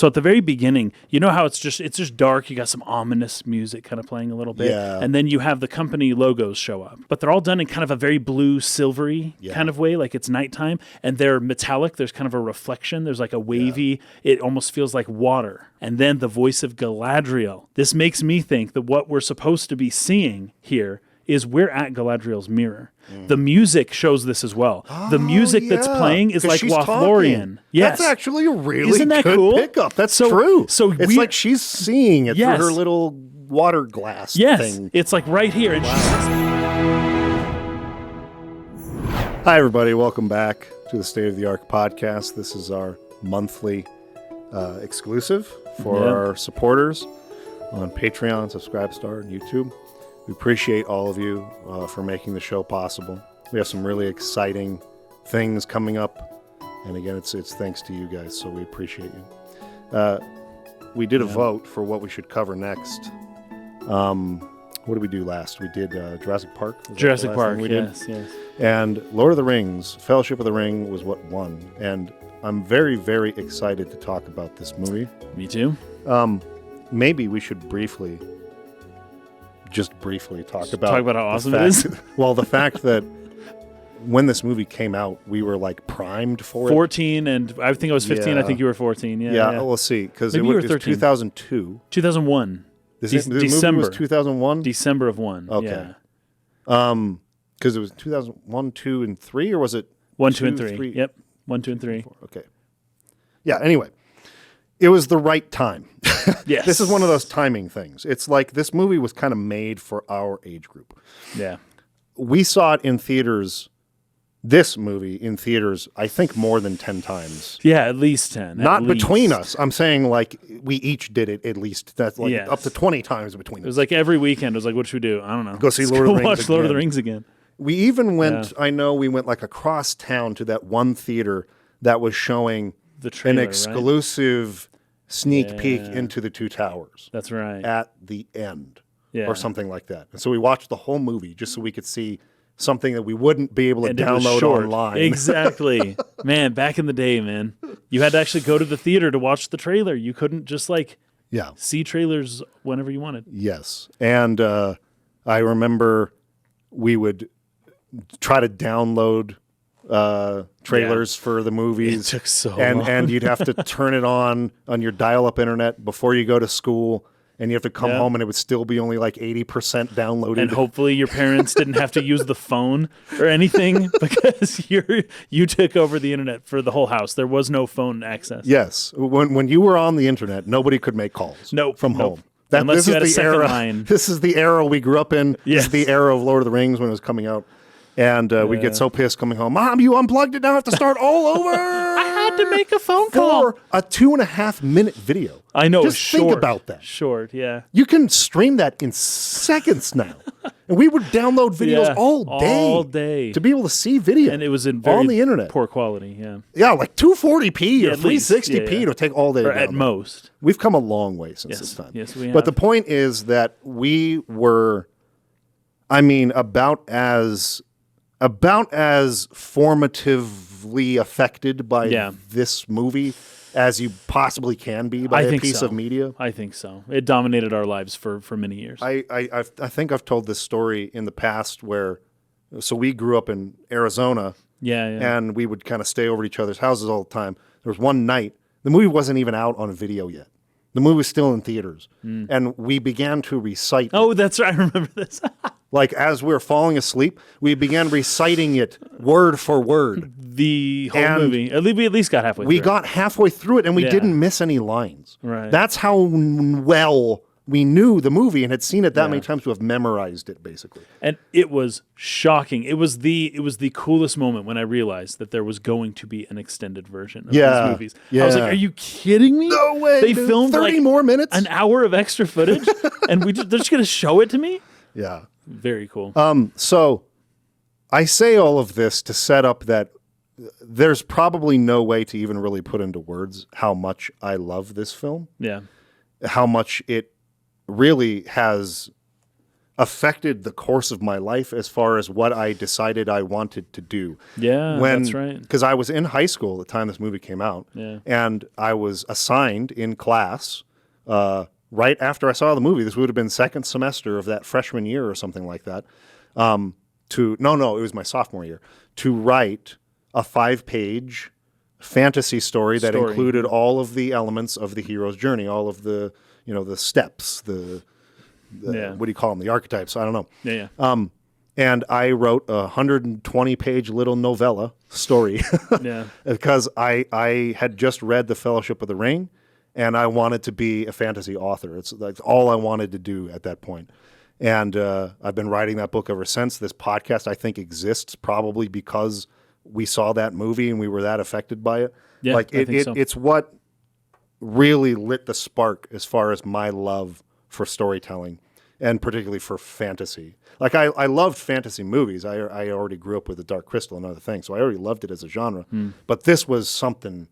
So at the very beginning, you know how it's just dark. You got some ominous music kind of playing a little bit. Yeah. And then you have the company logos show up. But they're all done in kind of a very blue, silvery kind of way, like it's nighttime. And they're metallic. There's kind of a reflection. There's like a wavy, it almost feels like water. And then the voice of Galadriel. This makes me think that what we're supposed to be seeing here is we're at Galadriel's mirror. The music shows this as well. The music that's playing is like Lothlorien. Yes. That's actually a really Isn't that good cool? pickup. That's true. So it's like she's seeing it through Yes. her little water glass thing. It's like right here. And Hi, everybody. Welcome back to the State of the Ark podcast. This is our monthly exclusive for our supporters on Patreon, Subscribestar, and YouTube. We appreciate all of you for making the show possible. We have some really exciting things coming up. And again, it's thanks to you guys, so we appreciate you. We did a vote for what we should cover next. What did we do last? We did Jurassic Park. Jurassic Park, yes. yes. And Lord of the Rings, Fellowship of the Ring was what won. And I'm very, very excited to talk about this movie. Me too. Maybe we should briefly talk about how awesome it is. Well, the fact that when this movie came out, we were like primed for 14, and I think I was 15. I think you were 14. Yeah. We'll see. Because Maybe it you were was 13. 2002. 2001. This December. movie was 2001? December of 1. Okay. Yeah. Because it was 2001, 2, and 3, or was it 1, 2, and 3? Yep. 1, 2, and 3. 4. Okay. Yeah, anyway. It was the right time. Yes. This is one of those timing things. It's like this movie was kind of made for our age group. Yeah. We saw it in theaters, this movie in theaters, I think more than 10 times. Yeah, at least 10. Not between us. I'm saying like we each did it at least. That's like up to 20 times between us. It was like every weekend. It was like, what should we do? I don't know. Go see Lord of the Rings watch Lord of the Rings again. We even went, I know we went like across town to that one theater that was showing The trailer, an exclusive sneak peek into the Two Towers. That's right. At the end. Yeah. Or something like that. And so we watched the whole movie just so we could see something that we wouldn't be able to download online. Exactly. Man, back in the day, man, you had to actually go to the theater to watch the trailer. You couldn't just see trailers whenever you wanted. Yes. And I remember we would try to download trailers for the movies. It took so long. And you'd have to turn it on your dial-up internet before you go to school, and you have to come home and it would still be only like 80% downloaded. And hopefully your parents didn't have to use the phone or anything because you took over the internet for the whole house. There was no phone access. Yes. When you were on the internet, nobody could make calls from home. Unless you had a second line. This is the era we grew up in. This is the era of Lord of the Rings when it was coming out. And we'd get so pissed coming home. Mom, you unplugged it. Now I have to start all over. I had to make a phone call. For a 2.5-minute video. I know. Just think about that. Short, yeah. You can stream that in seconds now. And we would download videos all day. To be able to see video. And it was in on the internet. Poor quality, yeah. Yeah, like 240p or 360p. It'll take all day. Or at most. We've come a long way since this time. Yes, we have. But the point is that we were, about as formatively affected by this movie as you possibly can be by a piece of media. I think so. It dominated our lives for many years. I think I've told this story in the past where, so we grew up in Arizona, and we would kind of stay over at each other's houses all the time. There was one night, the movie wasn't even out on video yet. The movie was still in theaters, and we began to recite. Oh, that's right. I remember this. Like as we were falling asleep, we began reciting it word for word. The whole movie. We at least got halfway through. We got halfway through it, and we didn't miss any lines. Right. That's how well we knew the movie and had seen it that many times to have memorized it, basically. And it was shocking. It was the coolest moment when I realized that there was going to be an extended version of these movies. Yeah. I was like, are you kidding me? No way. They filmed 30 more minutes? An hour of extra footage, and they're just going to show it to me? Yeah. Very cool. So I say all of this to set up that there's probably no way to even really put into words how much I love this film. Yeah. How much it really has affected the course of my life as far as what I decided I wanted to do. Yeah, that's right. Because I was in high school at the time this movie came out, and I was assigned in class right after I saw the movie. This would have been second semester of that freshman year or something like that. It was my sophomore year, to write a 5-page fantasy story that included all of the elements of the hero's journey, all of the, the steps, what do you call them? The archetypes. I don't know. Yeah. And I wrote a 120-page little novella story because I had just read The Fellowship of the Ring, and I wanted to be a fantasy author. It's like all I wanted to do at that point. And I've been writing that book ever since. This podcast, I think, exists probably because we saw that movie and we were that affected by it. Yeah, I think so. It's what really lit the spark as far as my love for storytelling, and particularly for fantasy. Like, I loved fantasy movies. I already grew up with The Dark Crystal and other things, so I already loved it as a genre. But this was something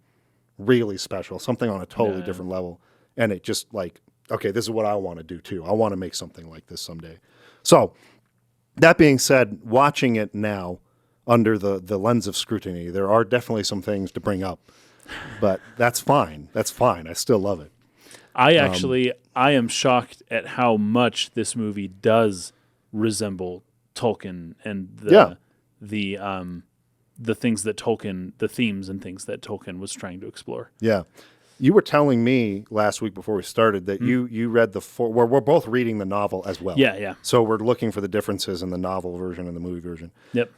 really special, something on a totally different level. And it just like, okay, this is what I want to do too. I want to make something like this someday. So that being said, watching it now under the lens of scrutiny, there are definitely some things to bring up, but that's fine. That's fine. I still love it. I am shocked at how much this movie does resemble Tolkien and the things that Tolkien, the themes and things that Tolkien was trying to explore. Yeah. You were telling me last week before we started that you read we're both reading the novel as well. Yeah. So we're looking for the differences in the novel version and the movie version. Yep.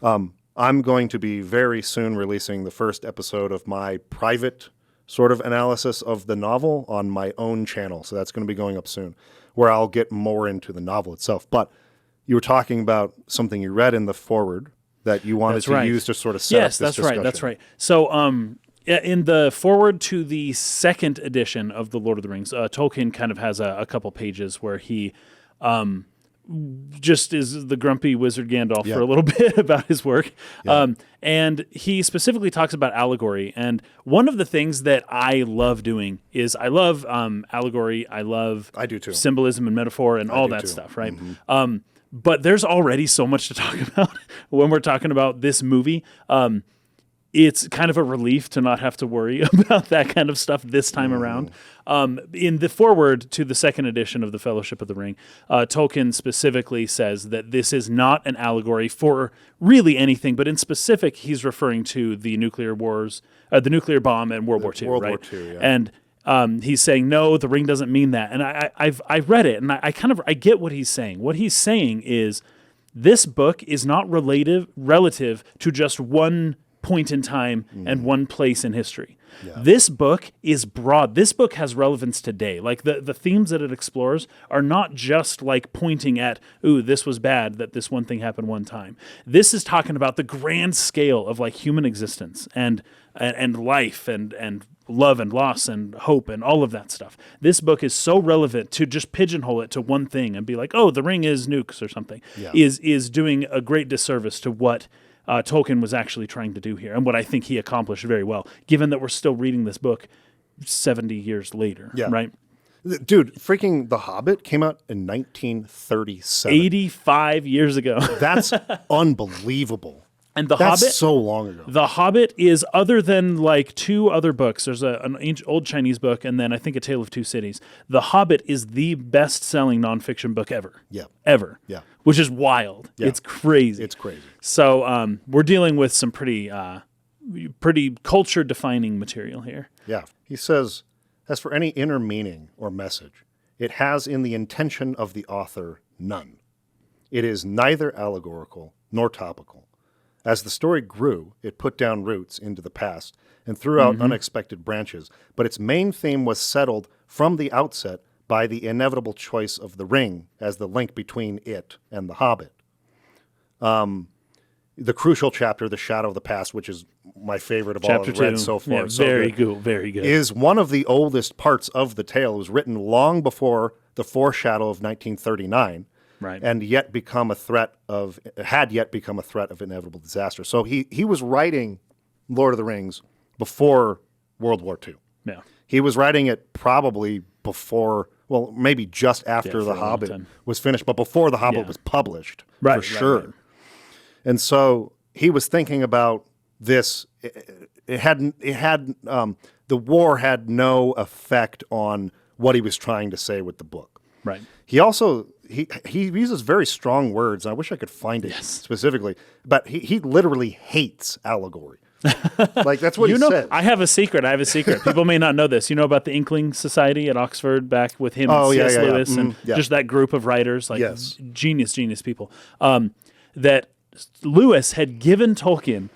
I'm going to be very soon releasing the first episode of my private sort of analysis of the novel on my own channel. So that's going to be going up soon, where I'll get more into the novel itself. But you were talking about something you read in the foreword that you wanted to use to sort of set up this discussion. That's right. So in the foreword to the second edition of The Lord of the Rings, Tolkien kind of has a couple pages where he just is the grumpy wizard Gandalf for a little bit about his work. And he specifically talks about allegory. And one of the things that I love doing is I love allegory. I do too. Symbolism and metaphor and all that stuff, right? Mm-hmm. But there's already so much to talk about when we're talking about this movie. It's kind of a relief to not have to worry about that kind of stuff this time around. In the foreword to the second edition of The Fellowship of the Ring, Tolkien specifically says that this is not an allegory for really anything, but in specific, he's referring to the nuclear wars, the nuclear bomb and World War II, right? War II, yeah. And he's saying, no, the ring doesn't mean that. And I've read it, and I get what he's saying. What he's saying is this book is not relative to just one point in time and one place in history. Yeah. This book is broad. This book has relevance today. Like the themes that it explores are not just like pointing at, ooh, this was bad that this one thing happened one time. This is talking about the grand scale of like human existence and life and love and loss and hope and all of that stuff. This book is so relevant to just pigeonhole it to one thing and be like, oh, the ring is nukes or something, is doing a great disservice to what Tolkien was actually trying to do here, and what I think he accomplished very well, given that we're still reading this book 70 years later, right? Dude, freaking The Hobbit came out in 1937. 85 years ago. That's unbelievable. And That's so long ago. The Hobbit is, other than like two other books, there's an old Chinese book and then I think A Tale of Two Cities. The Hobbit is the best-selling nonfiction book ever. Yeah. Ever. Yeah. Which is wild. Yeah. It's crazy. It's crazy. So we're dealing with some pretty culture-defining material here. Yeah. He says, as for any inner meaning or message, it has in the intention of the author none. It is neither allegorical nor topical. As the story grew, it put down roots into the past and threw out unexpected branches, but its main theme was settled from the outset by the inevitable choice of the ring as the link between it and the Hobbit. The crucial chapter, The Shadow of the Past, which is my favorite of all I've read so far. Yeah, very good. Is one of the oldest parts of the tale. It was written long before the foreshadow of 1939. Right. And had yet become a threat of inevitable disaster. So he was writing Lord of the Rings before World War II. Yeah. He was writing it probably before, Well, maybe just after The Hobbit was finished, but before The Hobbit was published, for sure. Right. And so he was thinking about this. The war had no effect on what he was trying to say with the book. Right. He also he uses very strong words. I wish I could find it specifically, but he literally hates allegory. Like that's what he says. I have a secret. People may not know this. You know about the Inkling Society at Oxford back with him and C.S. Lewis and just that group of writers, like genius people. That Lewis had given Tolkien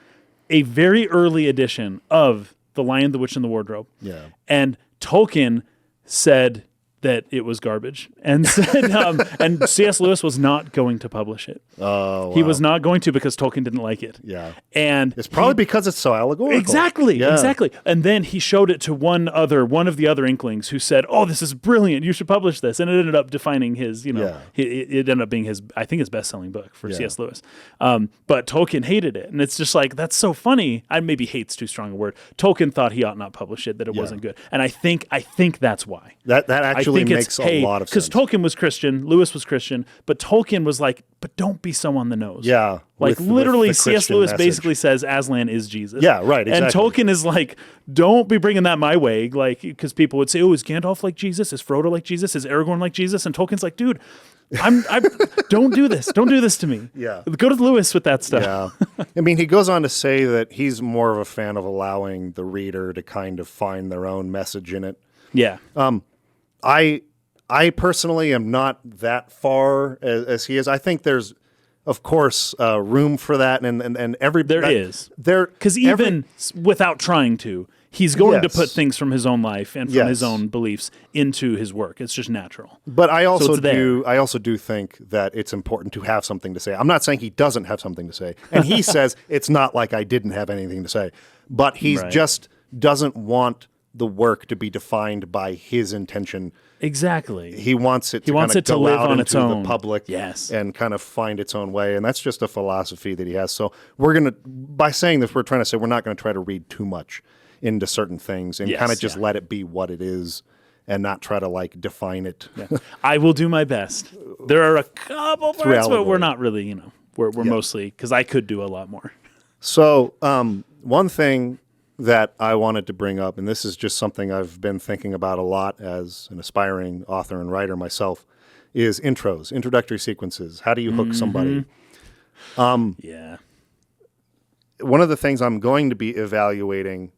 a very early edition of The Lion, the Witch, and the Wardrobe. Yeah. And Tolkien said that it was garbage and said, and C.S. Lewis was not going to publish it. Oh, wow. He was not going to because Tolkien didn't like it. Yeah. And it's probably because it's so allegorical. Exactly. And then he showed it to one of the other Inklings who said, "Oh, this is brilliant. You should publish this." And it ended up defining his, it ended up being his best-selling book for C.S. Lewis. But Tolkien hated it. And it's just like, that's so funny. Maybe hate's too strong a word. Tolkien thought he ought not publish it, that it wasn't good. And I think that's why. That actually makes a lot of sense. Because Tolkien was Christian, Lewis was Christian, but Tolkien was like, but don't be so on the nose. Yeah. Like literally C.S. Lewis basically says Aslan is Jesus. Yeah, right, exactly. And Tolkien is like, don't be bringing that my way, like, because people would say, oh, is Gandalf like Jesus? Is Frodo like Jesus? Is Aragorn like Jesus? And Tolkien's like, dude, I don't do this. Don't do this to me. Yeah. Go to Lewis with that stuff. Yeah. I mean, he goes on to say that he's more of a fan of allowing the reader to kind of find their own message in it. Yeah. I personally am not that far as he is. I think there's, of course, room for that, and because even without trying to, he's going to put things from his own life and from his own beliefs into his work. It's just natural. But I also do think that it's important to have something to say. I'm not saying he doesn't have something to say, and he says it's not like I didn't have anything to say, but he just doesn't want the work to be defined by his intention. Exactly. He wants it to live on its own, the public, and kind of find its own way, and that's just a philosophy that he has. So by saying this, we're trying to say we're not going to try to read too much into certain things and kind of just let it be what it is and not try to like define it. Yeah. I will do my best. There are a couple parts, but we're not really, we're mostly, because I could do a lot more. So one thing that I wanted to bring up, and this is just something I've been thinking about a lot as an aspiring author and writer myself, is intros, introductory sequences. How do you hook somebody? One of the things I'm going to be evaluating,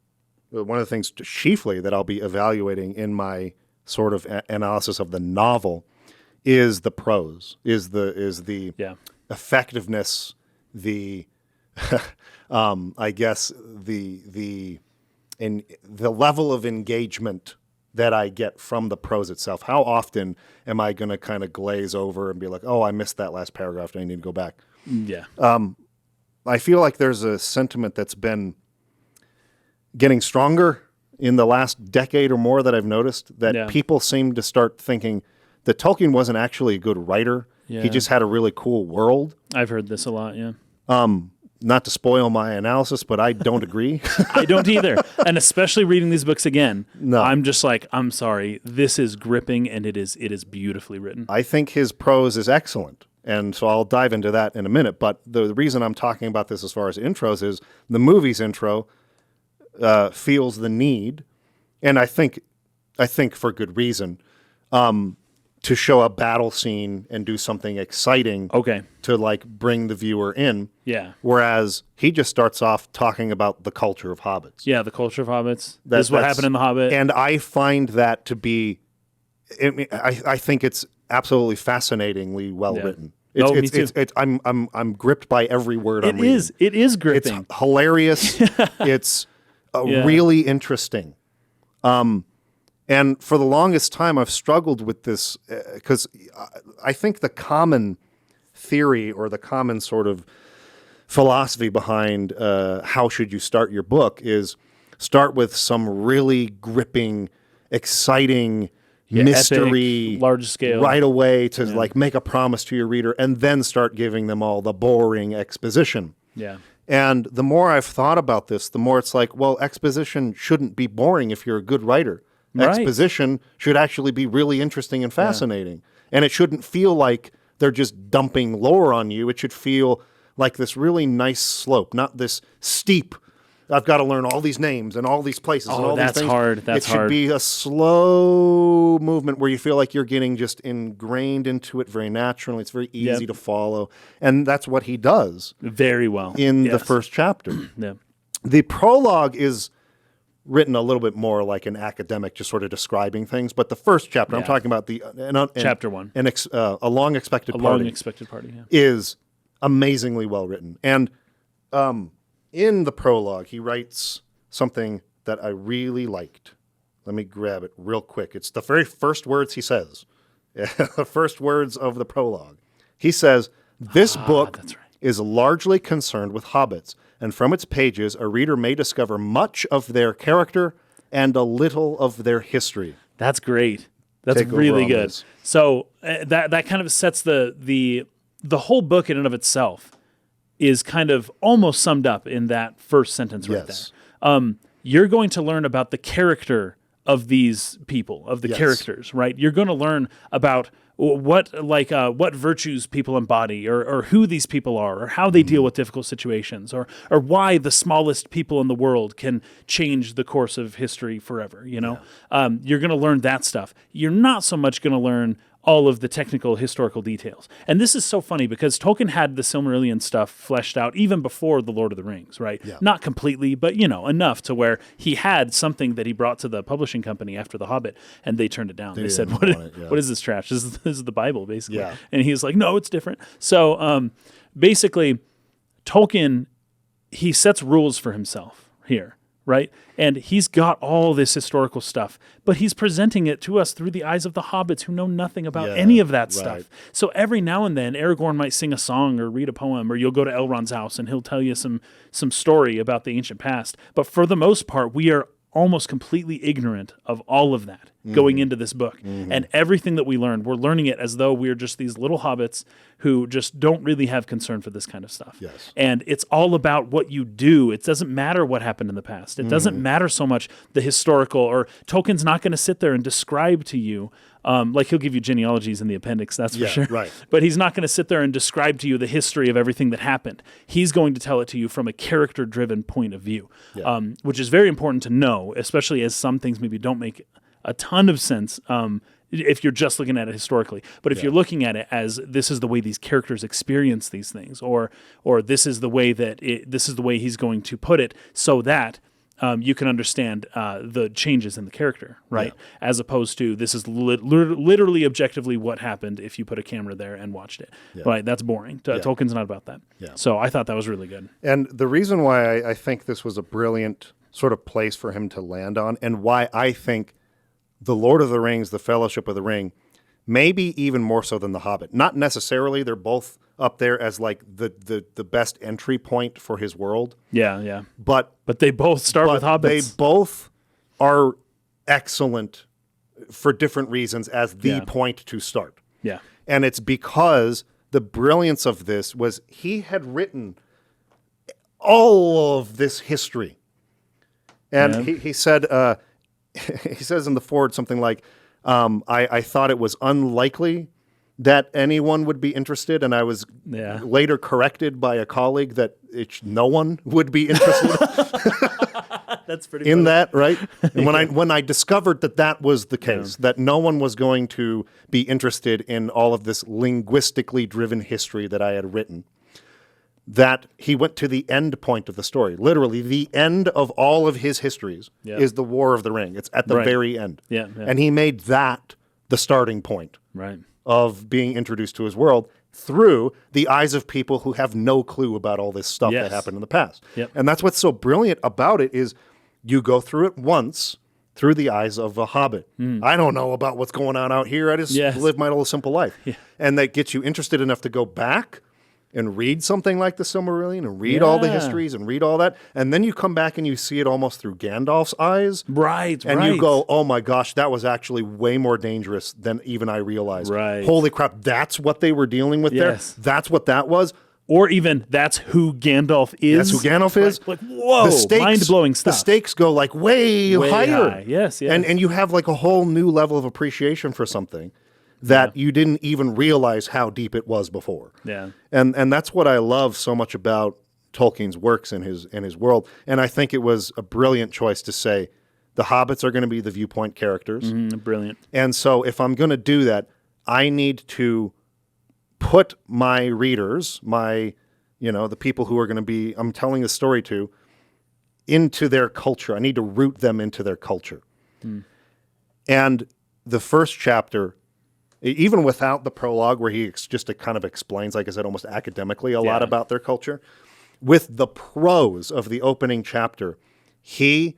one of the things chiefly that I'll be evaluating in my sort of analysis of the novel is the prose, is the effectiveness, the I guess the level of engagement that I get from the prose itself. How often am I going to kind of glaze over and be like, oh, I missed that last paragraph and I need to go back? Yeah. I feel like there's a sentiment that's been getting stronger in the last decade or more that I've noticed, that people seem to start thinking that Tolkien wasn't actually a good writer. Yeah. He just had a really cool world. I've heard this a lot, yeah. Not to spoil my analysis, but I don't agree. I don't either. And especially reading these books again, I'm just like, I'm sorry, this is gripping and it is beautifully written. I think his prose is excellent. And so I'll dive into that in a minute. But the reason I'm talking about this as far as intros is the movie's intro feels the need, and I think for good reason, to show a battle scene and do something exciting to like bring the viewer in. Yeah. Whereas he just starts off talking about the culture of hobbits. Yeah, the culture of hobbits. This is what happened in The Hobbit. And I find that to be, I think it's absolutely fascinatingly well written. Me too. I'm gripped by every word I'm reading. It is gripping. It's hilarious. It's really interesting. And for the longest time, I've struggled with this because I think the common theory or the common sort of philosophy behind how should you start your book is start with some really gripping, exciting mystery, epic, large scale, right away to like make a promise to your reader, and then start giving them all the boring exposition. Yeah. And the more I've thought about this, the more it's like, well, exposition shouldn't be boring if you're a good writer. Right. Exposition should actually be really interesting and fascinating. And it shouldn't feel like they're just dumping lore on you. It should feel like this really nice slope, not this steep, I've got to learn all these names and all these places and all these things. Hard. That's hard. It should be a slow movement where you feel like you're getting just ingrained into it very naturally. It's very easy to follow. And that's what he does. Very well. In the first chapter. Yeah. The prologue is written a little bit more like an academic, just sort of describing things. But the first chapter, I'm talking about Chapter 1. A Long Expected Party. A Long Expected Party, is amazingly well written. And in the prologue, he writes something that I really liked. Let me grab it real quick. It's the very first words he says. The first words of the prologue. He says, "This book is largely concerned with hobbits, and from its pages, a reader may discover much of their character and a little of their history." That's great. That's really good. This. So that kind of sets the whole book in and of itself is kind of almost summed up in that first sentence right there. You're going to learn about the character of these people, of the characters, right? You're going to learn about what virtues people embody, or who these people are, or how they deal with difficult situations, or why the smallest people in the world can change the course of history forever. You know, you're going to learn that stuff. You're not so much going to learn all of the technical historical details. And this is so funny because Tolkien had the Silmarillion stuff fleshed out even before The Lord of the Rings, right? Yeah. Not completely, but enough to where he had something that he brought to the publishing company after The Hobbit, and they turned it down. They said, what is this trash? This is the Bible, basically. Yeah. And he's like, no, it's different. So basically, Tolkien, he sets rules for himself here. Right? And he's got all this historical stuff, but he's presenting it to us through the eyes of the hobbits who know nothing about any of that stuff. So every now and then, Aragorn might sing a song or read a poem, or you'll go to Elrond's house and he'll tell you some story about the ancient past. But for the most part, we are almost completely ignorant of all of that going into this book. And everything that we learned, we're learning it as though we're just these little hobbits who just don't really have concern for this kind of stuff. Yes. And it's all about what you do. It doesn't matter what happened in the past. It doesn't matter so much the historical, or Tolkien's not going to sit there and describe to you, like he'll give you genealogies in the appendix, that's for sure. Right. But he's not going to sit there and describe to you the history of everything that happened. He's going to tell it to you from a character-driven point of view, which is very important to know, especially as some things maybe don't make a ton of sense if you're just looking at it historically. But if you're looking at it as this is the way these characters experience these things, or this is the way this is the way he's going to put it, so that you can understand the changes in the character, right? Yeah. As opposed to this is literally objectively what happened if you put a camera there and watched it. Yeah. Right? That's boring. Tolkien's not about that. Yeah. So I thought that was really good. And the reason why I think this was a brilliant sort of place for him to land on, and why I think The Lord of the Rings, The Fellowship of the Ring, maybe even more so than The Hobbit. Not necessarily. They're both up there as like the best entry point for his world. Yeah, yeah. But they both start with hobbits. They both are excellent for different reasons as the point to start. Yeah. And it's because the brilliance of this was he had written all of this history. And he said... he says in the foreword something like, I thought it was unlikely that anyone would be interested, and I was later corrected by a colleague that no one would be interested. That's pretty in funny. That, right? And when I discovered that was the case, that no one was going to be interested in all of this linguistically driven history that I had written, that he went to the end point of the story. Literally, the end of all of his histories is the War of the Ring. It's at the very end. Yeah. And he made that the starting point of being introduced to his world through the eyes of people who have no clue about all this stuff that happened in the past. Yep. And that's what's so brilliant about it is you go through it once through the eyes of a hobbit. I don't know about what's going on out here. I just live my little simple life. Yeah. And that gets you interested enough to go back and read something like the Silmarillion and read all the histories and read all that. And then you come back and you see it almost through Gandalf's eyes. Right, and you go, oh my gosh, that was actually way more dangerous than even I realized. Right. Holy crap, that's what they were dealing with there? That's what that was? Or even that's who Gandalf is. That's who Gandalf is. Like whoa, mind-blowing stuff. The stakes go like way higher. High. Yes. And you have like a whole new level of appreciation for something that you didn't even realize how deep it was before. Yeah. And that's what I love so much about Tolkien's works in his world. And I think it was a brilliant choice to say the hobbits are going to be the viewpoint characters. Brilliant. And so if I'm going to do that, I need to put my readers, the people who are going to be, I'm telling the story to, into their culture. I need to root them into their culture. And the first chapter, even without the prologue where he just kind of explains, like I said, almost academically a lot about their culture, with the prose of the opening chapter, he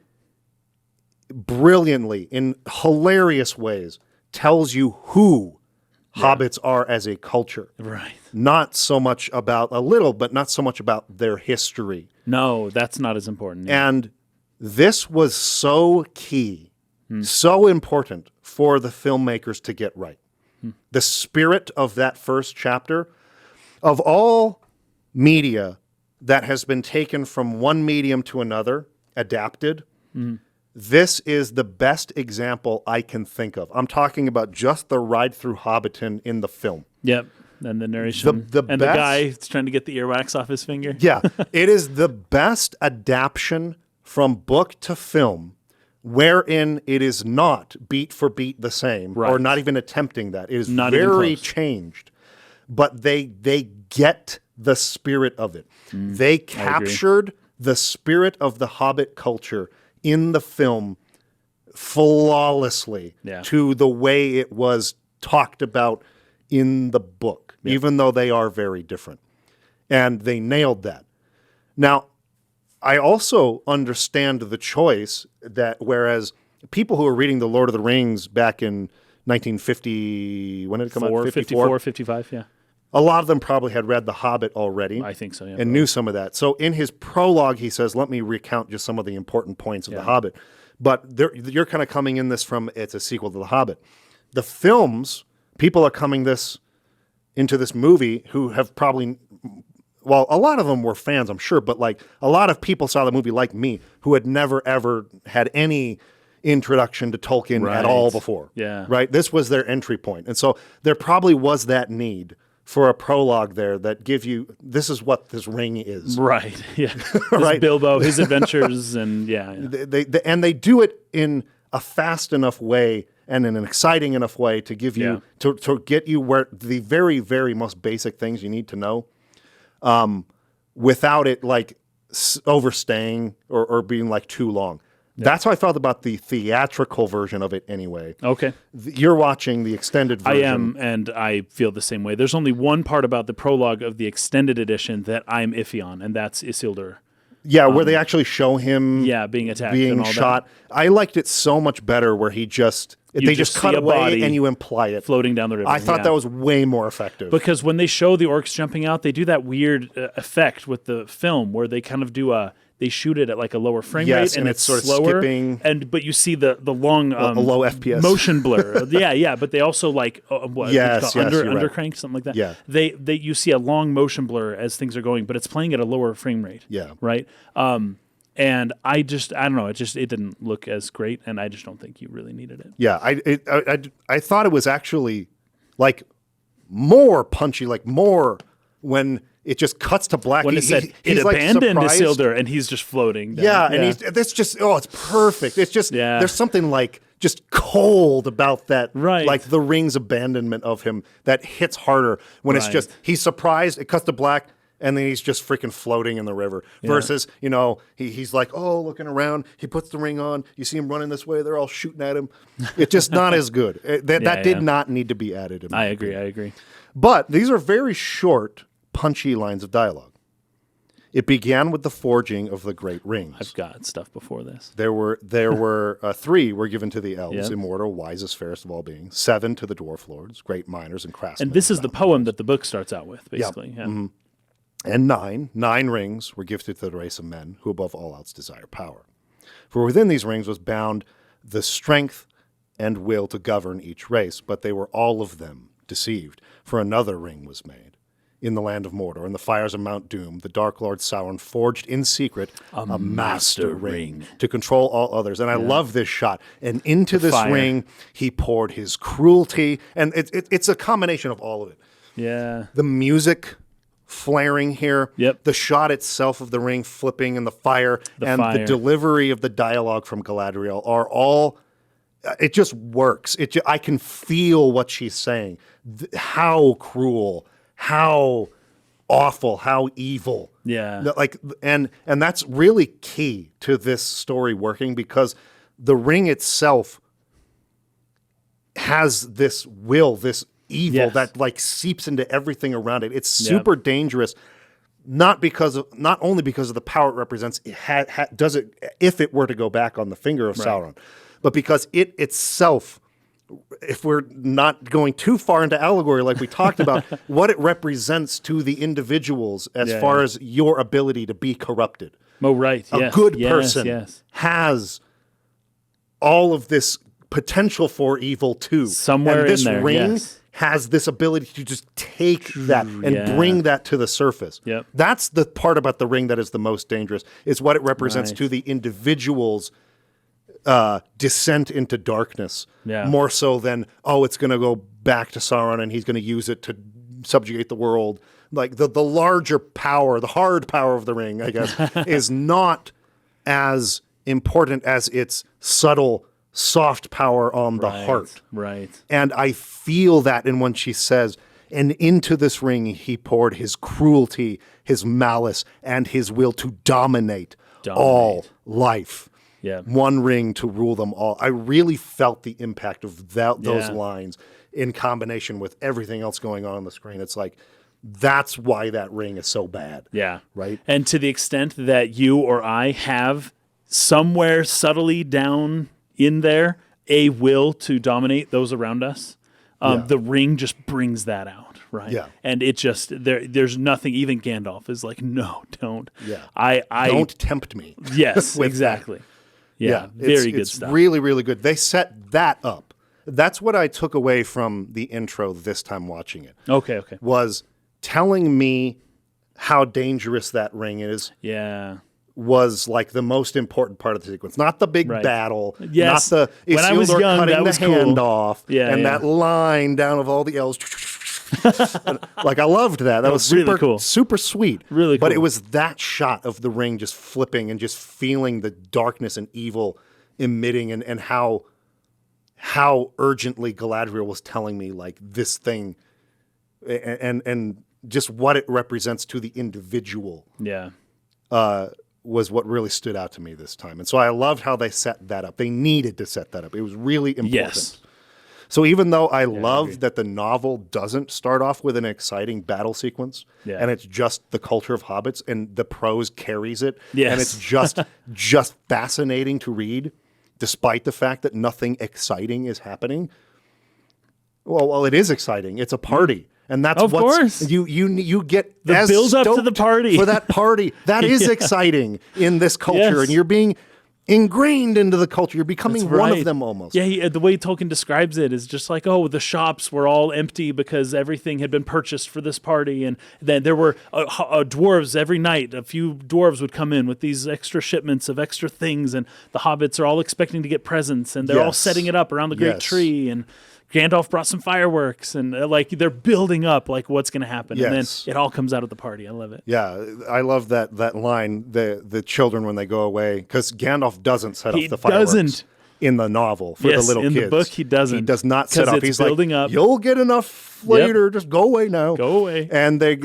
brilliantly, in hilarious ways, tells you who hobbits are as a culture. Right. Not so much about, a little, but not so much about their history. No, that's not as important. Yeah. And this was so key, so important for the filmmakers to get right. The spirit of that first chapter, of all media that has been taken from one medium to another, adapted, this is the best example I can think of. I'm talking about just the ride through Hobbiton in the film. Yep. And the narration. The guy trying to get the earwax off his finger. Yeah. It is the best adaptation from book to film wherein it is not beat for beat the same, or not even attempting that. It is not very changed. But they get the spirit of it. They captured the spirit of the Hobbit culture in the film flawlessly to the way it was talked about in the book, even though they are very different. And they nailed that. Now, I also understand the choice that whereas people who were reading The Lord of the Rings back in 1950, when did it come out? 54, 55, yeah. A lot of them probably had read The Hobbit already. I think so, yeah. And knew some of that. So in his prologue, he says, let me recount just some of the important points of The Hobbit. But you're kind of coming in this from, it's a sequel to The Hobbit. The films, people are coming into this movie who have probably, well, a lot of them were fans, I'm sure, but like a lot of people saw the movie like me who had never, ever had any introduction to Tolkien at all before. Yeah. Right? This was their entry point. And so there probably was that need for a prologue there that give you, this is what this ring is. Right, yeah. Right? Bilbo, his adventures, and They do it in a fast enough way and in an exciting enough way to give you, to get you where the very, very most basic things you need to know without it like overstaying or being like too long. That's how I felt about the theatrical version of it anyway. Okay. You're watching the extended version. I am, and I feel the same way. There's only one part about the prologue of the extended edition that I'm iffy on, and that's Isildur. Yeah, where they actually show him being attacked being and all shot. That. I liked it so much better where they just cut away and you imply it. Floating down the river. I thought that was way more effective. Because when they show the orcs jumping out, they do that weird effect with the film where they kind of do they shoot it at like a lower frame rate and it's sort slower, of skipping. But you see the long a low FPS motion blur. yeah, but they also like undercrank, right. something like that. Yeah. They you see a long motion blur as things are going, but it's playing at a lower frame rate. Yeah. Right? And I don't know, it didn't look as great, and I just don't think you really needed it. Yeah, I thought it was actually like more punchy, like more when it just cuts to black. When he's abandoned Isildur and he's just floating down. Yeah, and it's just, it's perfect. It's just, there's something like just cold about that, like the ring's abandonment of him that hits harder when it's just, he's surprised, it cuts to black, and then he's just freaking floating in the river. Versus, he's like, looking around. He puts the ring on. You see him running this way. They're all shooting at him. It's just not as good. That did not need to be added. I agree. But these are very short, punchy lines of dialogue. It began with the forging of the great rings. I've got stuff before this. There were 3 were given to the elves, immortal, wisest, fairest of all beings. 7 to the dwarf lords, great miners and craftsmen. And this is the poem that the book starts out with, basically. Yep. Yeah. Mm-hmm. And 9 rings were gifted to the race of men who above all else desire power. For within these rings was bound the strength and will to govern each race, but they were all of them deceived, for another ring was made. in the land of Mordor, in the fires of Mount Doom, the Dark Lord Sauron forged in secret a master ring to control all others. And I love this shot. And into this ring, he poured his cruelty. And it's a combination of all of it. Yeah. The music flaring here, the shot itself of the ring flipping in the fire, the delivery of the dialogue from Galadriel are all... It just works. I can feel what she's saying. How cruel, how awful, how evil. Yeah. Like, and that's really key to this story working, because the ring itself has this will, this evil that like seeps into everything around it. It's super dangerous. Not only because of the power it represents. Does it if it were to go back on the finger of Sauron. But because it itself, if we're not going too far into allegory like we talked about, what it represents to the individuals as far as your ability to be corrupted. Oh, right. A good person has all of this potential for evil too. Somewhere and this in there, ring has this ability to just take that and bring that to the surface. Yep. That's the part about the ring that is the most dangerous, is what it represents to the individual's descent into darkness, more so than, it's going to go back to Sauron and he's going to use it to subjugate the world. Like the larger power, the hard power of the ring, I guess, is not as important as its subtle, soft power on the heart. Right. And I feel that in when she says, and into this ring he poured his cruelty, his malice, and his will to dominate. All life. Yeah. One ring to rule them all. I really felt the impact of those lines in combination with everything else going on the screen. It's like, that's why that ring is so bad. Yeah. Right? And to the extent that you or I have somewhere subtly down in there a will to dominate those around us, the ring just brings that out. Right. Yeah. And it just there's nothing. Even Gandalf is like, no, don't. Yeah. I don't tempt me. Yes, exactly. That. Yeah, very good stuff. It's really, really good. They set that up. That's what I took away from the intro this time watching it. Okay. Was telling me how dangerous that ring is. Yeah. Was like the most important part of the sequence. Not the big battle. Yes. Not the when I was young, cutting that was the hand cool. off. Yeah, and that line down of all the elves. Like, I loved that. That was super really cool. Super sweet. Really cool. But it was that shot of the ring just flipping and just feeling the darkness and evil emitting, and how urgently Galadriel was telling me like this thing and just what it represents to the individual. Yeah. Was what really stood out to me this time. And so I loved how they set that up. They needed to set that up. It was really important. Yes. So even though I love that the novel doesn't start off with an exciting battle sequence, and it's just the culture of hobbits, and the prose carries it, and it's just fascinating to read, despite the fact that nothing exciting is happening. Well, it is exciting. It's a party. And that's of course you get the build up to the party for that party. That is exciting in this culture, and you're being ingrained into the culture. You're becoming one of them almost. Yeah, the way Tolkien describes it is just like, the shops were all empty because everything had been purchased for this party, and then there were dwarves every night. A few dwarves would come in with these extra shipments of extra things, and the hobbits are all expecting to get presents, and they're all setting it up around the great tree, and Gandalf brought some fireworks, and like they're building up like what's going to happen, and then it all comes out at the party. I love it. Yeah, I love that line. The children when they go away, because Gandalf doesn't set off the fireworks in the novel for the little kids. In the book, he doesn't. He does not set off. He's building like, up. You'll get enough later. Just go away now. Go away. And they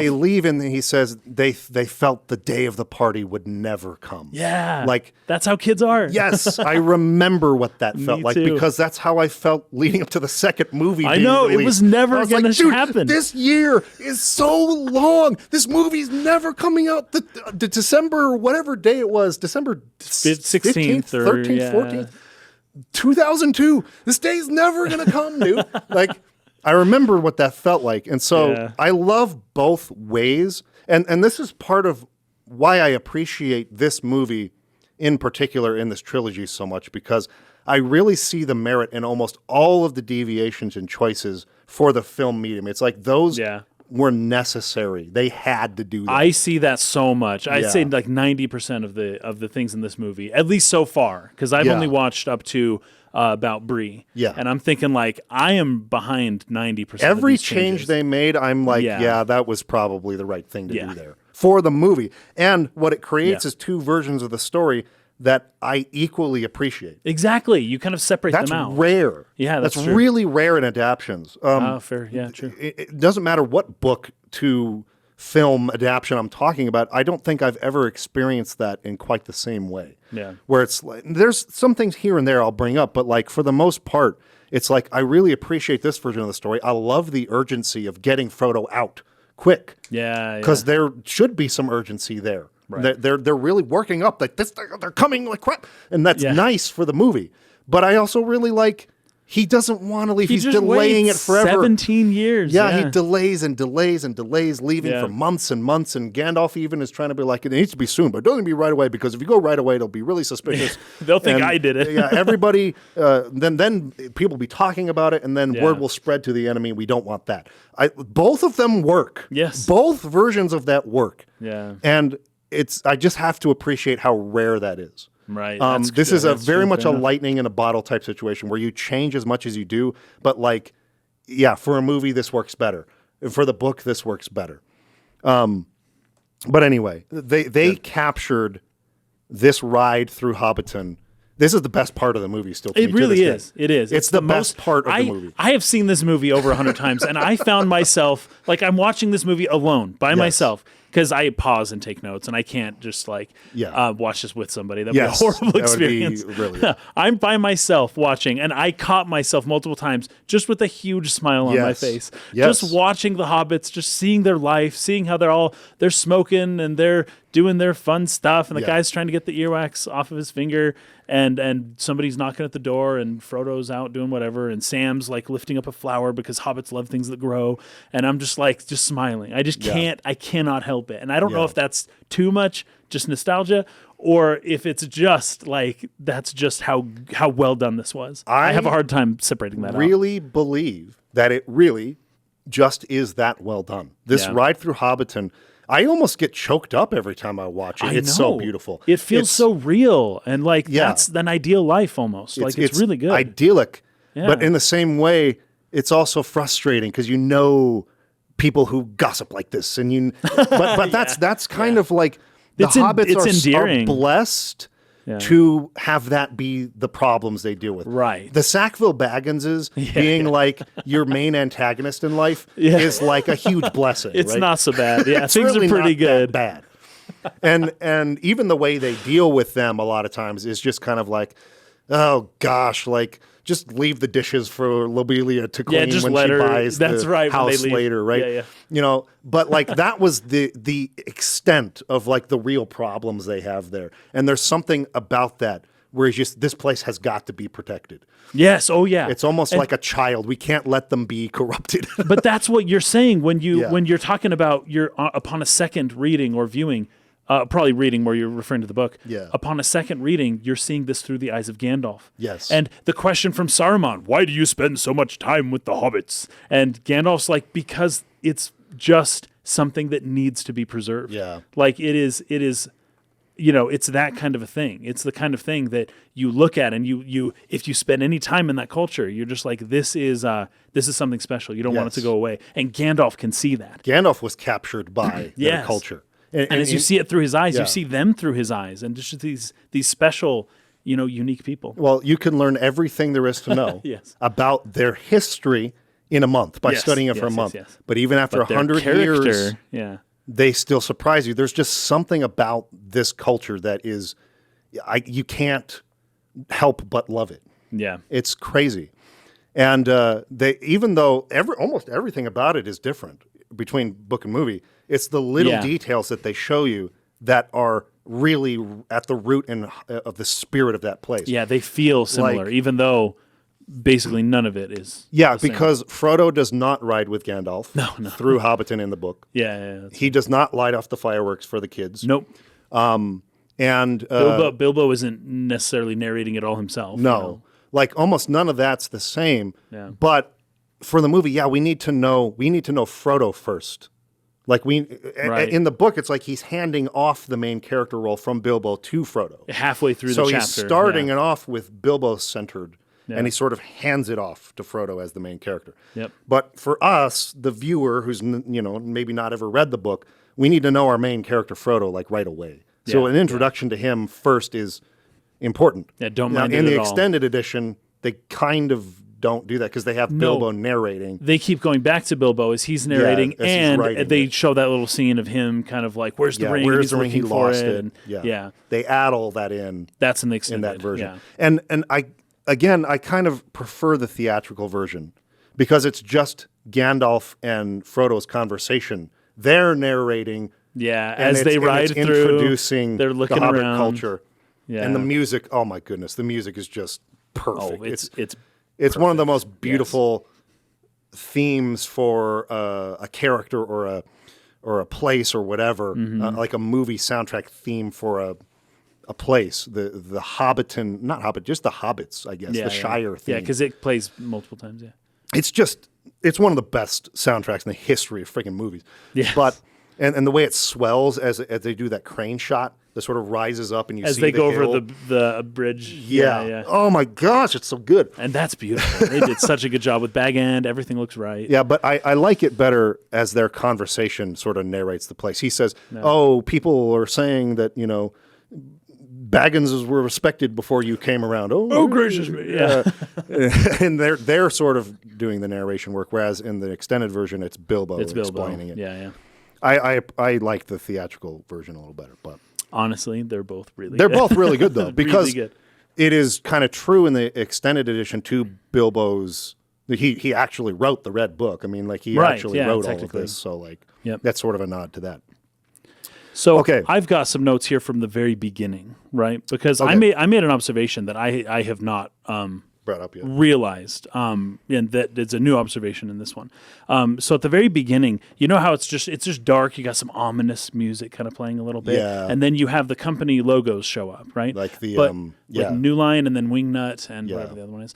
leave, and he says they felt the day of the party would never come. Yeah, like that's how kids are. Yes, I remember what that felt like, because that's how I felt leading up to the second movie. I know released. It was never going to happen. This year is so long. This movie's never coming out. The December, whatever day it was, December 16th, 13th, 14th. 2002. This day's never going to come, dude. Like, I remember what that felt like. And so I love both ways. And this is part of why I appreciate this movie in particular in this trilogy so much, because I really see the merit in almost all of the deviations and choices for the film medium. It's like those were necessary. They had to do that. I see that so much. I'd Yeah. say like 90% of the things in this movie, at least so far, because I've Yeah. only watched up to about Bree. Yeah. And I'm thinking like I am behind 90%. Every of these change changes. they made, I'm like, Yeah. yeah, that was probably the right thing to Yeah. do there for the movie. And what it creates Yeah. is two versions of the story that I equally appreciate. Exactly. You kind of separate That's them out. rare. Yeah, that's true. really rare in adaptions. Fair. Yeah, true. It doesn't matter what book to film adaptation I'm talking about. I don't think I've ever experienced that in quite the same way. Yeah. Where it's like, there's some things here and there I'll bring up, but like for the most part, it's like I really appreciate this version of the story. I love the urgency of getting Frodo out quick. Yeah. Because there should be some urgency there. Right. They're really working up like this. They're coming like crap, and that's Yeah. nice for the movie. But I also really like he doesn't want to leave. He's just delaying it waits forever. 17 years. Yeah, he delays and delays and delays, leaving Yeah. for months and months. And Gandalf even is trying to be like, it needs to be soon, but it doesn't be right away because if you go right away, it'll be really suspicious. They'll think And, I did it. Yeah, everybody. Then people will be talking about it, and then Yeah. word will spread to the enemy. We don't want that. Both of them work. Yes. Both versions of that work. Yeah. And I just have to appreciate how rare that is. Right. This is a that's very true, much fair a enough. lightning in a bottle type situation where you change as much as you do, but like, yeah, for a movie this works better. For the book this works better. But anyway, they captured this ride through Hobbiton. This is the best part of the movie still. To It me, to really this is. day. It is. It's the best part of the movie. I have seen this movie over 100 times, and I found myself like I'm watching this movie alone by myself because I pause and take notes, and I can't just like watch this with somebody. That'd Yes, be a horrible that would be experience. brilliant. I'm by myself watching, and I caught myself multiple times just with a huge smile on my Yes. face, Yes. just watching the hobbits, just seeing their life, seeing how they're smoking and they're doing their fun stuff, and the Yeah. guy's trying to get the earwax off of his finger, and somebody's knocking at the door, and Frodo's out doing whatever, and Sam's like lifting up a flower because hobbits love things that grow, and I'm just smiling. I just I cannot help it, and I don't know if that's too much, just nostalgia, or if it's just like that's just how well done this was. I have a hard time separating that out. Really believe that it really just is that well done. This Yeah. ride through Hobbiton, I almost get choked up every time I watch it. I It's so know. beautiful. It feels so real, and like Yeah. that's an ideal life almost. Like it's really good. idyllic, Yeah. but in the same way, it's also frustrating because you know people who gossip like this, and but that's kind of like the hobbits it's are endearing. blessed to have that be the problems they deal with. Right. The Sackville Bagginses being like your main antagonist in life is like a huge blessing. It's right? not so bad. Yeah, It's things really are pretty not good. that bad. And even the way they deal with them a lot of times is just kind of like, oh gosh, like just leave the dishes for Lobelia to clean just when let she her- buys that's the right, when they house leave. later, right? Yeah. You know, but like that was the extent of like the real problems they have there. And there's something about that where it's just this place has got to be protected. Yes. Oh yeah. It's almost like a child. We can't let them be corrupted. But that's what you're saying when you're talking about upon a second reading or viewing, probably reading where you're referring to the book. Yeah. Upon a second reading, you're seeing this through the eyes of Gandalf. Yes. And the question from Saruman, why do you spend so much time with the hobbits? And Gandalf's like, because it's just something that needs to be preserved. Yeah. Like it is, it's that kind of a thing. It's the kind of thing that you look at and you if you spend any time in that culture, you're just like, this is something special. You don't want it to go away. And Gandalf can see that. Gandalf was captured by their Yes. culture. And as you see it through his eyes, Yeah. you see them through his eyes, and just these special, unique people. Well, you can learn everything there is to know Yes. about their history in a month by Yes, studying it for a yes, month. yes. But even after Their 100 character, years, yeah. they still surprise you. There's just something about this culture that is, you can't help but love it. Yeah. It's crazy. And even though almost everything about it is different between book and movie, it's the little details that they show you that are really at the root of the spirit of that place. Yeah, they feel similar, even though basically none of it is. Yeah, the same. because Frodo does not ride with Gandalf through Hobbiton in the book. Yeah. He does not light off the fireworks for the kids. Nope. And Bilbo isn't necessarily narrating it all himself. no, like almost none of that's the same. Yeah. But for the movie, we need to know Frodo first. Like in the book, it's like he's handing off the main character role from Bilbo to Frodo. Halfway through the chapter. So he's starting it off with Bilbo centered, and he sort of hands it off to Frodo as the main character. Yep. But for us, the viewer who's maybe not ever read the book, we need to know our main character Frodo like right away. So an introduction to him first is important. Yeah, don't mind it in the at all. extended edition, they kind of don't do that because they have Bilbo narrating. They keep going back to Bilbo as he's narrating, and they it. show that little scene of him kind of like, "Where's the ring?" Where's the ring? He lost it. And, They add all that in. That's in the extended that version. Yeah. And I kind of prefer the theatrical version because it's just Gandalf and Frodo's conversation. They're narrating. Yeah, as they ride through, introducing they're looking the Hobbit around. culture. Yeah. And the music, oh my goodness, the music is just perfect. Oh, it's one of the most beautiful themes for a character or a place or whatever, like a movie soundtrack theme for a place. The Hobbiton, not Hobbit, just the Hobbits, I guess, the Shire theme. Yeah, because it plays multiple times. Yeah, it's one of the best soundtracks in the history of freaking movies. Yeah, but. And the way it swells as they do that crane shot that sort of rises up and you see they go hill. over the bridge. Yeah. Oh my gosh, it's so good. And that's beautiful. They did such a good job with Bag End. Everything looks right. Yeah, but I like it better as their conversation sort of narrates the place. He says, "Oh, people are saying that Baggins were respected before you came around." Oh gracious me! Yeah, and they're sort of doing the narration work, whereas in the extended version, it's Bilbo explaining it. Yeah. I like the theatrical version a little better, but honestly, they're both really good though because really good. It is kind of true in the extended edition to Bilbo's. He actually wrote the Red Book. I mean, like he actually wrote all of this, so like that's sort of a nod to that. So I've got some notes here from the very beginning, right? Because I made an observation that I have not brought up yet. Realized, and that it's a new observation in this one. So at the very beginning, you know how it's just dark. You got some ominous music kind of playing a little bit, and then you have the company logos show up, right? Like the like New Line and then Wingnut and whatever the other one is.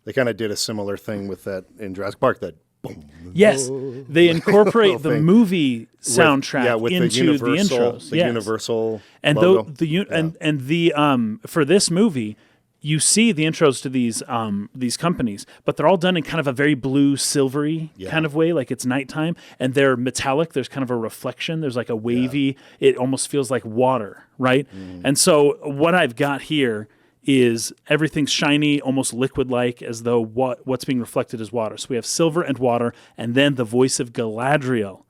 They kind of did a similar thing with that in Jurassic Park. That boom. Yes, they incorporate the movie soundtrack with into the intros. The Universal and logo. the for this movie. You see the intros to these companies, but they're all done in kind of a very blue, silvery kind of way, like it's nighttime, and they're metallic. There's kind of a reflection. There's like a wavy. It almost feels like water, right? And so what I've got here is everything's shiny, almost liquid-like, as though what's being reflected is water. So we have silver and water, and then the voice of Galadriel.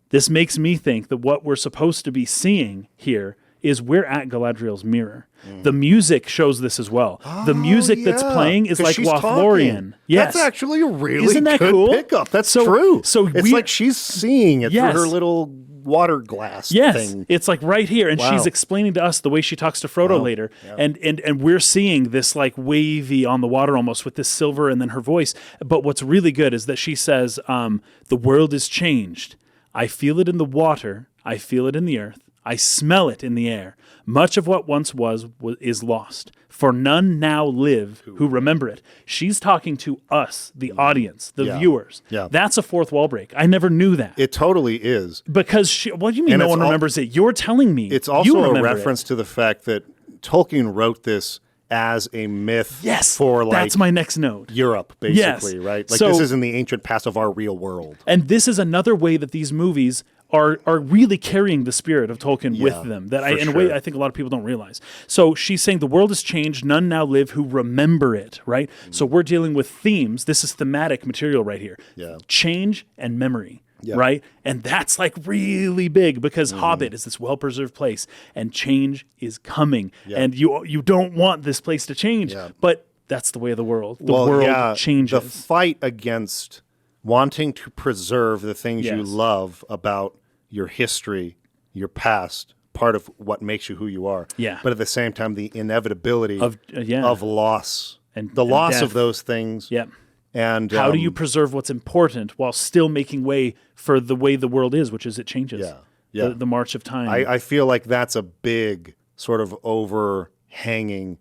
This makes me think that what we're supposed to be seeing here is we're at Galadriel's mirror. The music shows this as well. The music that's playing is like Lothlorien. Yes. That's actually a really Isn't that good cool? pickup. That's true. So it's like she's seeing it through her little water glass thing. It's like right here, and she's explaining to us the way she talks to Frodo later, and we're seeing this like wavy on the water almost with this silver and then her voice. But what's really good is that she says, "The world is changed. I feel it in the water. I feel it in the earth. I smell it in the air. Much of what once was is lost, for none now live who remember it." She's talking to us, the audience, the viewers. Yeah. That's a fourth wall break. I never knew that. It totally is. Because what do you mean no one remembers it? You're telling me. It's also a reference to the fact that Tolkien wrote this as a myth for like that's my next note. Europe, basically, right? Like this is in the ancient past of our real world. And this is another way that these movies are really carrying the spirit of Tolkien with them that in a way I think a lot of people don't realize. So she's saying the world has changed, none now live who remember it, right? So we're dealing with themes. This is thematic material right here. Yeah. Change and memory. Right? And that's like really big because Hobbit is this well-preserved place and change is coming. And you don't want this place to change, but that's the way of the world. The world changes. The fight against wanting to preserve the things you love about your history, your past, part of what makes you who you are. Yeah. But at the same time, the inevitability of loss and the loss death. of those things. Yep. And how do you preserve what's important while still making way for the way the world is, which is it changes. Yeah. The march of time. I feel like that's a big sort of overhanging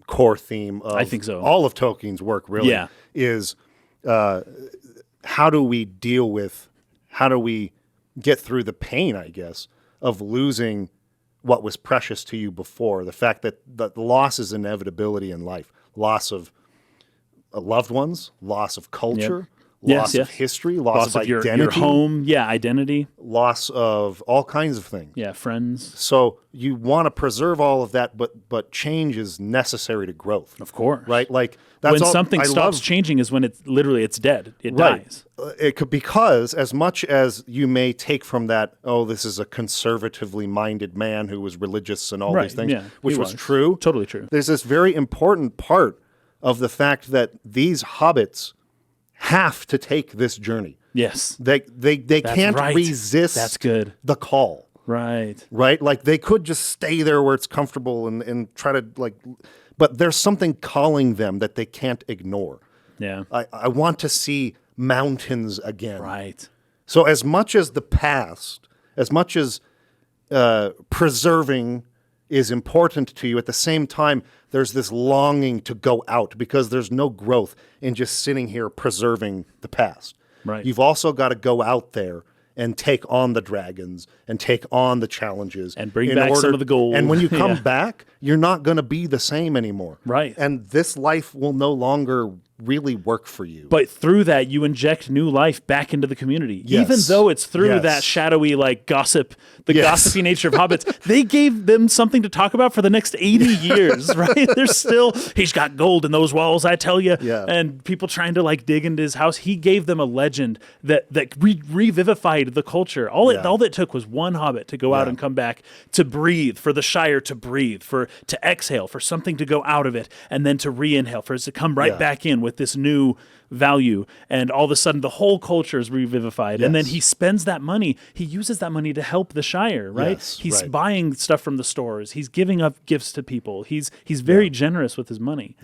core theme of I think so. all of Tolkien's work, really, is how do we get through the pain, I guess, of losing what was precious to you before? The fact that the loss is inevitability in life, loss of loved ones, loss of culture, loss of history, loss of identity, your home, identity, loss of all kinds of things. Yeah, friends. So you want to preserve all of that, but change is necessary to growth. Of course, right? Like that's when something stops changing is when it's dead. It dies. It could, because as much as you may take from that, this is a conservatively minded man who was religious and all these things, which was true, totally true. There's this very important part of the fact that these hobbits have to take this journey. Yes. They can't resist the call. Right. Right? Like they could just stay there where it's comfortable and try to but there's something calling them that they can't ignore. Yeah. I want to see mountains again. Right. So as much as the past, as much as preserving is important to you, at the same time, there's this longing to go out because there's no growth in just sitting here preserving the past. Right. You've also got to go out there and take on the dragons and take on the challenges. And bring back some of the gold. And when you come back, you're not going to be the same anymore. Right. And this life will no longer really work for you. But through that, you inject new life back into the community. Yes. Even though it's through that shadowy, gossip, gossipy nature of hobbits, they gave them something to talk about for the next 80 years, right? There's still, he's got gold in those walls, I tell you. Yeah. And people trying to dig into his house. He gave them a legend that revivified the culture. All that took was one hobbit to go out and come back to breathe, for the Shire to breathe, to exhale, for something to go out of it, and then to re-inhale, for it to come right back in with this new value, and all of a sudden the whole culture is revivified. And then he spends that money, he uses that money to help the Shire, right? He's buying stuff from the stores, he's giving up gifts to people, he's very generous with his money.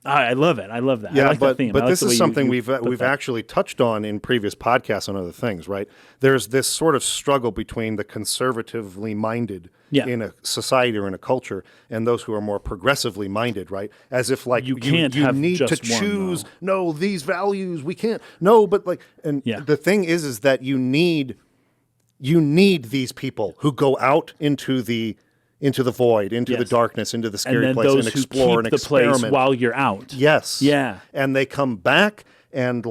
I love it. I love that. I like that theme. But this is something we've actually touched on in previous podcasts on other things, right? There's this sort of struggle between the conservatively minded in a society or in a culture and those who are more progressively minded, right? As if you need to choose, no, these values, we can't. No, but the thing is that you need these people who go out into the void, into the darkness, into the scary place, and explore and experiment. The place while you're out. Yes. Yeah. And they come back and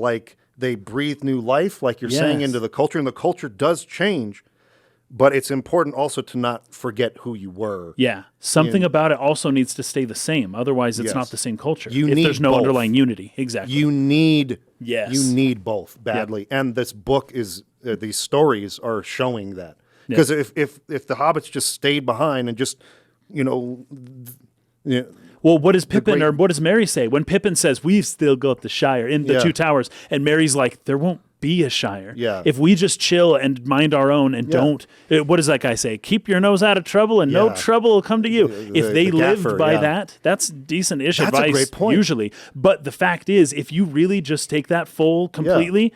they breathe new life, like you're saying, into the culture, and the culture does change. But it's important also to not forget who you were. Yeah. Something about it also needs to stay the same. Otherwise, it's not the same culture. If there's no underlying unity. Exactly. You need both badly. And this book these stories are showing that. Because if the hobbits just stayed behind and just, well, what does Pippin or what does Merry say when Pippin says we've still got the Shire in the Two Towers, and Merry's like, there won't be a Shire. If we just chill and mind our own and don't, what does that guy say? Keep your nose out of trouble and no trouble will come to you. If they lived by that, that's decent-ish advice. That's a great point. Usually. But the fact is, if you really just take that full completely,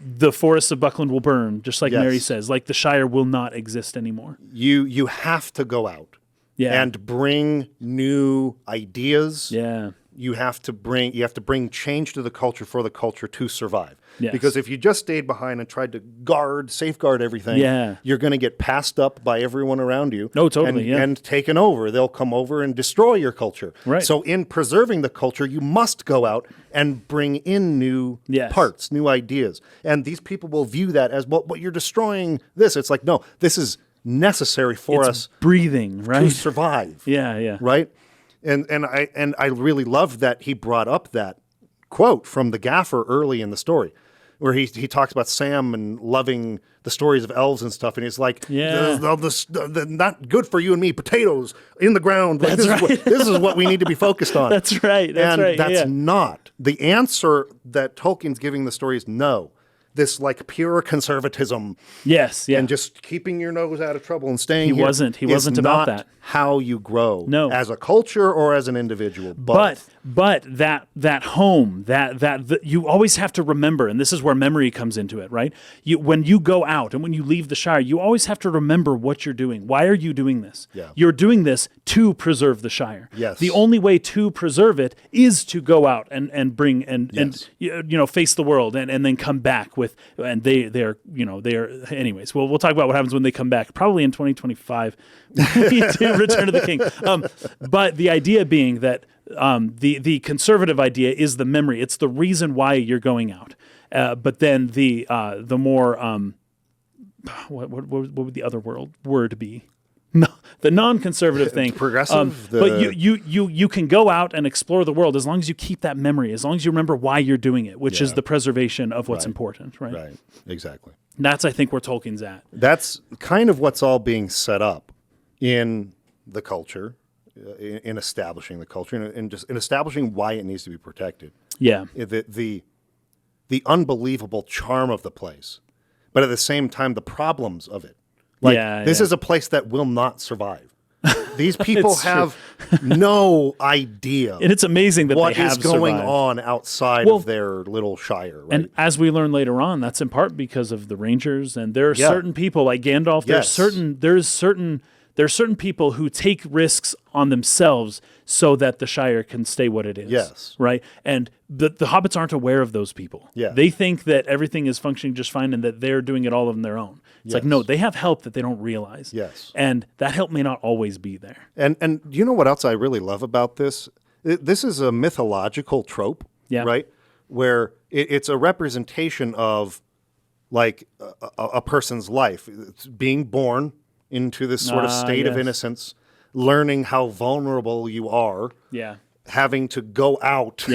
the forests of Buckland will burn, just like Merry says. The Shire will not exist anymore. You have to go out and bring new ideas. Yeah. You have to bring change to the culture for the culture to survive. Yes. Because if you just stayed behind and tried to safeguard everything, you're going to get passed up by everyone around you. No, totally, and taken over. They'll come over and destroy your culture. Right. So in preserving the culture, you must go out and bring in new parts, new ideas. And these people will view that as, well, but you're destroying this. It's like, no, this is necessary for us breathing, right? To survive. Yeah. Right? And I really loved that he brought up that quote from the gaffer early in the story, where he talks about Sam and loving the stories of elves and stuff, and he's like, the not good for you and me, potatoes in the ground. This is what we need to be focused on. That's right. That's not. The answer that Tolkien's giving the story is no. this like pure conservatism. Yes, yeah. And just keeping your nose out of trouble and staying He here. wasn't about that. How you grow. No. As a culture or as an individual. But that home, that you always have to remember, and this is where memory comes into it, right? When you go out and when you leave the Shire, you always have to remember what you're doing. Why are you doing this? Yeah. You're doing this to preserve the Shire. Yes. The only way to preserve it is to go out and bring and face the world and then come back with, and they're anyways. We'll talk about what happens when they come back, probably in 2025 to Return of the King. But the idea being that the conservative idea is the memory. It's the reason why you're going out. But then the more what would the other word be? No, the non-conservative thing. Progressive. But you can go out and explore the world as long as you keep that memory, as long as you remember why you're doing it, which is the preservation of what's important, right? Right, exactly. That's, I think, where Tolkien's at. That's kind of what's all being set up in the culture, in establishing the culture, and just in establishing why it needs to be protected. Yeah. The unbelievable charm of the place, but at the same time, the problems of it. This is a place that will not survive. These people have no idea. And it's amazing that what they have is going survived. on outside of their little shire. Right? And as we learn later on, that's in part because of the Rangers. And there are certain people like Gandalf. There's certain people who take risks on themselves so that the Shire can stay what it is. Yes. Right? And the hobbits aren't aware of those people. Yeah. They think that everything is functioning just fine and that they're doing it all on their own. It's like, no, they have help that they don't realize. Yes. And that help may not always be there. And you know what else I really love about this? This is a mythological trope, right? Where it's a representation of like a person's life. It's being born into this sort of state of innocence, learning how vulnerable you are, having to go out,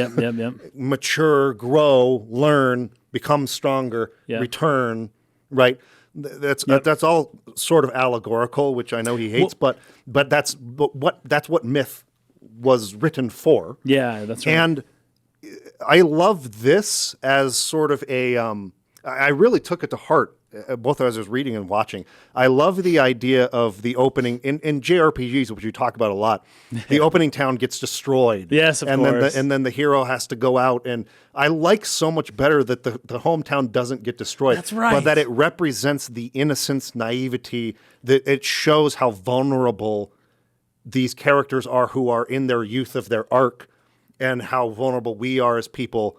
mature, grow, learn, become stronger, return, right? That's all sort of allegorical, which I know he hates, but that's what myth was written for. Yeah, that's right. And I love this as sort of a I really took it to heart, both as I was reading and watching. I love the idea of the opening in JRPGs, which you talk about a lot. The opening town gets destroyed. Yes, of course. And then the hero has to go out. And I like so much better that the hometown doesn't get destroyed. That's right. But that it represents the innocence, naivety, that it shows how vulnerable these characters are who are in their youth of their arc, and how vulnerable we are as people,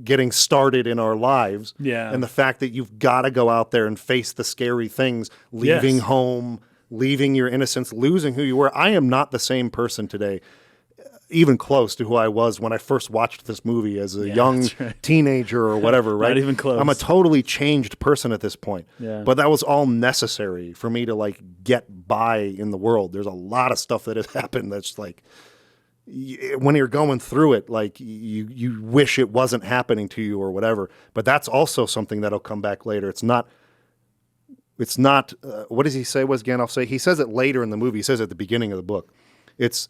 getting started in our lives. Yeah. And the fact that you've got to go out there and face the scary things, leaving home, leaving your innocence, losing who you were. I am not the same person today, even close to who I was when I first watched this movie as a young teenager or whatever, right? Not even close. I'm a totally changed person at this point. Yeah. But that was all necessary for me to get by in the world. There's a lot of stuff that has happened that's when you're going through it, you wish it wasn't happening to you or whatever. But that's also something that'll come back later. It's not. What does he say? What does Gandalf say? He says it later in the movie. He says it at the beginning of the book. It's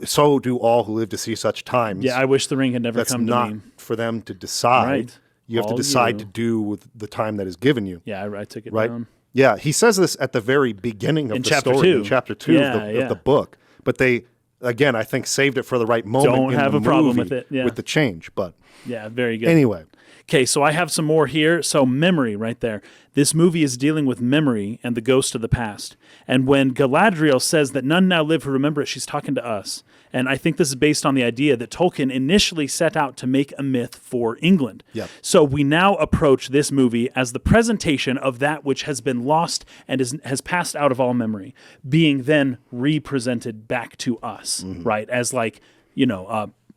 so do all who live to see such times. Yeah, I wish the ring had never come to me. That's not for them to decide. Right. You have to decide to do with the time that is given you. Yeah, I took it right? down. Yeah, he says this at the very beginning of the chapter story, 2. in chapter 2 of the book. But they, again, I think saved it for the right moment. Don't have a problem with it. Yeah. With the change, but yeah, very good. Anyway. Okay, so I have some more here. So memory right there. This movie is dealing with memory and the ghost of the past. And when Galadriel says that none now live who remember it, she's talking to us. And I think this is based on the idea that Tolkien initially set out to make a myth for England. Yep. So we now approach this movie as the presentation of that which has been lost and has passed out of all memory, being then represented back to us, right? As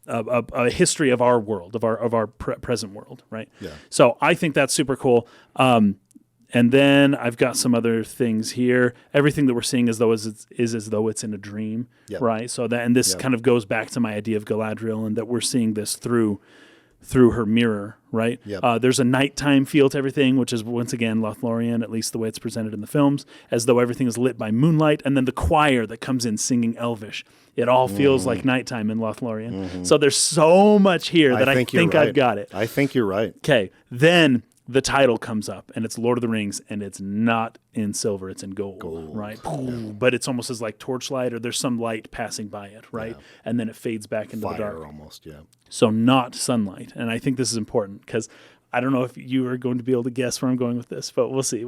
a history of our world, of our present world, right? Yeah. So I think that's super cool. And then I've got some other things here. Everything that we're seeing is as though it's in a dream, right? So this kind of goes back to my idea of Galadriel, and that we're seeing this through her mirror, right? Yep. There's a nighttime feel to everything, which is once again Lothlorien, at least the way it's presented in the films, as though everything is lit by moonlight, and then the choir that comes in singing Elvish. It all feels like nighttime in Lothlorien. So there's so much here that I think I've got it. I think you're right. Okay, then the title comes up, and it's Lord of the Rings, and it's not in silver, it's in gold. Right? But it's almost as like torchlight, or there's some light passing by it, right? Yeah. And then it fades back into the dark. Fire almost, yeah. So not sunlight. And I think this is important because I don't know if you are going to be able to guess where I'm going with this, but we'll see.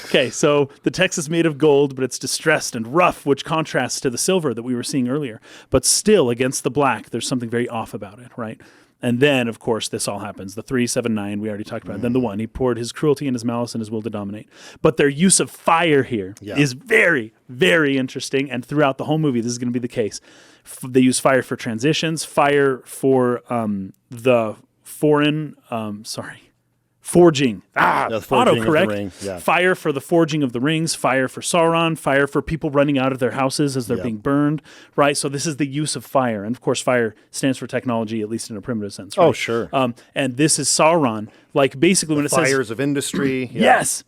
Okay, so the text is made of gold, but it's distressed and rough, which contrasts to the silver that we were seeing earlier. But still, against the black, there's something very off about it, right? And then, of course, this all happens. The 3, 7, 9, we already talked about it. Then the 1, he poured his cruelty and his malice and his will to dominate. But their use of fire here is very, very interesting. And throughout the whole movie, this is going to be the case. They use fire for transitions, fire for the foreign, forging. Autocorrect. Yeah. Fire for the forging of the rings, fire for Sauron, fire for people running out of their houses as they're being burned, right? So this is the use of fire. And of course, fire stands for technology, at least in a primitive sense, right? Oh, sure. And this is Sauron, like basically when it says... Fires of industry. Yes!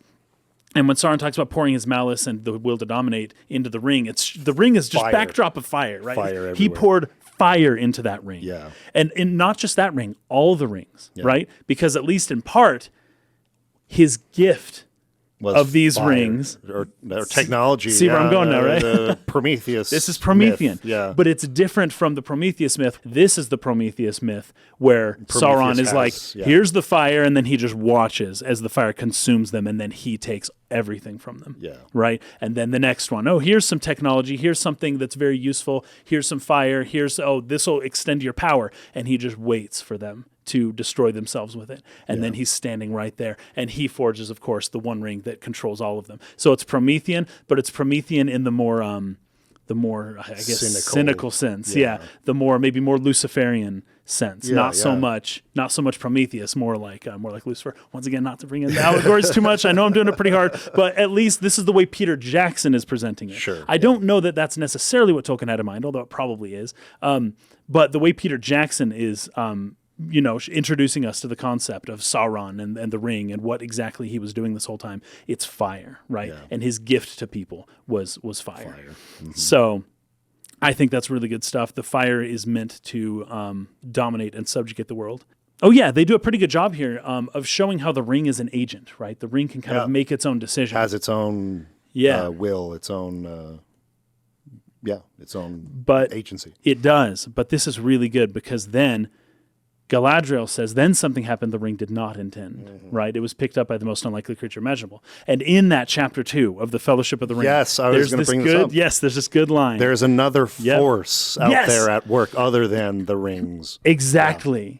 And when Sauron talks about pouring his malice and the will to dominate into the ring, the ring is just fire. Backdrop of fire, right? Fire everywhere. He poured fire into that ring. Yeah. And not just that ring, all the rings, right? Because at least in part, his gift of these rings or technology. See where I'm going now, right? Prometheus. This is Promethean. Yeah. But it's different from the Prometheus myth. This is the Prometheus myth where Sauron is like, here's the fire, and then he just watches as the fire consumes them, and then he takes everything from them. Yeah. Right? And then the next one, here's some technology, here's something that's very useful, here's some fire, this will extend your power, and he just waits for them to destroy themselves with it. And then he's standing right there. And he forges, of course, the one ring that controls all of them. So it's Promethean, but it's Promethean in the more I guess, cynical sense. Yeah. The maybe more Luciferian sense. Not so much Prometheus, more like Lucifer. Once again, not to bring in the allegories too much. I know I'm doing it pretty hard, but at least this is the way Peter Jackson is presenting it. Sure. I don't know that that's necessarily what Tolkien had in mind, although it probably is. But the way Peter Jackson is introducing us to the concept of Sauron and the ring and what exactly he was doing this whole time. It's fire, right? Yeah. And his gift to people was fire. Mm-hmm. So I think that's really good stuff. The fire is meant to dominate and subjugate the world. Oh, yeah, they do a pretty good job here of showing how the ring is an agent, right? The ring can kind of make its own decision. Has its own will, its own... its own agency. It does, but this is really good because then Galadriel says, then something happened the ring did not intend, right? It was picked up by the most unlikely creature imaginable. And in that chapter 2 of the Fellowship of the Ring, yes, I was going to bring this up. Yes, there's this good line. There's another force out there at work other than the rings. Exactly. Yeah.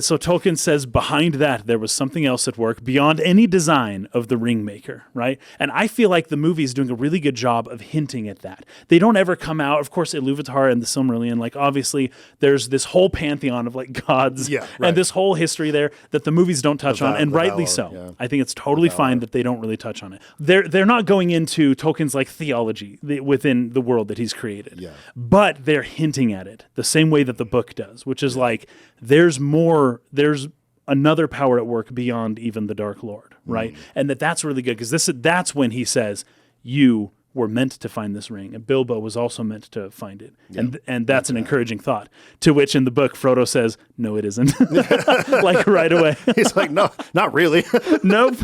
So Tolkien says behind that there was something else at work beyond any design of the ring maker, right? And I feel like the movie is doing a really good job of hinting at that. They don't ever come out, of course, Iluvatar and the Silmarillion, like obviously there's this whole pantheon of like gods and this whole history there that the movies don't touch on, and rightly so. Yeah. I think it's totally fine that they don't really touch on it. They're not going into Tolkien's like theology within the world that he's created, but they're hinting at it the same way that the book does, which is like there's another power at work beyond even the Dark Lord, right? And that's really good because that's when he says, you were meant to find this ring, and Bilbo was also meant to find it. And that's an encouraging thought, to which in the book Frodo says, no, it isn't. Like right away. He's like, no, not really. Nope.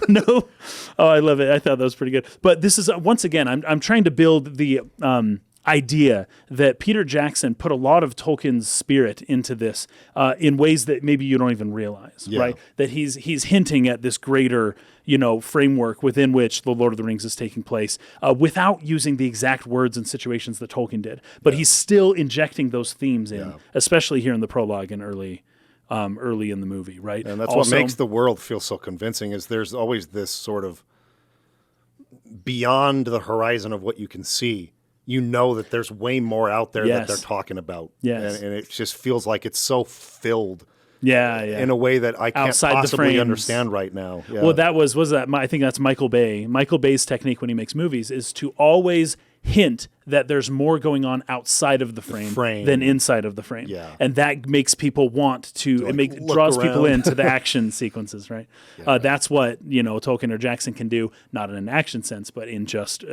Oh, I love it. I thought that was pretty good. But this is, once again, I'm trying to build the... idea that Peter Jackson put a lot of Tolkien's spirit into this in ways that maybe you don't even realize, right? That he's hinting at this greater, framework within which the Lord of the Rings is taking place without using the exact words and situations that Tolkien did. But he's still injecting those themes in, especially here in the prologue and early in the movie, right? And that's what makes the world feel so convincing is there's always this sort of beyond the horizon of what you can see. You know that there's way more out there that they're talking about. Yes. And it just feels like it's so filled in a way that I can't possibly understand right now. Yeah. Well, I think that's Michael Bay. Michael Bay's technique when he makes movies is to always hint that there's more going on outside of the frame than inside of the frame. Yeah. And that makes people want to, draws people into the action sequences, right? Yeah. That's what, Tolkien or Jackson can do, not in an action sense, but in just,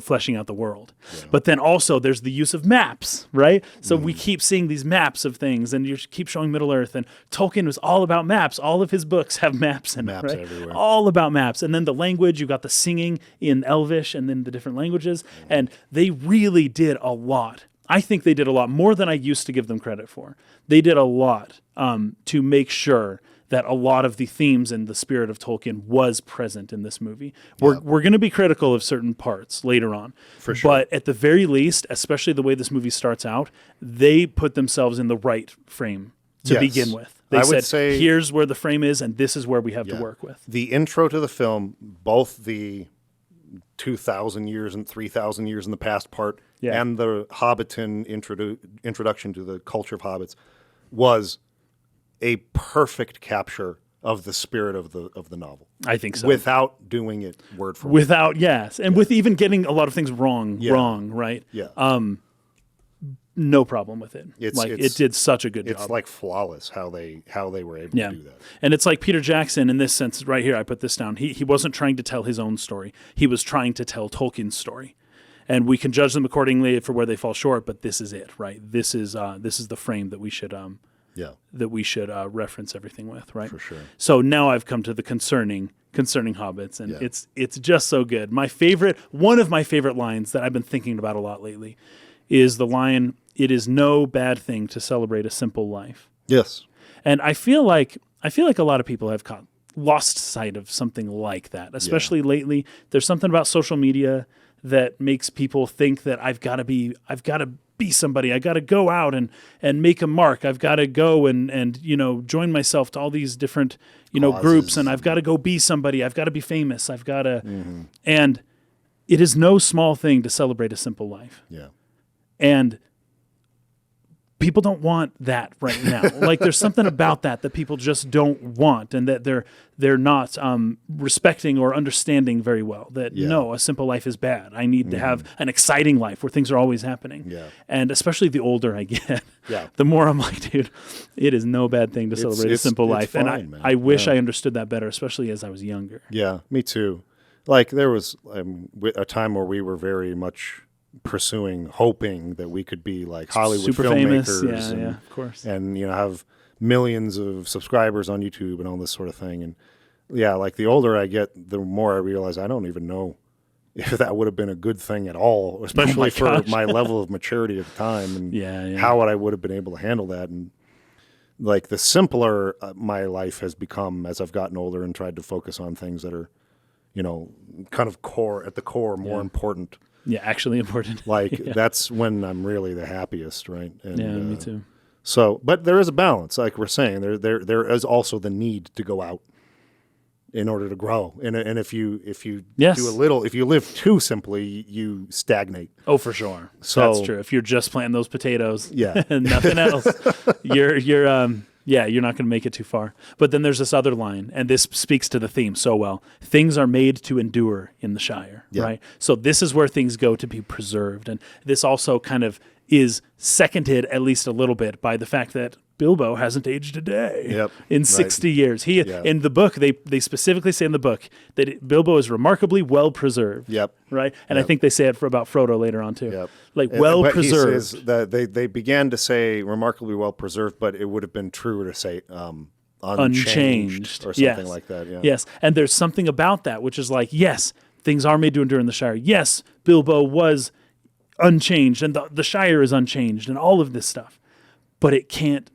fleshing out the world. Yeah. But then also there's the use of maps, right? So we keep seeing these maps of things, and you keep showing Middle-earth, and Tolkien was all about maps. All of his books have maps in it, right? Everywhere. All about maps. And then the language, you've got the singing in Elvish and then the different languages. And they really did a lot. I think they did a lot more than I used to give them credit for. They did a lot to make sure that a lot of the themes and the spirit of Tolkien was present in this movie. We're going to be critical of certain parts later on. For sure. But at the very least, especially the way this movie starts out, they put themselves in the right frame to begin with. They said, say, here's where the frame is, and this is where we have to work with. The intro to the film, both the 2,000 years and 3,000 years in the past part, and the Hobbiton introduction to the culture of hobbits, was a perfect capture of the spirit of the novel. I think so. Without doing it word for word. With even getting a lot of things wrong, right? Yeah. No problem with it. It did such a good job. It's like flawless how they were able to do that. And it's like Peter Jackson in this sense, right here, I put this down. He wasn't trying to tell his own story. He was trying to tell Tolkien's story. And we can judge them accordingly for where they fall short, but this is it, right? This is the frame that we should reference everything with, right? For sure. So now I've come to the concerning hobbits, and it's just so good. One of my favorite lines that I've been thinking about a lot lately is the line, "It is no bad thing to celebrate a simple life." Yes. And I feel like a lot of people have lost sight of something like that, especially lately. There's something about social media that makes people think that I've got to be somebody. I got to go out and make a mark. I've got to go and join myself to all these different groups, and I've got to go be somebody. I've got to be famous. I've got to, and it is no small thing to celebrate a simple life. Yeah. And people don't want that right now. Like there's something about that people just don't want, and that they're not respecting or understanding very well. That no, a simple life is bad. I need to have an exciting life where things are always happening. Yeah. And especially the older I get, the more I'm like, dude, it is no bad thing to celebrate a simple life. Fine, and man. I wish I understood that better, especially as I was younger. Yeah, me too. Like there was a time where we were very much hoping that we could be like Hollywood super filmmakers, famous. Yeah, of course, and have millions of subscribers on YouTube and all this sort of thing. And like the older I get, the more I realize I don't even know if that would have been a good thing at all, especially for my level of maturity at the time, and how I would have been able to handle that. And like the simpler my life has become as I've gotten older and tried to focus on things that are, kind of more important. Yeah, actually important. Like that's when I'm really the happiest, right? And, me too. So, but there is a balance, like we're saying. There is also the need to go out in order to grow. And if you do a little, if you live too simply, you stagnate. Oh, for sure. So that's true. If you're just planting those potatoes, and nothing else, you're not going to make it too far. But then there's this other line, and this speaks to the theme so well. Things are made to endure in the Shire, right? So this is where things go to be preserved. And this also kind of is seconded, at least a little bit, by the fact that Bilbo hasn't aged a day in 60 years. In the book, they specifically say in the book that Bilbo is remarkably well preserved. Right? And I think they say it about Frodo later on too. Like well preserved. He says that they began to say remarkably well preserved, but it would have been truer to say unchanged or something like that. Yeah. Yes. And there's something about that which is like, yes, things are made to endure in the Shire. Yes, Bilbo was unchanged and the Shire is unchanged and all of this stuff. But it can't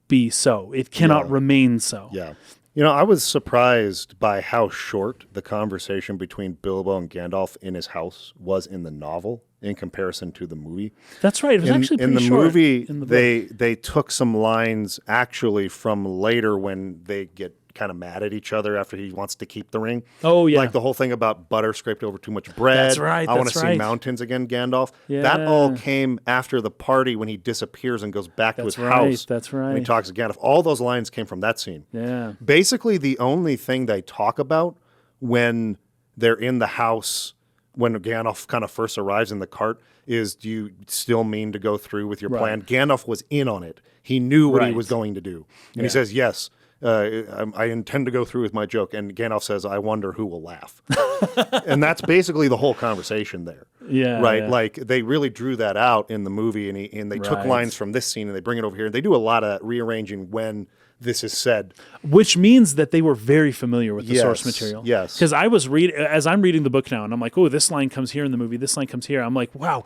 be so. It cannot remain so. Yeah. I was surprised by how short the conversation between Bilbo and Gandalf in his house was in the novel in comparison to the movie. That's right. It was actually pretty short. In the movie, they took some lines actually from later when they get kind of mad at each other after he wants to keep the ring. Oh, yeah. Like the whole thing about butter scraped over too much bread. That's right. I want to see mountains again, Gandalf. Yeah. That all came after the party when he disappears and goes back to his house. That's right. And he talks to Gandalf. All those lines came from that scene. Yeah. Basically, the only thing they talk about when they're in the house when Gandalf kind of first arrives in the cart is, do you still mean to go through with your plan? Gandalf was in on it. He knew what he was going to do. And he says, yes, I intend to go through with my joke. And Gandalf says, I wonder who will laugh. And that's basically the whole conversation there. Yeah. Right? Yeah. Like, they really drew that out in the movie, and they took lines from this scene and they bring it over here. And they do a lot of rearranging when this is said. Which means that they were very familiar with the source material. Yes. Because as I'm reading the book now, and I'm like, oh, this line comes here in the movie, this line comes here. I'm like, wow,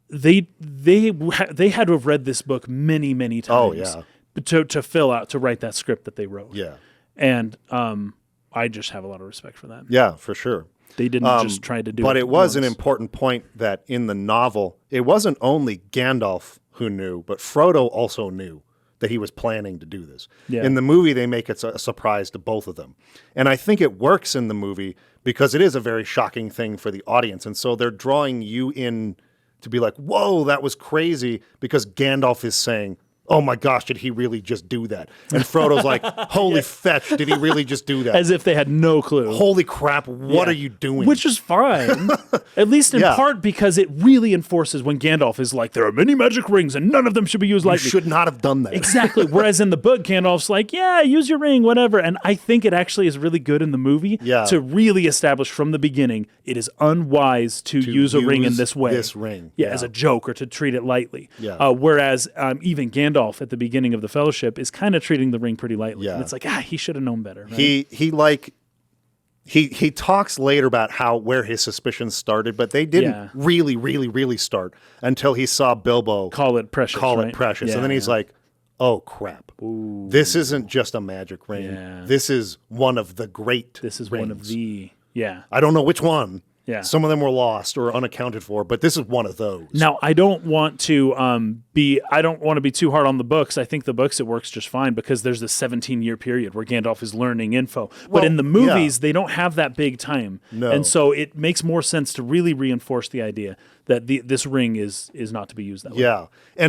they had to have read this book many, many times. Oh, yeah. To write that script that they wrote. Yeah. And I just have a lot of respect for that. Yeah, for sure. They didn't just try to do it. But it was an once. important point that in the novel, it wasn't only Gandalf who knew, but Frodo also knew that he was planning to do this. Yeah. In the movie, they make it a surprise to both of them. And I think it works in the movie because it is a very shocking thing for the audience. And so they're drawing you in to be like, whoa, that was crazy, because Gandalf is saying, oh my gosh, did he really just do that? And Frodo's like, holy fetch, did he really just do that? As if they had no clue. Holy crap, what are you doing? Which is fine. At least in part because it really enforces when Gandalf is like, there are many magic rings and none of them should be used lightly. You should not have done that. Exactly. Whereas in the book, Gandalf's like, yeah, use your ring, whatever. And I think it actually is really good in the movie to really establish from the beginning it is unwise to use a ring in this way. This ring. Yeah, as a joke or to treat it lightly. Yeah. Whereas even Gandalf at the beginning of the Fellowship is kind of treating the ring pretty lightly. Yeah. And it's like, he should have known better. Right? He talks later about where his suspicions started, but they didn't really, really, really start until he saw Bilbo call it precious. And then he's like, oh crap. Ooh. This isn't just a magic ring. Yeah. This is one of the great This is rings. one of the I don't know which one. Yeah. Some of them were lost or unaccounted for, but this is one of those. Now, I don't want to be too hard on the books. I think the books, it works just fine because there's this 17-year period where Gandalf is learning info. But in the movies, they don't have that big time. No. And so it makes more sense to really reinforce the idea that this ring is not to be used that way. Yeah.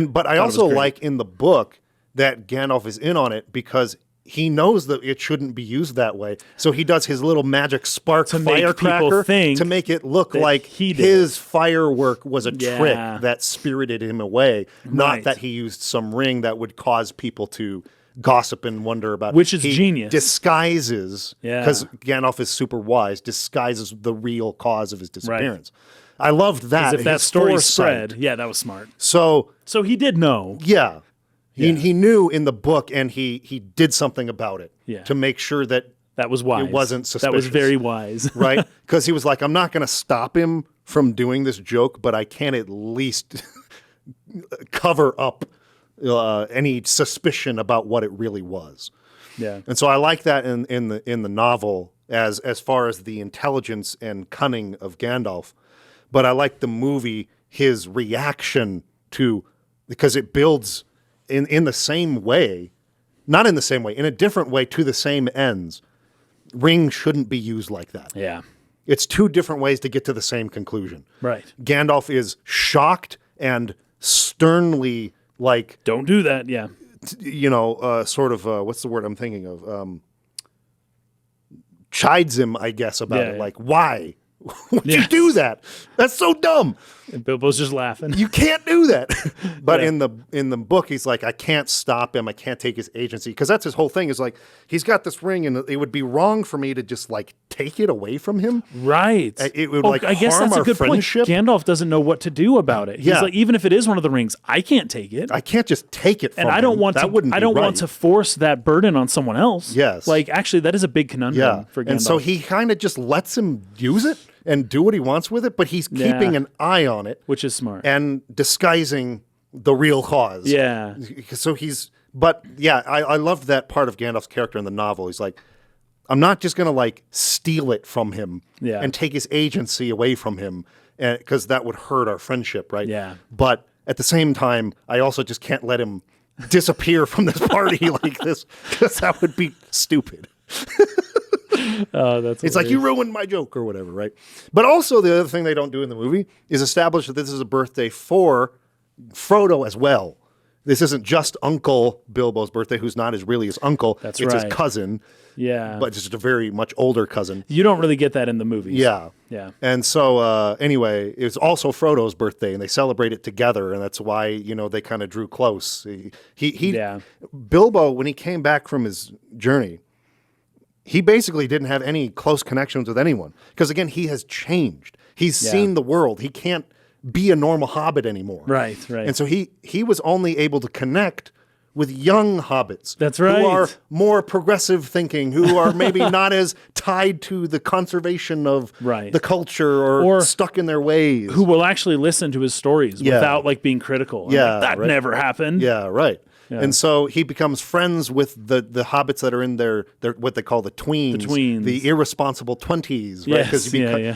But I also like in the book that Gandalf is in on it because he knows that it shouldn't be used that way. So he does his little magic spark firecracker to make it look like his firework was a trick that spirited him away, not that he used some ring that would cause people to gossip and wonder about. Which is genius. Disguises, because Gandalf is super wise, disguises the real cause of his disappearance. Right. I loved that. If that story spread, that was smart. So he did know. Yeah. He knew in the book, and he did something about it to make sure that was wise. It wasn't suspicious. That was very wise. Right? Because he was like, I'm not going to stop him from doing this joke, but I can at least cover up any suspicion about what it really was. Yeah. And so I like that in the novel as far as the intelligence and cunning of Gandalf. But I like the movie, his reaction to, because it builds in the same way, not in the same way, in a different way to the same ends. Rings shouldn't be used like that. Yeah. It's two different ways to get to the same conclusion. Right. Gandalf is shocked and sternly like... Don't do that, yeah. What's the word I'm thinking of? Chides him, I guess, about it. Like, why? Would you do that? That's so dumb. And Bilbo's just laughing. You can't do that. But in the book, he's like, I can't stop him. I can't take his agency. Because that's his whole thing is like, he's got this ring and it would be wrong for me to just like take it away from him. Right. It would I guess harm that's a good friendship. Point. Gandalf doesn't know what to do about it. He's like, even if it is one of the rings, I can't take it. I can't just take it from him. And I don't want to force that burden on someone else. Yes. Like, actually, that is a big conundrum for Gandalf. And so he kind of just lets him use it and do what he wants with it, but he's keeping an eye on it. Which is smart. And disguising the real cause. Yeah. So I loved that part of Gandalf's character in the novel. He's like, I'm not just going to like steal it from him and take his agency away from him because that would hurt our friendship, right? Yeah. But at the same time, I also just can't let him disappear from this party like this because that would be stupid. That's it's like, you ruined my joke or whatever, right? But also the other thing they don't do in the movie is establish that this is a birthday for Frodo as well. this isn't just Uncle Bilbo's birthday, who's not really his uncle. That's it's right. his cousin. Yeah. But just a very much older cousin. You don't really get that in the movies. Yeah. Yeah. And so, anyway, it was also Frodo's birthday, and they celebrate it together, and that's why, they kind of drew close. Bilbo, when he came back from his journey, he basically didn't have any close connections with anyone. Because, again, he has changed. He's seen the world. He can't be a normal hobbit anymore. Right. And so he was only able to connect with young hobbits. That's right. Who are more progressive thinking, who are maybe not as tied to the conservation of the culture or stuck in their ways. Who will actually listen to his stories without being critical. That never happened. Yeah, right. Yeah. And so he becomes friends with the hobbits that are in their what they call the tweens. The irresponsible 20s, right? Because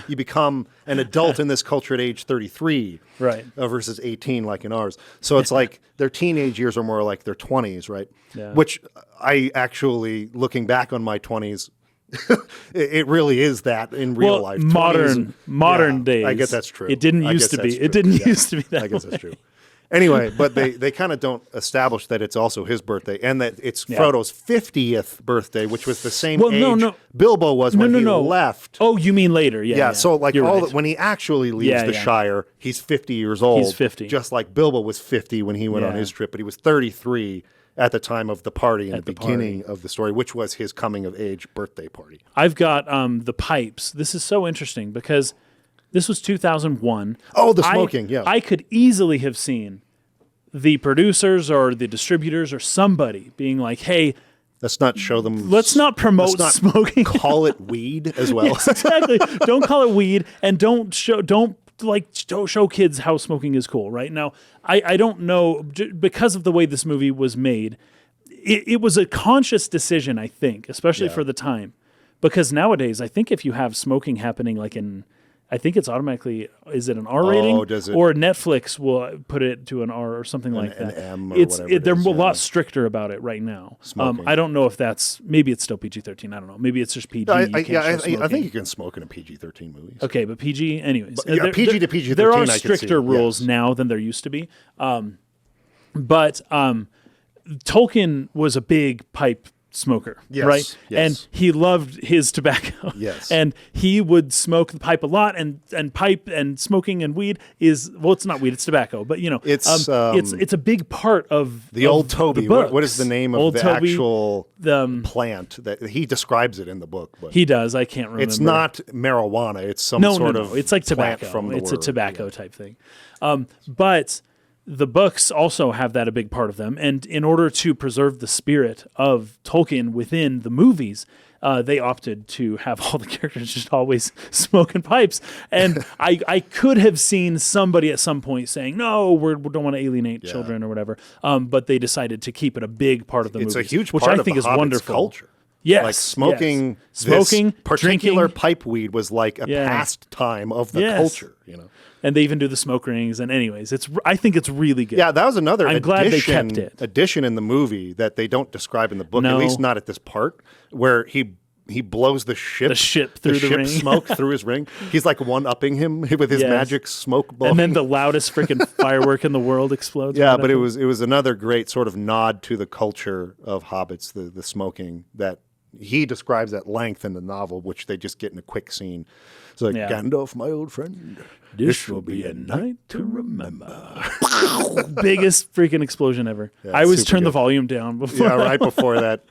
you become an adult in this culture at age 33, right? Versus 18 like in ours. So it's like their teenage years are more like their 20s, right? Yeah. Which I actually, looking back on my 20s, it really is that in real life. Modern days. I guess that's true. It didn't used to be. It didn't used to be that way. I guess that's true. Anyway, but they kind of don't establish that it's also his birthday and that it's Frodo's 50th birthday, which was the same age Bilbo was when he left. Oh, you mean later? Yeah. So when he actually leaves the Shire, he's 50 years old. He's 50, just like Bilbo was 50 when he went on his trip, but he was 33 at the time of the party and the beginning of the story, which was his coming of age birthday party. I've got the pipes. This is so interesting because this was 2001. Oh, the smoking, I could easily have seen the producers or the distributors or somebody being like, hey, let's not show them. Let's not promote smoking. Call it weed as well. Yes, exactly. Don't call it weed, and don't show kids how smoking is cool. Right now, I don't know, because of the way this movie was made. It was a conscious decision, I think, especially for the time, because nowadays I think if you have smoking happening I think it's automatically, is it an R rating? Oh, does it? Or Netflix will put it to an R or something like that. An M or whatever. They're a lot stricter about it right now. I don't know if maybe it's still PG-13. I don't know. Maybe it's just PG. I think you can smoke in a PG-13 movie. Okay, but PG, anyways. PG to PG-13, there are stricter rules now than there used to be. But Tolkien was a big pipe smoker, right? Yes. And he loved his tobacco. Yes. And he would smoke the pipe a lot, and pipe and smoking and weed is, well, it's not weed, it's tobacco, but it's a big part of the old Toby. What is the name of the Toby, actual plant that he describes it in the book? But he does. I can't remember. It's not marijuana. It's some sort of it's like tobacco. From it's word. A tobacco type thing. But the books also have that a big part of them. And in order to preserve the spirit of Tolkien within the movies, they opted to have all the characters just always smoking pipes. And I could have seen somebody at some point saying, no, we don't want to alienate children or whatever. But they decided to keep it a big part of the movies. It's a huge which part I think of the is wonderful. Culture. Yes. Like smoking, particular pipe weed was like a pastime of the culture, And they even do the smoke rings. And anyways, I think it's really good. Yeah, that was another glad they kept it. addition in the movie that they don't describe in the book, at least not at this part, where he blows the ship through the ring. Smoke through his ring. He's like one-upping him with his magic smoke blowing. And then the loudest freaking firework in the world explodes. Yeah, but it was another great sort of nod to the culture of hobbits, the smoking that he describes at length in the novel, which they just get in a quick scene. It's like, Gandalf, my old friend, this will be a night to remember. Biggest freaking explosion ever. Yeah, I always turn the volume down before. Yeah, right before that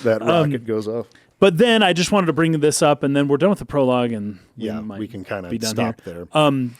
rocket goes off. But then I just wanted to bring this up, and then we're done with the prologue, and we can kind of stop there.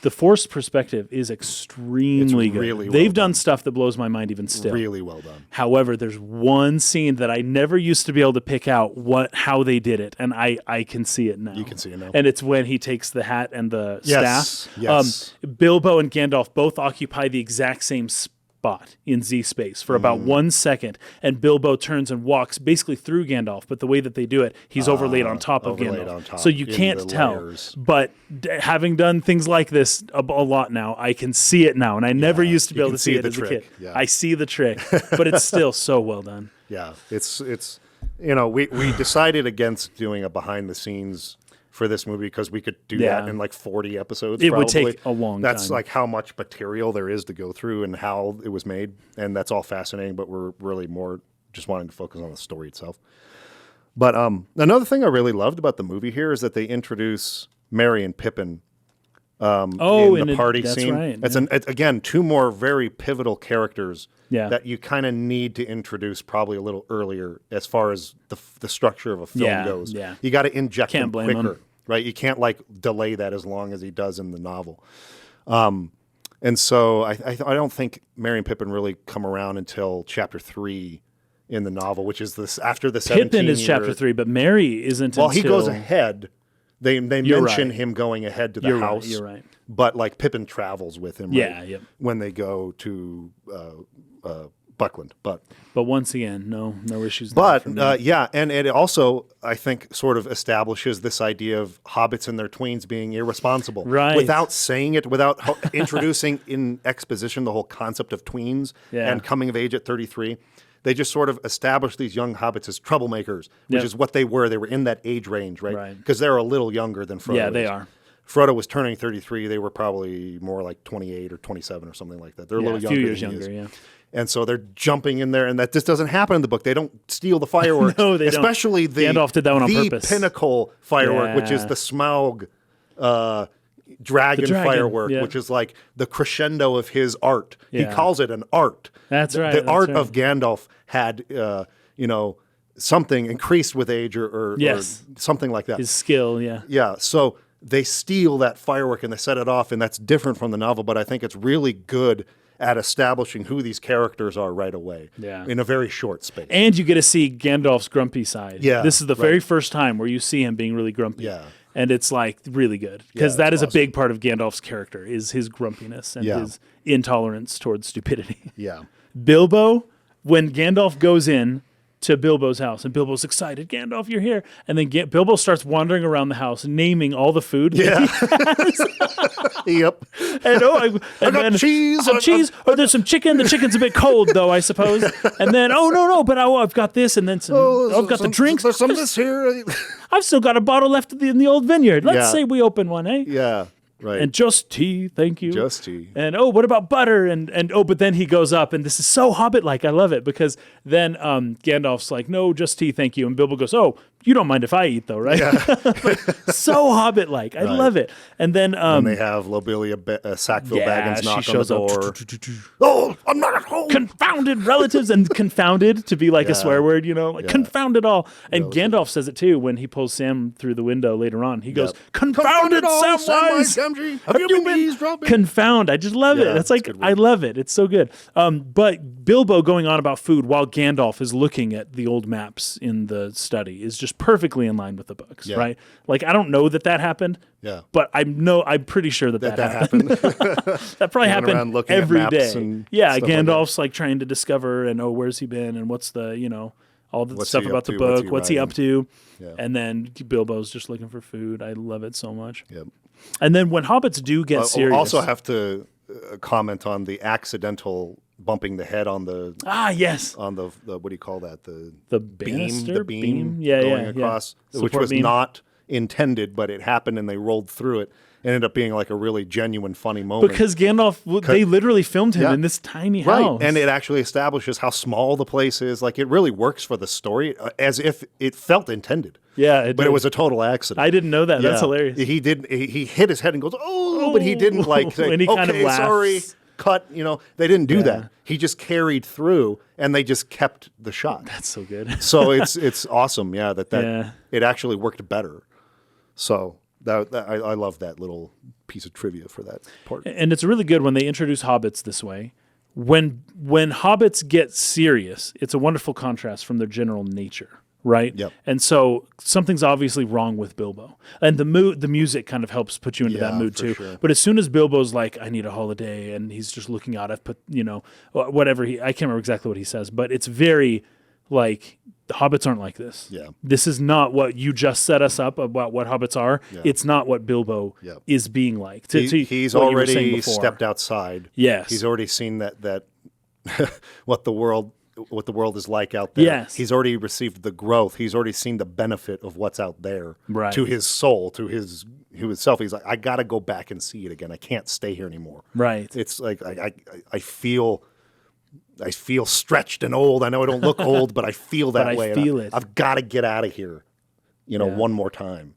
The forced perspective is extremely good. Really They've done stuff that blows my mind even still. Really well done. However, there's one scene that I never used to be able to pick out how they did it, and I can see it now. You can see it now. And it's when he takes the hat and the staff. Yes. Bilbo and Gandalf both occupy the exact same spot in Z space for about 1 second, and Bilbo turns and walks basically through Gandalf, but the way that they do it, he's overlaid on top of Gandalf. So you can't tell. Layers. But having done things like this a lot now, I can see it now, and I never used to be able to see it as a kid. Yeah. I see the trick, but it's still so well done. Yeah, it's we decided against doing a behind the scenes for this movie because we could do Yeah. that in like 40 episodes. It probably. would take a long That's time. like how much material there is to go through and how it was made. And that's all fascinating, but we're really more just wanting to focus on the story itself. But another thing I really loved about the movie here is that they introduce Merry and Pippin in the party that's scene. right. It's again, two more very pivotal characters that you kind of need to introduce probably a little earlier as far as the structure of a film goes. Yeah. You got to inject Can't them blame quicker, them. right? You can't like delay that as long as he does in the novel. And so I don't think Merry and Pippin really come around until chapter 3 in the novel, which is this after the 17 Pippin is chapter 3, but Merry isn't until... Well, he goes ahead. They mention right. him going ahead to the house. You're right. But like Pippin travels with him Yep. when they go to Buckland. But once again, no issues. But and it also, I think, sort of establishes this idea of hobbits and their tweens being irresponsible. Right. Without saying it, without introducing in exposition the whole concept of tweens and coming of age at 33. They just sort of established these young hobbits as troublemakers, which is what they were. They were in that age range, right? Because they're a little younger than Frodo. Yeah, they are. Frodo was turning 33. They were probably more like 28 or 27 or something like that. They're a little younger. A few years than he younger, is. yeah. And so they're jumping in there, and that just doesn't happen in the book. They don't steal the fireworks. No, they don't. Especially Gandalf did that one on purpose. Pinnacle firework, which is the Smaug dragon firework, which is like the crescendo of his art. Yeah. He calls it an art. That's right. The art of Gandalf had, something increased with age or something like that. His skill, yeah. Yeah, so they steal that firework and they set it off, and that's different from the novel, but I think it's really good at establishing who these characters are right away in a very short space. And you get to see Gandalf's grumpy side. Yeah, this is the very first time where you see him being really grumpy. Yeah. And it's like really good because that is awesome. A big part of Gandalf's character is his grumpiness and his intolerance towards stupidity. Yeah. Bilbo, when Gandalf goes in to Bilbo's house and Bilbo's excited, Gandalf, you're here. And then Bilbo starts wandering around the house, naming all the food. Yeah. Yep. And I got cheese. Cheese. Or there's some chicken. The chicken's a bit cold though, I suppose. And then, no, but I've got this and then some, I've got the drinks. There's some of this here. I've still got a bottle left in the old vineyard. Let's say we open one, eh? Yeah. Right. And just tea, thank you. Just tea. And what about butter? And but then he goes up, and this is so Hobbit-like. I love it because then Gandalf's like, no, just tea, thank you. And Bilbo goes, oh, you don't mind if I eat though, right? Yeah. So Hobbit-like. I love it. And then they have Lobelia Sackville Baggins knock she shows on the door. Up. Oh, I'm not at home. Confounded relatives, and confounded to be like a swear word, confound it all. And Gandalf says it too when he pulls Sam through the window later on. He goes, confounded Samwise. Have you been eavesdropping? Confound. I just love it. That's like, I love it. It's so good. But Bilbo going on about food while Gandalf is looking at the old maps in the study is just perfectly in line with the books, right? Like, I don't know that happened. Yeah. But I'm pretty sure that happened. That probably happened every day. Yeah, Gandalf's like trying to discover and where's he been and what's the, all the stuff about the book, what's he up to? Yeah. And then Bilbo's just looking for food. I love it so much. Yep. And then when hobbits do get serious, also have to comment on the accidental bumping the head on the on the what do you call that, the beam going across, which was not intended, but it happened and they rolled through it. Ended up being like a really genuine, funny moment. Because Gandalf, they literally filmed him in this tiny house. And it actually establishes how small the place is. Like, it really works for the story as if it felt intended. Yeah, but it was a total accident. I didn't know that. Yeah. That's hilarious. He hit his head and goes, but he didn't like say, and he kind of laughs. Sorry, cut. They didn't do that. He just carried through, and they just kept the shot. That's so good. So it's awesome, that it actually worked better. So... I love that little piece of trivia for that part. And it's really good when they introduce hobbits this way. When hobbits get serious, it's a wonderful contrast from their general nature, right? Yep. And so something's obviously wrong with Bilbo. And the music kind of helps put you into that mood too. Sure. But as soon as Bilbo's like, I need a holiday, and he's just looking out, I've put, whatever I can't remember exactly what he says, but it's very like... The hobbits aren't like this. Yeah. This is not what you just set us up about what hobbits are. Yeah. It's not what Bilbo is being like. He's already stepped outside. Yes. He's already seen that what the world what the world is like out there. Yes. He's already received the growth. He's already seen the benefit of what's out there Right. to his soul, to himself. He's like, I got to go back and see it again. I can't stay here anymore. Right. It's like I feel stretched and old. I know I don't look old, but I feel that way. I feel it. I've got to get out of here, one more time.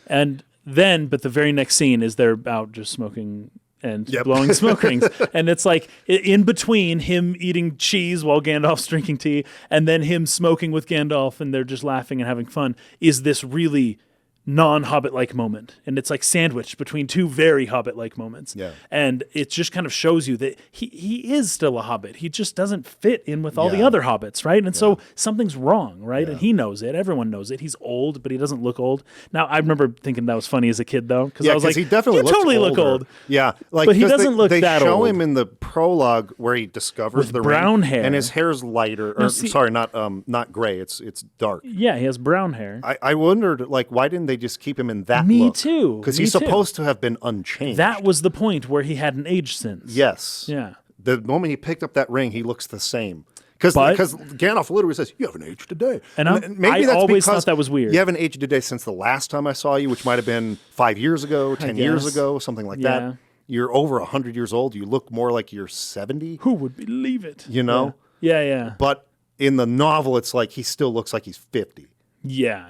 And then, but the very next scene is they're out just smoking and blowing smoke rings. And it's like in between him eating cheese while Gandalf's drinking tea and then him smoking with Gandalf and they're just laughing and having fun is this really non-Hobbit-like moment. And it's like sandwiched between two very Hobbit-like moments. Yeah. And it just kind of shows you that he is still a Hobbit. He just doesn't fit in with all the other Hobbits, right? And so something's wrong, right? And he knows it. Everyone knows it. He's old, but he doesn't look old. Now, I remember thinking that was funny as a kid, though, because I was like, he definitely looks totally older. look old. Yeah. But he doesn't look that They show old. him in the prologue where he discovers With the brown ring, hair. and his hair's lighter. Not gray. It's dark. Yeah, he has brown hair. I wondered, why didn't they just keep him in that Me look? too. Because Me he's too. supposed to have been unchanged. That was the point where he hadn't aged since. Yes. Yeah. The moment he picked up that ring, he looks the same. Because But- Gandalf literally says, "You haven't aged a day." And I that's always because thought that was weird. You haven't aged a day since the last time I saw you, which might have been 5 years ago, 10 years guess. ago, something like Yeah. that. You're over 100 years old. You look more like you're 70. Who would believe it? You know? Yeah. But in the novel, it's like he still looks like he's 50. Yeah.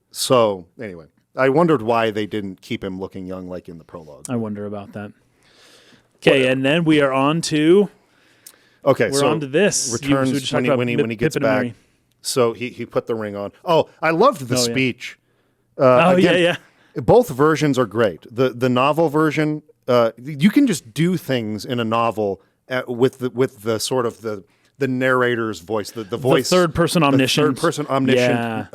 So anyway, I wondered why they didn't keep him looking young like in the prologue. I wonder about that. Okay, and then we are on to Okay, we're so on to this. returns We just when talked about he gets Pippin and back. Merry. So he put the ring on. Oh, I loved the Oh, yeah. speech. Yeah. Both versions are great. The novel version, you can just do things in a novel with the sort of the narrator's voice, the voice, third person omniscient. the third person omniscient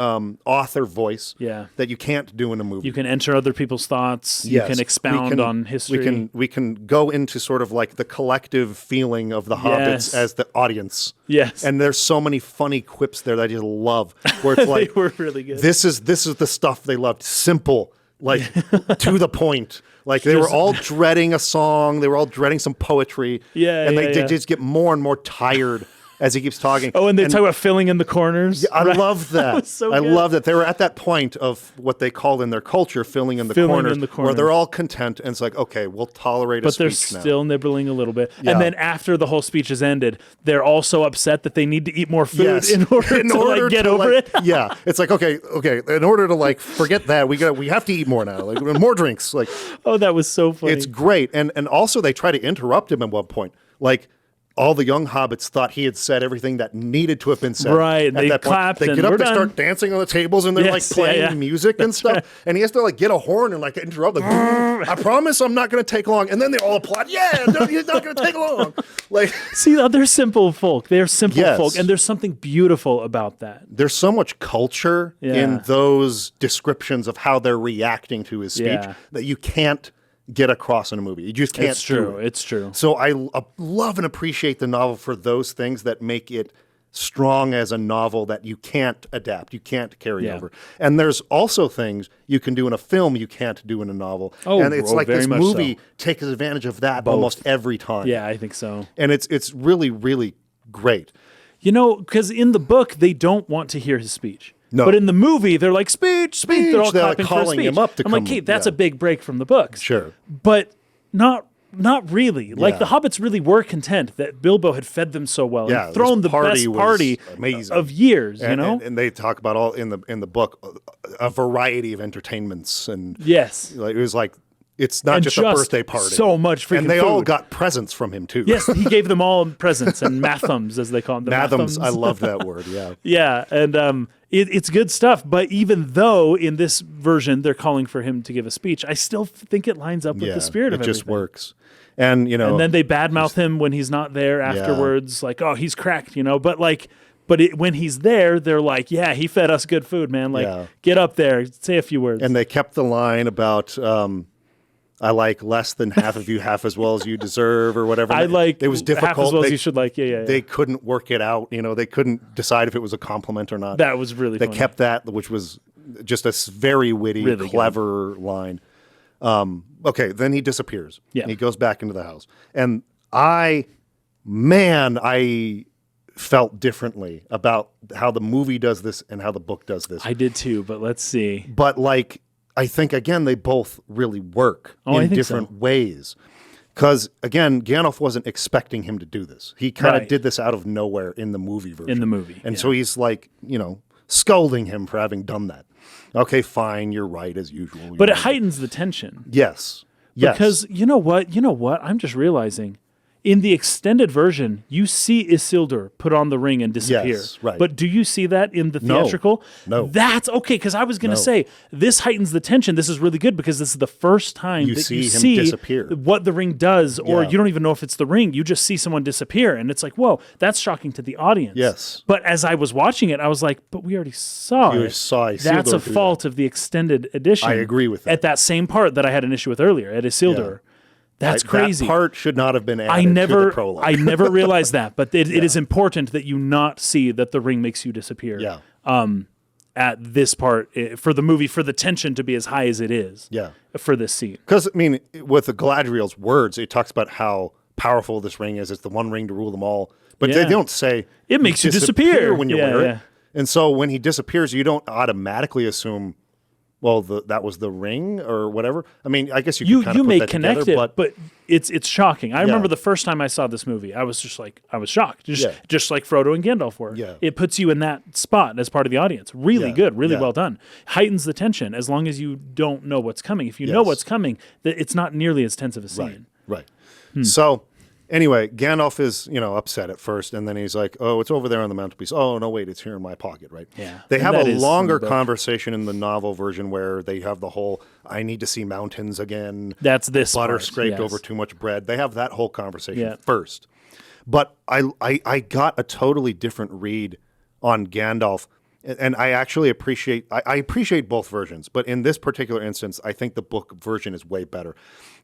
author voice. Yeah. That you can't do in a movie. You can enter other people's thoughts. Yes, You can expound on history. We can go into sort of like the collective feeling of the hobbits as the audience. Yes. And there's so many funny quips there that I just love. Where it's like They were really good. This is the stuff they loved. Simple, like to the point. Like they were all dreading a song. They were all dreading some poetry. And they just get more and more tired as he keeps talking. Oh, and they talk about filling in the corners. I love that. was so I good. love that they were at that point of what they called in their culture filling in the corners, where they're all content and it's like, okay, we'll tolerate a But they're speech now. still nibbling a little bit. Yeah. And then after the whole speech is ended, they're also upset that they need to eat more food Yes. in order to get over it. Yeah, it's like okay. In order to forget that, we have to eat more now. Like more drinks. Like Oh, that was so funny. it's great. And also they try to interrupt him at one point. Like all the young hobbits thought he had said everything that needed to have been said. Right, At they that point. clapped They and get up, we're they done. start dancing on the tables, and they're Yes, playing music and stuff. And he has to get a horn and interrupt. I promise I'm not going to take long. And then they all applaud. Yeah, no, you're not going to take long. See, they're simple folk. They're simple Yes. folk, and there's something beautiful about that. There's so much culture Yeah. in those descriptions of how they're reacting to his speech Yeah. that you can't get across in a movie. You just can't. It's true. do it. It's true. So I love and appreciate the novel for those things that make it strong as a novel that you can't adapt, you can't carry Yeah. over. And there's also things you can do in a film you can't do in a novel. Oh, and it's like very this much movie so. takes advantage of that almost every time. Yeah, I think so. And it's really, really great. Because in the book, they don't want to hear his speech. No. But in the movie, they're like, speech. They're all They're, clapping for a calling speech. him up to I'm like, come- hey, that's yeah. a big break from the books. Sure. But not really. Like Yeah. the hobbits really were content that Bilbo had fed them so well Yeah, and thrown this the best was party amazing. of years, And, you know? and they talk about all in the book a variety of entertainments, and Yes. it was like it's not And just a birthday party. so much freaking and they all food. got presents from him too. Yes, he gave them all presents and mathums, as they call them. The Mathams. I love that word. Yeah. Yeah, and it's good stuff. But even though in this version they're calling for him to give a speech, I still think it lines up with the spirit of it. everything. Just works. And And then they badmouth him when he's not there afterwards, like, oh, he's cracked, But when he's there, they're like, yeah, he fed us good food, man. Like, get up there, say a few words. And they kept the line about I like less than half of you, half as well as you deserve, or whatever. I like it was difficult. half as well as you should like. Yeah. They couldn't work it out. They couldn't decide if it was a compliment or not. That was really They funny. kept that, which was just a very witty, Really clever line. Okay, then he disappears. Yeah. He goes back into the house. And I felt differently about how the movie does this and how the book does this. I did too, but let's see. But like, I think again, they both really work in different ways. Because again, Gandalf wasn't expecting him to do this. He kind of did this out of nowhere in the movie version. In the movie. And so he's like, scolding him for having done that. Okay, fine, you're right as usual. But it heightens the tension. Yes. Because you know what? I'm just realizing. In the extended version, you see Isildur put on the ring and disappear. Yes, right. But do you see that in the theatrical? No. That's okay, because I was going to say, this heightens the tension. This is really good because this is the first time you that see you him see disappear. What the ring does, or you don't even know if it's the ring. You just see someone disappear, and it's like, whoa, that's shocking to the audience. Yes. But as I was watching it, I was like, but we already saw You it. saw Isildur That's a do fault of the extended edition. I agree with that. At that same part that I had an issue with earlier, at Isildur. Yeah. That's crazy. That part should not have been added to the prologue. I never realized that, but it is important that you not see that the ring makes you disappear. Yeah. At this part for the movie, for the tension to be as high as it is. Yeah. For this scene. Because I mean, with the Galadriel's words, it talks about how powerful this ring is. It's the one ring to rule them all. But they don't say it makes you disappear when you wear it. And so when he disappears, you don't automatically assume, well, that was the ring or whatever. I mean, I guess you could kind of put that connect together, it, but it's shocking. I remember the first time I saw this movie, I was shocked, just like Frodo and Gandalf were. Yeah. It puts you in that spot as part of the audience. Really good, really well done. Heightens the tension as long as you don't know what's coming. If you know what's coming, it's not nearly as tense of a scene. Right. So anyway, Gandalf is, upset at first, and then he's like, oh, it's over there on the mantelpiece. Oh, no, wait, it's here in my pocket, right? Yeah. They have a longer conversation in the novel version where they have the whole, I need to see mountains again. That's this butter part, scraped over too much bread. They have that whole conversation first. But I got a totally different read on Gandalf. And I actually appreciate both versions, but in this particular instance, I think the book version is way better.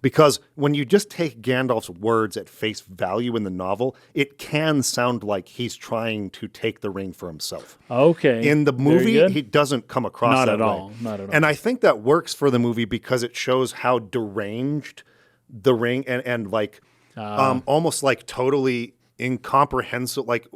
Because when you just take Gandalf's words at face value in the novel, it can sound like he's trying to take the ring for himself. Okay. In the movie, he doesn't come across Not that at way. all. Not at all. And I think that works for the movie because it shows how deranged the ring and like almost like totally incomprehensible. Like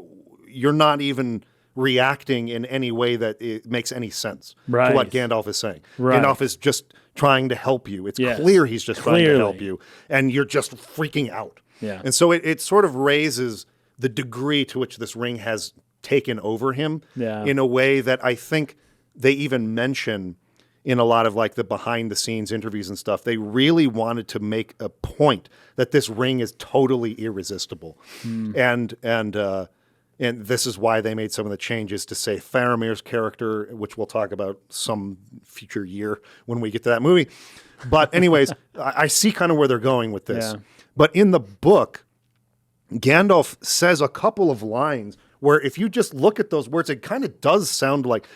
you're not even reacting in any way that it makes any sense to what Gandalf is saying. Gandalf is just trying to help you. It's clear he's just trying to help you, and you're just freaking out. Yeah. And so it sort of raises the degree to which this ring has taken over him in a way that I think they even mention in a lot of like the behind the scenes interviews and stuff. They really wanted to make a point that this ring is totally irresistible. And this is why they made some of the changes to say Faramir's character, which we'll talk about some future year when we get to that movie. But anyways, I see kind of where they're going with this. Yeah. But in the book, Gandalf says a couple of lines where if you just look at those words, it kind of does sound like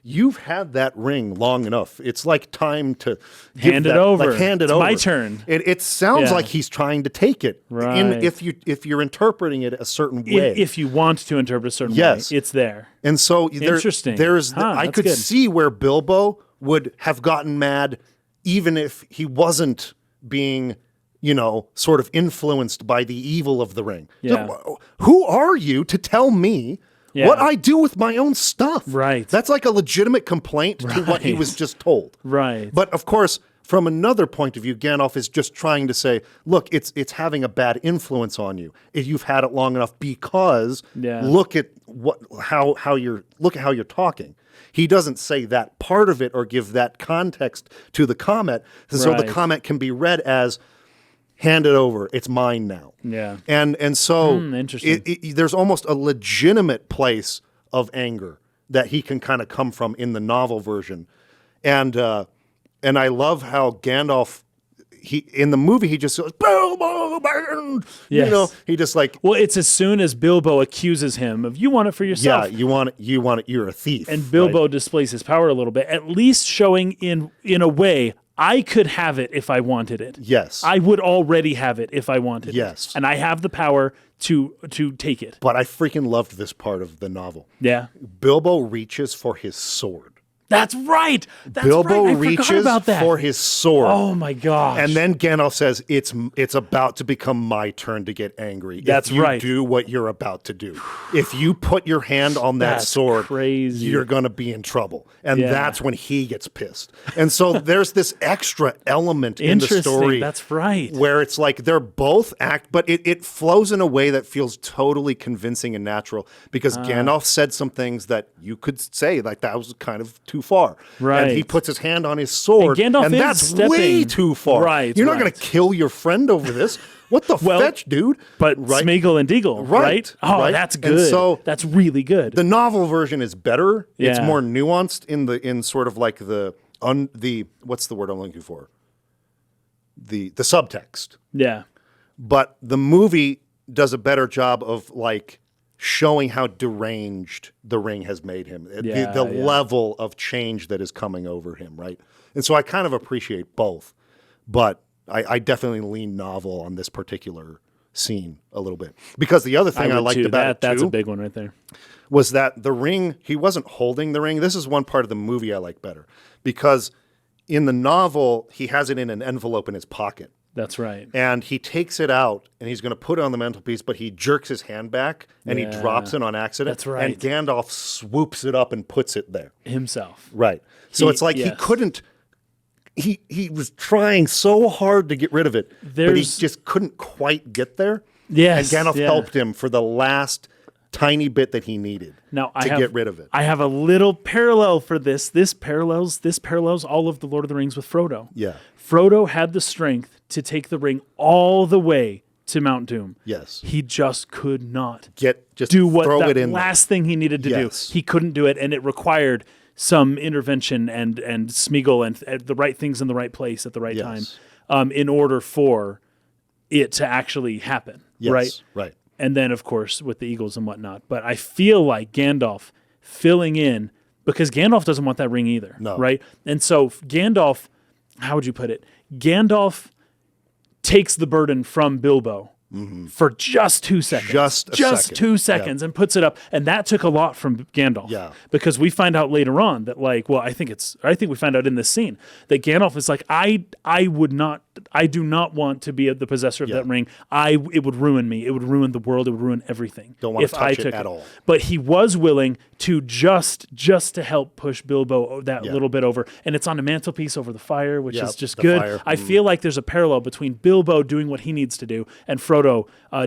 you've had that ring long enough. It's like time to hand it over. Like hand it it's over. My turn. It sounds like he's trying to take it. Right. If you're interpreting it a certain way. If you want to interpret a certain way, it's there. And so interesting. I could see where Bilbo would have gotten mad even if he wasn't being sort of influenced by the evil of the ring. Yeah. So, who are you to tell me what I do with my own stuff? Right. That's like a legitimate complaint to what he was just told. Right. But of course, from another point of view, Gandalf is just trying to say, look, it's having a bad influence on you if you've had it long enough because look at how you're talking. He doesn't say that part of it or give that context to the comment. So the comment can be read as, hand it over. It's mine now. Yeah. And so interesting. There's almost a legitimate place of anger that he can kind of come from in the novel version. And I love how Gandalf, in the movie, he just goes, Bilbo, man! Yes. He just like... Well, it's as soon as Bilbo accuses him of, you want it for yourself. Yeah, you want it, you're a thief. And Bilbo displays his power a little bit, at least showing in a way, I could have it if I wanted it. Yes. I would already have it if I wanted it. Yes. And I have the power to take it. But I freaking loved this part of the novel. Yeah. Bilbo reaches for his sword. That's right. That's Bilbo right. I forgot reaches about that. for his sword. Oh my gosh. And then Gandalf says, it's about to become my turn to get angry. That's if you right. do what you're about to do. If you put your hand on that That's sword, crazy. you're going to be in trouble. And Yeah. that's when he gets pissed. And so there's this extra element in the story. That's right. Where it's like they're both but it flows in a way that feels totally convincing and natural because Gandalf said some things that you could say like that was kind of too far. Right. And he puts his hand on his sword And Gandalf and is that's stepping- way too far. Right, You're not right. going to kill your friend over this. What the fetch, dude? But right? Smeagol and Deagle, right? Oh, right. that's And good. so that's really good. the novel version is better. It's Yeah. more nuanced in sort of like the what's the word I'm looking for? The subtext. Yeah. But the movie does a better job of like showing how deranged the ring has made him. The level of change that is coming over him, right? And so I kind of appreciate both, but I definitely lean novel on this particular scene a little bit. Because the other thing I liked about it that's too a big one right there. was that the ring, he wasn't holding the ring. This is one part of the movie I like better. Because in the novel, he has it in an envelope in his pocket. That's right. And he takes it out and he's going to put it on the mantelpiece, but he jerks his hand back and he drops it on accident. That's right. And Gandalf swoops it up and puts it there. Himself. Right. So it's like he couldn't, he was trying so hard to get rid of it, but he just couldn't quite get there. Yes. And Gandalf helped him for the last tiny bit that he needed get rid of it. I have a little parallel for this. This parallels all of the Lord of the Rings with Frodo. Yeah. Frodo had the strength to take the ring all the way to Mount Doom. Yes. He just could not Just do what throw that it in last thing he needed to do. He couldn't do it, and it required some intervention and Smeagol and the right things in the right place at the right time in order for it to actually happen. Right? Right. And then, of course, with the eagles and whatnot. But I feel like Gandalf filling in, because Gandalf doesn't want that ring either. No. Right? And so Gandalf, how would you put it? Gandalf takes the burden from Bilbo for just 2 seconds. Just 2 seconds and puts it up. And that took a lot from Gandalf. Yeah. Because we find out later on that, like, well, I think we find out in this scene that Gandalf is like, I do not want to be the possessor of that ring. It would ruin me. It would ruin the world. It would ruin everything. Don't want to touch it at all. But he was willing to just to help push Bilbo that little bit over. And it's on the mantelpiece over the fire, which is just good. Fire. I feel like there's a parallel between Bilbo doing what he needs to do and Frodo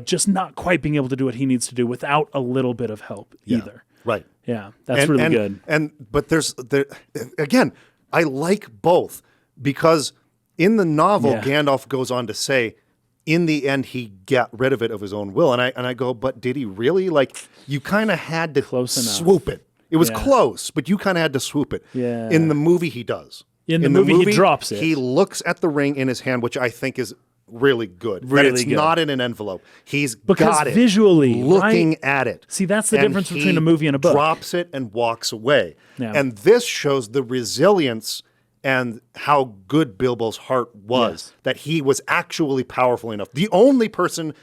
just not quite being able to do what he needs to do without a little bit of help either. Right. Yeah, that's really good. But again, I like both because in the novel, Gandalf goes on to say, in the end, he got rid of it of his own will. And I go, but did he really? Like, you kind of had to swoop it. It was close, but you kind of had to swoop it. Yeah. In the movie, he does. In the movie, he drops it. He looks at the ring in his hand, which I think is really good. Really good. It's not in an envelope. He's got it. Visually, looking at it. See, that's the difference between a movie and a book. Drops it and walks away. Yeah. And this shows the resilience and how good Bilbo's heart was, that he was actually powerful enough. The only person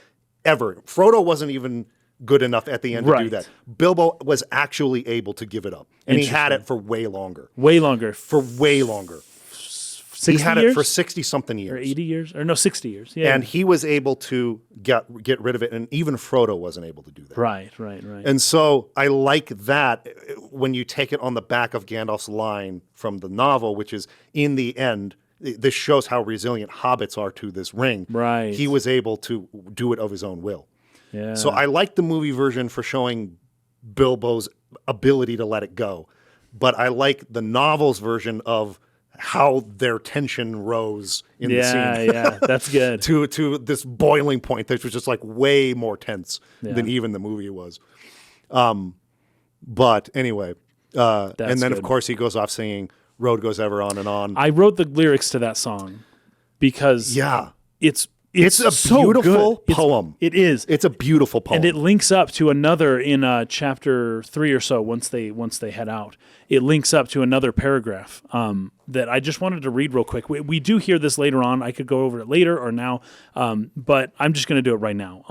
ever, Frodo wasn't even good enough at the end to do that. Bilbo was actually able to give it up. And he had it for way longer. Way longer. For way longer. 60 he had years? it for 60-something years. Or 80 years? Or no, 60 years. Yeah. And he was able to get rid of it, and even Frodo wasn't able to do that. Right. And so I like that when you take it on the back of Gandalf's line from the novel, which is, in the end, this shows how resilient hobbits are to this ring. Right. He was able to do it of his own will. Yeah. So I like the movie version for showing Bilbo's ability to let it go. But I like the novel's version of how their tension rose in the scene. Yeah, that's good. to this boiling point that was just like way more tense than even the movie was. But anyway, and then good. of course he goes off singing "Road Goes Ever On and On." I wrote the lyrics to that song because it's a so beautiful good. poem. It is. It's a beautiful poem, and it links up to another in chapter 3 or so. Once they head out, it links up to another paragraph that I just wanted to read real quick. We do hear this later on. I could go over it later or now, but I'm just going to do it right now.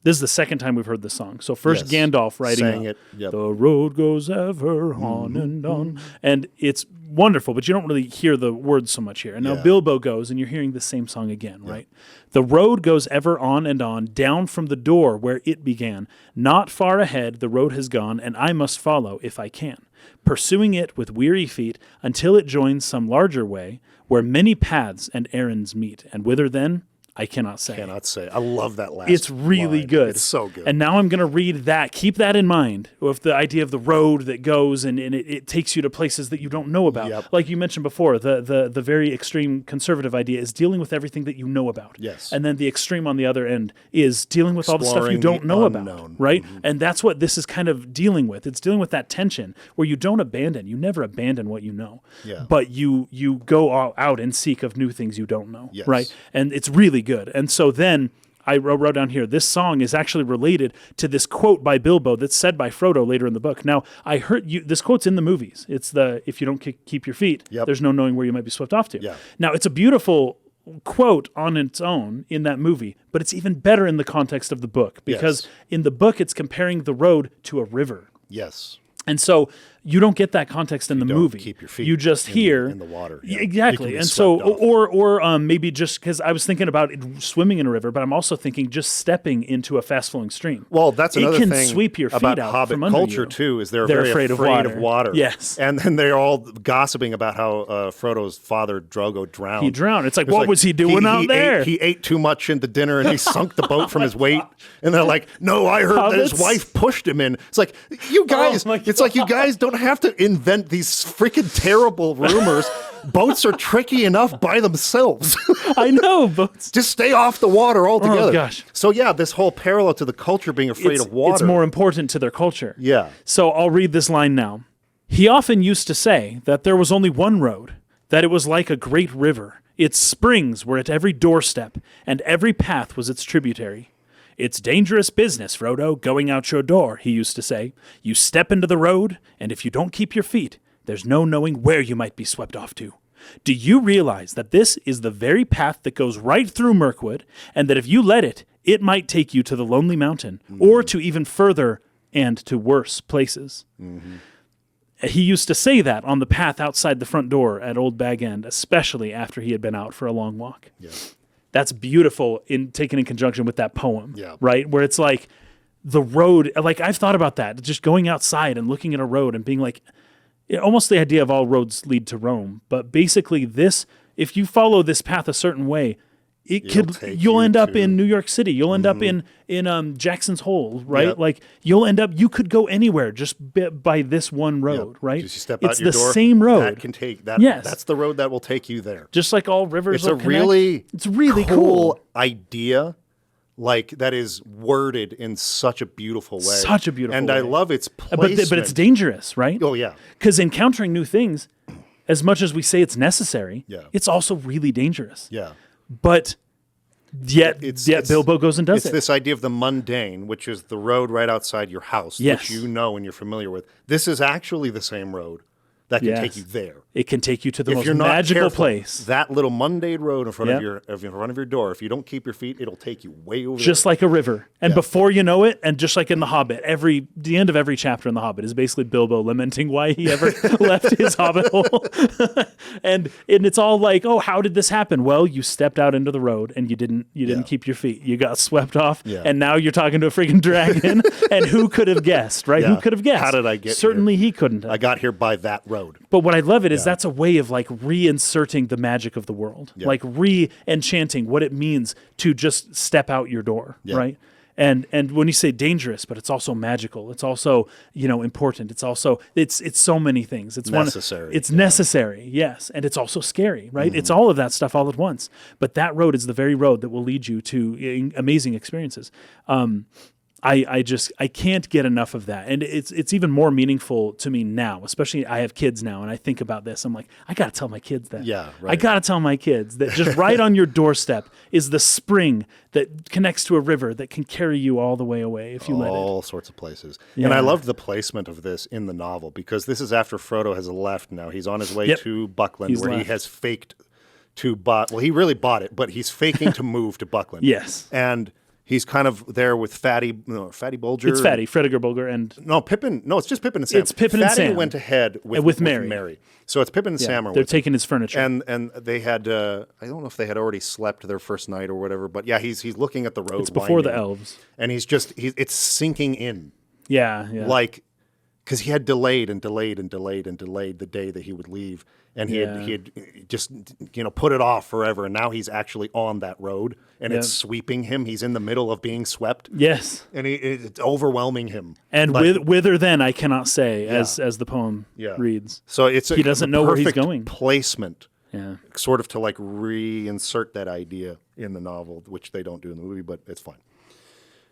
This is the second time we've heard this song. So first Gandalf writing it. Yep. The road goes ever on and on. And it's wonderful, but you don't really hear the words so much here. And now Bilbo goes, and you're hearing the same song again, right? The road goes ever on and on, down from the door where it began. Not far ahead the road has gone, and I must follow if I can, pursuing it with weary feet until it joins some larger way where many paths and errands meet. And whither then? I cannot say. I love that last It's really line. good. It's so good. And now I'm going to read that. Keep that in mind with the idea of the road that goes and it takes you to places that you don't know about. Yep. Like you mentioned before, the very extreme conservative idea is dealing with everything that you know about. Yes. And then the extreme on the other end is dealing with all the stuff you don't know about. Right? Mm-hmm. And that's what this is kind of dealing with. It's dealing with that tension where you don't abandon. You never abandon what you know. Yeah. But you go out and seek of new things you don't know. Yes. Right? And it's really good. And so then I wrote down here, this song is actually related to this quote by Bilbo that's said by Frodo later in the book. Now, I heard this quote's in the movies. It's if you don't keep your feet, there's no knowing where you might be swept off to. Yeah. Now, it's a beautiful quote on its own in that movie, but it's even better in the context of the book because in the book, it's comparing the road to a river. Yes. And so you don't get that context in the movie. Keep your feet. You just hear in the water. Yeah. Exactly. And so, or maybe just because I was thinking about swimming in a river, but I'm also thinking just stepping into a fast flowing stream. Well, that's another thing. It can sweep your feet about out Hobbit from under culture you. too. Is they're very afraid of water. Yes. And then they're all gossiping about how Frodo's father Drogo drowned. He drowned. It's like, what was he doing out there? He ate too much in the dinner and he sunk the boat from his weight. And they're like, no, I heard that his wife pushed him in. It's like, you guys, it's like you guys don't have to invent these freaking terrible rumors. Boats are tricky enough by themselves. I know, boats. Just stay off the water altogether. Oh, gosh. So yeah, this whole parallel to the culture being afraid of water. It's more important to their culture. Yeah. So I'll read this line now. He often used to say that there was only one road, that it was like a great river. Its springs were at every doorstep, and every path was its tributary. It's dangerous business, Frodo, going out your door, he used to say. You step into the road, and if you don't keep your feet, there's no knowing where you might be swept off to. Do you realize that this is the very path that goes right through Mirkwood, and that if you let it, it might take you to the Lonely Mountain, or to even further and to worse places? Mm-hmm. He used to say that on the path outside the front door at Old Bag End, especially after he had been out for a long walk. Yeah. That's beautiful taken in conjunction with that poem, yeah. Right? Where it's like the road, like I've thought about that, just going outside and looking at a road and being like, almost the idea of all roads lead to Rome. But basically this, if you follow this path a certain way, you'll end up in New York City. You'll end up in Jackson's Hole, right? Yep. Like you could go anywhere just by this one road, right? Just you step out it's your the door, same road. That can take that. Yes. That's the road that will take you there. Just like all rivers. It's it's really cool idea. Like that is worded in such a beautiful way. Such a beautiful and way. I love its placement. But it's dangerous, right? Oh, yeah. Because encountering new things, as much as we say it's necessary, it's also really dangerous. Yeah. But yet Bilbo goes and does it. It's this idea of the mundane, which is the road right outside your house, which you know and you're familiar with. This is actually the same road that can take you there. It can take you to the most magical place. That little mundane road in front of your door, if you don't keep your feet, it'll take you way over just like a river. And before you know it, and just like in The Hobbit, the end of every chapter in The Hobbit is basically Bilbo lamenting why he ever left his hobbit hole. and it's all like, oh, how did this happen? Well, you stepped out into the road and you didn't keep your feet. You got swept off, and now you're talking to a freaking dragon. And who could have guessed, right? Who could have guessed? How did I get here? Certainly he couldn't have. I got here by that road. But what I love it is that's a way of like reinserting the magic of the world, like re-enchanting what it means to just step out your door, right? And when you say dangerous, but it's also magical. It's also, important. It's also it's so many things. It's necessary. It's necessary, yes, and it's also scary, right? It's all of that stuff all at once. But that road is the very road that will lead you to amazing experiences. I can't get enough of that. And it's even more meaningful to me now, especially I have kids now and I think about this. I'm like, I got to tell my kids that. Yeah, right. I got to tell my kids that just right on your doorstep is the spring that connects to a river that can carry you all the way away if you let it. All sorts of places. Yeah. And I loved the placement of this in the novel because this is after Frodo has left now. He's on his way to Buckland he has faked to he really bought it, but he's faking to move to Buckland. Yes. And He's kind of there with Fatty Bulger. It's Fatty, Frediger Bulger, and no Pippin. No, it's just Pippin and Sam. It's Pippin Fatty and Sam. went ahead with Mary. So it's Pippin and Sam. They're taking his furniture, and they had. I don't know if they had already slept their first night or whatever, but yeah, he's looking at the road. It's before the elves, and it's sinking in. Yeah. Like, because he had delayed the day that he would leave. And he had just, put it off forever. And now he's actually on that road and it's sweeping him. He's in the middle of being swept. Yes. And it's overwhelming him. And whither then, I cannot say, as the poem reads. So he doesn't know where he's going. Placement. Yeah. Sort of to like reinsert that idea in the novel, which they don't do in the movie, but it's fine.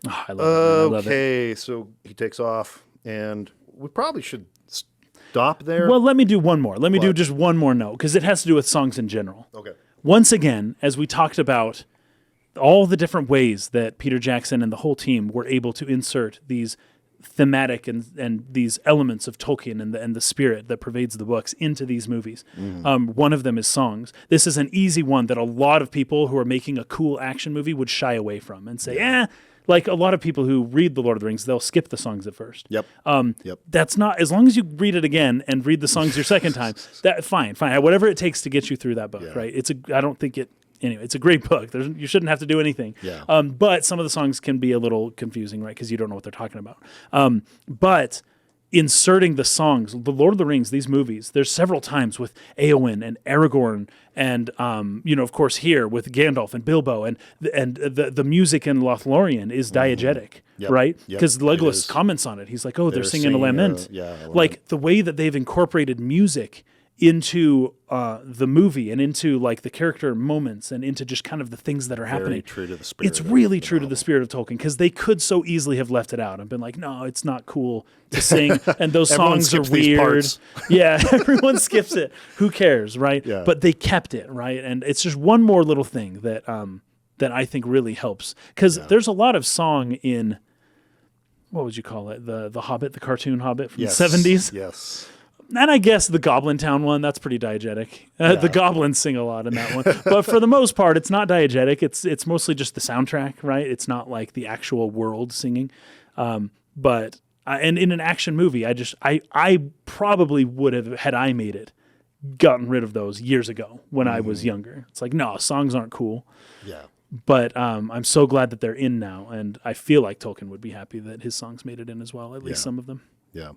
Oh, I love it. Okay, so he takes off and we probably should stop there. Well, let me do one more. Let me do just one more note, because it has to do with songs in general. Okay. Once again, as we talked about all the different ways that Peter Jackson and the whole team were able to insert these thematic and these elements of Tolkien and the spirit that pervades the books into these movies. One of them is songs. This is an easy one that a lot of people who are making a cool action movie would shy away from and say, like a lot of people who read The Lord of the Rings, they'll skip the songs at first. Yep. That's not, as long as you read it again and read the songs your second time, fine. Whatever it takes to get you through that book, right? It's a great book. You shouldn't have to do anything. Yeah. But some of the songs can be a little confusing, right? Because you don't know what they're talking about. But inserting the songs, The Lord of the Rings, these movies, there's several times with Éowyn and Aragorn and, of course here with Gandalf and Bilbo and the music in Lothlorien is diegetic, right? Because Legolas comments on it. He's like, they're singing a lament. Like the way that they've incorporated music into the movie and into like the character moments and into just kind of the things that are happening. True to the spirit. It's really true to the spirit of Tolkien, because they could so easily have left it out and been like, no, it's not cool to sing and those songs are weird. Yeah, everyone skips it. Who cares, right? Yeah. But they kept it, right? And it's just one more little thing that I think really helps, because there's a lot of song in, what would you call it? The Hobbit, the cartoon Hobbit from the 70s. Yes. And I guess the Goblin Town one, that's pretty diegetic. The goblins sing a lot in that one. But for the most part, it's not diegetic. It's mostly just the soundtrack, right? It's not like the actual world singing. But in an action movie, I probably would have, had I made it, gotten rid of those years ago when I was younger. It's like, no, songs aren't cool. Yeah. But I'm so glad that they're in now. And I feel like Tolkien would be happy that his songs made it in as well, at least some of them. Yeah.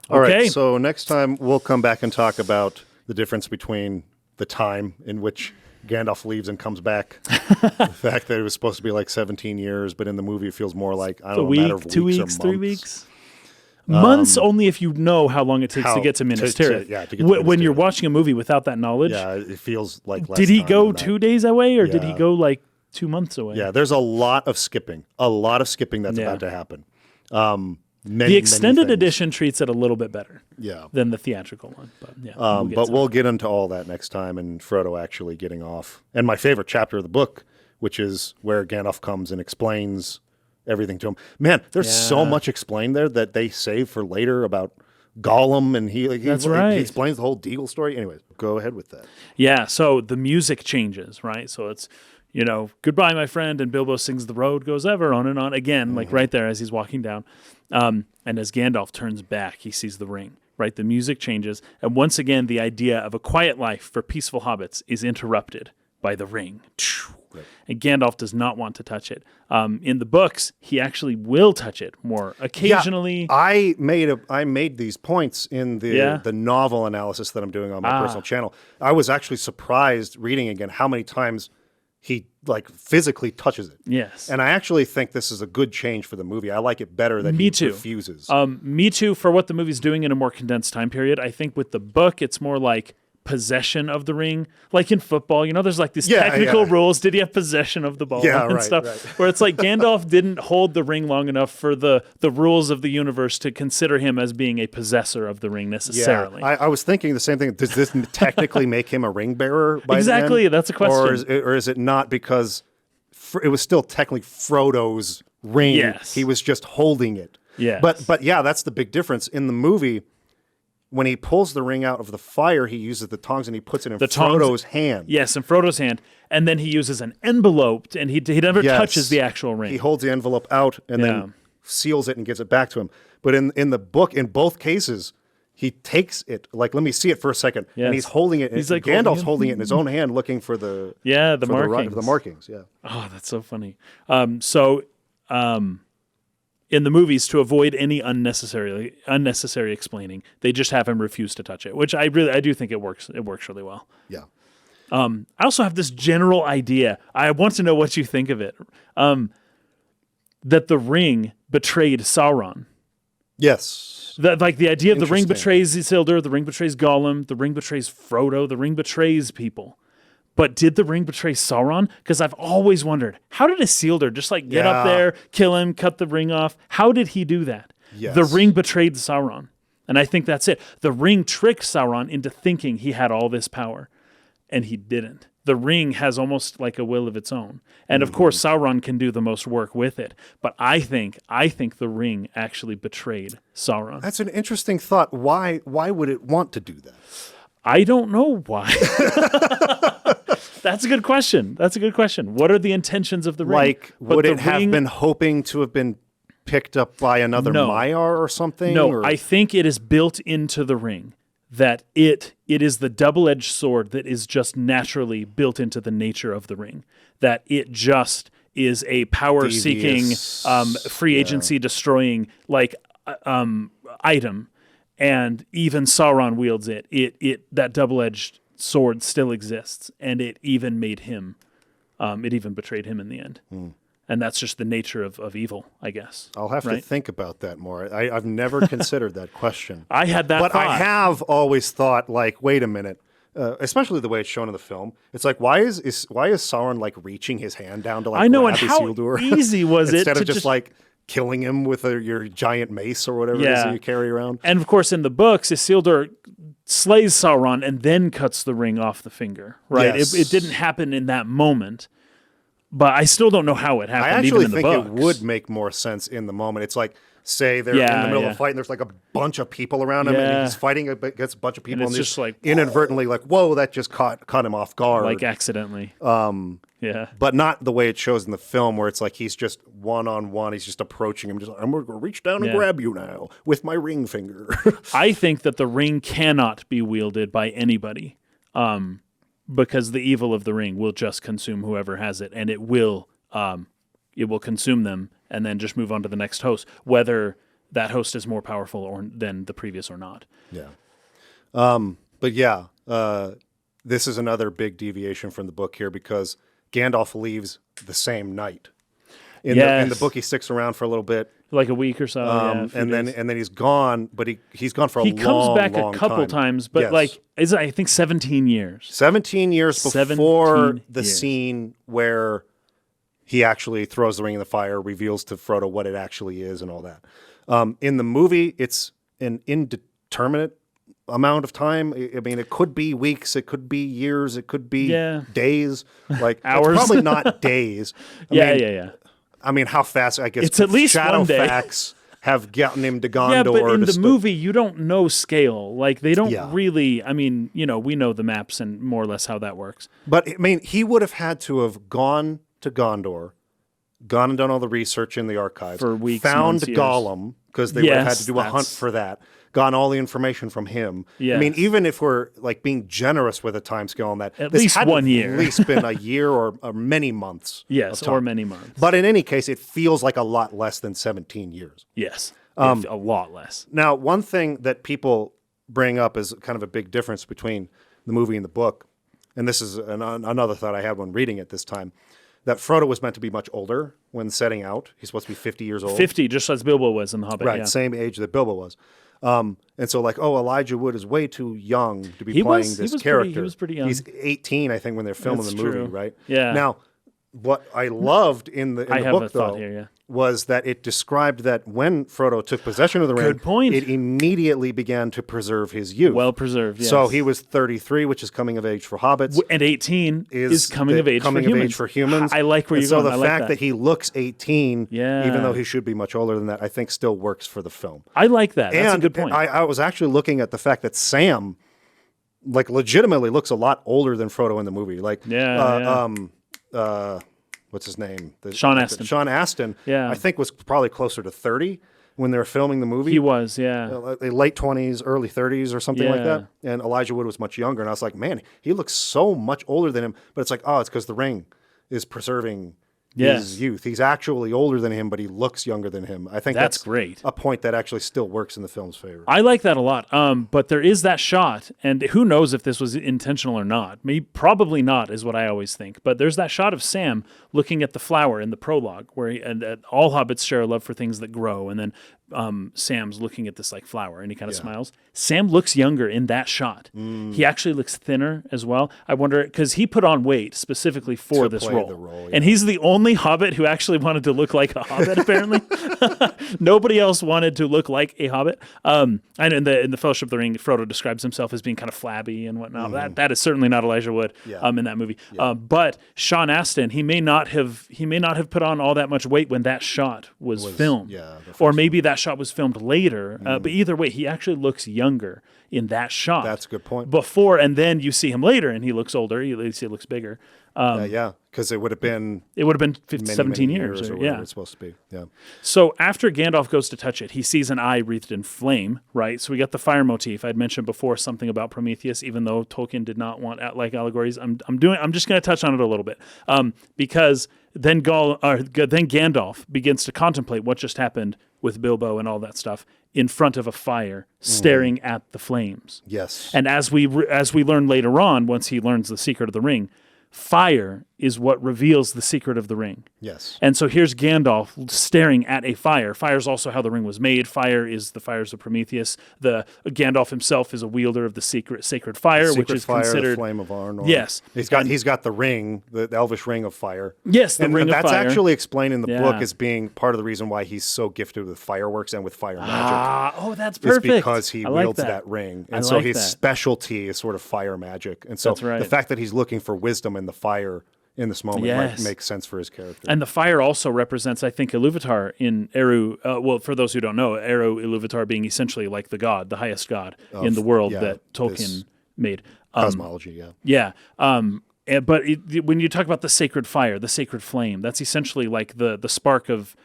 All right, so next time we'll come back and talk about the difference between the time in which Gandalf leaves and comes back. The fact that it was supposed to be like 17 years, but in the movie it feels more like, I don't know, a matter of weeks 2 weeks, or months. 3 weeks. Months only if you know how long it takes to get to Minas Tirith. When you're watching a movie without that knowledge. Yeah, it feels like less Did he time go than that. 2 days away or did he go like 2 months away? Yeah, there's a lot of skipping that's about to happen. The extended edition treats it a little bit better than the theatrical one. But we'll get into all that next time, and Frodo actually getting off. And my favorite chapter of the book, which is where Gandalf comes and explains everything to him. Man, there's so much explained there that they save for later about Gollum, and he explains the whole Deagle story. Anyways, go ahead with that. Yeah, so the music changes, right? So it's, goodbye, my friend, and Bilbo sings The Road Goes Ever, on and on, again, like right there as he's walking down. And as Gandalf turns back, he sees the ring, right? The music changes, and once again, the idea of a quiet life for peaceful hobbits is interrupted by the ring. Right. And Gandalf does not want to touch it. In the books, he actually will touch it more occasionally. Yeah, I made these points in the novel analysis that I'm doing on my personal channel. I was actually surprised reading again how many times he like physically touches it. Yes. And I actually think this is a good change for the movie. I like it better that he refuses. Me too, for what the movie's doing in a more condensed time period. I think with the book, it's more like possession of the ring. Like in football, there's like these technical rules. Did he have possession of the ball and stuff? Right. Where it's like Gandalf didn't hold the ring long enough for the rules of the universe to consider him as being a possessor of the ring necessarily. Yeah, I was thinking the same thing. Does this technically make him a ring bearer by exactly, the end? That's a question. Or is it not because it was still technically Frodo's ring? Yes. He was just holding it. Yes. But yeah, that's the big difference. In the movie, when he pulls the ring out of the fire, he uses the tongs and he puts it in tongs, Frodo's hand. Yes, in Frodo's hand. And then he uses an envelope, and he never touches the actual ring. He holds the envelope out and then seals it and gives it back to him. But in the book, in both cases, he takes it, like, let me see it for a second. Yes. And he's holding it. He's like Gandalf's holding it in his own hand, looking for the markings. The markings, yeah. Oh, that's so funny. In the movies, to avoid any unnecessary explaining, they just have him refuse to touch it, which I do think it works. It works really well. Yeah. I also have this general idea. I want to know what you think of it. That the ring betrayed Sauron. Yes. Like the idea of the ring betrays Isildur, the ring betrays Gollum, the ring betrays Frodo, the ring betrays people. But did the ring betray Sauron? Because I've always wondered, how did Isildur just like get up there, kill him, cut the ring off? How did he do that? Yes. The ring betrayed Sauron. And I think that's it. The ring tricked Sauron into thinking he had all this power. And he didn't. The ring has almost like a will of its own. And of course, Sauron can do the most work with it. But I think the ring actually betrayed Sauron. That's an interesting thought. Why would it want to do that? I don't know why. That's a good question. What are the intentions of the ring? Like, would it have been hoping to have been picked up by another Maiar or something? No, I think it is built into the ring that it is the double-edged sword that is just naturally built into the nature of the ring. That it just is a power-seeking, free agency destroying item, and even Sauron wields it. That double-edged sword still exists, and it even made him. It even betrayed him in the end. And that's just the nature of evil, I guess. I'll have to think about that more. I've never considered that question. I had that but thought. I have always thought, like, wait a minute. Especially the way it's shown in the film. It's like, why is Sauron, like, reaching his hand down to, like, grab Isildur? Easy was it instead of just, like, killing him with your giant mace or whatever it is that you carry around? And, of course, in the books, Isildur slays Sauron and then cuts the ring off the finger, right? Yes. It didn't happen in that moment. But I still don't know how it happened. I actually even in think the books. It would make more sense in the moment. It's like, say they're in the middle of a fight and there's like a bunch of people around him and he's fighting against a bunch of people and it's just like inadvertently like, whoa, that just caught him off guard. Like accidentally. But not the way it shows in the film where it's like he's just one-on-one. He's just approaching him. Just like, I'm going to reach down and grab you now with my ring finger. I think that the ring cannot be wielded by anybody. Because the evil of the ring will just consume whoever has it, and it will consume them, and then just move on to the next host, whether that host is more powerful than the previous or not. Yeah. This is another big deviation from the book here because Gandalf leaves the same night. In the book, he sticks around for a little bit. Like a week or so, and then he's gone. But he's gone for a long time. He comes back a couple times, but I think 17 years. 17 years before the scene where he actually throws the ring in the fire, reveals to Frodo what it actually is, and all that. In the movie, it's an indeterminate amount of time. I mean, it could be weeks, it could be years, it could be days, like hours. It's probably not days. I mean, how fast? I guess it's at least Shadow one day. Facts have gotten him to Gondor. Yeah, but in the movie, you don't know scale. Like they don't really. I mean, we know the maps and more or less how that works. But I mean, he would have had to have gone to Gondor, gone and done all the research in the archives for weeks, found months, Gollum because they would have had to do a hunt for that. Gotten all the information from him. Yes. I mean, even if we're like being generous with a time scale on that, at least 1 year, at least been a year or many months. Yes, or many months. But in any case, it feels like a lot less than 17 years. Yes, a lot less. Now, one thing that people bring up is kind of a big difference between the movie and the book, and this is another thought I had when reading it this time, that Frodo was meant to be much older when setting out. He's supposed to be 50 years old. 50, just as Bilbo was in The Hobbit. Right, same age that Bilbo was. And so like, Elijah Wood is way too young to be playing this character. He was pretty young. He's 18, I think, when they're filming the movie, right? Yeah. Now, what I loved in the book, though, here, was that it described that when Frodo took possession of the ring, Good point. it immediately began to preserve his youth. Well preserved, yes. So he was 33, which is coming of age for hobbits. And 18 is coming of age for humans. I like where you're going. So the fact that he looks 18, Yeah. even though he should be much older than that, I think still works for the film. I like that. That's And a good point. I was actually looking at the fact that Sam, like, legitimately looks a lot older than Frodo in the movie. Like, what's his name? Sean Astin. Sean Astin, Yeah. I think, was probably closer to 30 when they were filming the movie. He was, yeah. Late 20s, early 30s or something like Yeah. that. And Elijah Wood was much younger. And I was like, man, he looks so much older than him. But it's like, oh, it's because the ring is preserving his youth. He's actually older than him, but he looks younger than him. I think that's great. A point that actually still works in the film's favor. I like that a lot. But there is that shot, and who knows if this was intentional or not. Maybe probably not is what I always think. But there's that shot of Sam looking at the flower in the prologue, where all hobbits share a love for things that grow, and then Sam's looking at this like flower, and he kind of smiles. Sam looks younger in that shot. He actually looks thinner as well. I wonder, because he put on weight specifically for this role, and he's the only hobbit who actually wanted to look like a hobbit. Apparently, nobody else wanted to look like a hobbit. And in the Fellowship of the Ring, Frodo describes himself as being kind of flabby and whatnot. That is certainly not Elijah Wood in that movie. But Sean Astin, he may not have put on all that much weight when that shot was filmed, or maybe that shot was filmed later. But either way, he actually looks younger in that shot. That's a good point. Before, and then you see him later, and he looks older. He looks bigger. Because it would have been 17 years or whatever it's supposed to be. Yeah. So after Gandalf goes to touch it, he sees an eye wreathed in flame, right? So we got the fire motif. I'd mentioned before something about Prometheus, even though Tolkien did not want like allegories. I'm just going to touch on it a little bit, because then Gandalf begins to contemplate what just happened with Bilbo and all that stuff in front of a fire, staring at the flames. Yes. And as we learn later on, once he learns the secret of the ring, fire is what reveals the secret of the ring. Yes. And so here's Gandalf staring at a fire. Fire is also how the ring was made. Fire is the fires of Prometheus. Gandalf himself is a wielder of the sacred fire, which is considered the flame of Arnor. Yes. He's got the ring, the elvish ring of fire. Yes, the ring of fire. That's actually explained in the book as being part of the reason why he's so gifted with fireworks and with fire magic. Oh, that's perfect. It's because he wields that ring. And so his specialty is sort of fire magic. And so the fact that he's looking for wisdom in the fire in this moment might make sense for his character. And the fire also represents, I think, Iluvatar in Eru. Well, for those who don't know, Eru Iluvatar being essentially like the god, the highest god in the world that Tolkien made. Cosmology, Yeah. But when you talk about the sacred fire, the sacred flame, that's essentially like the spark of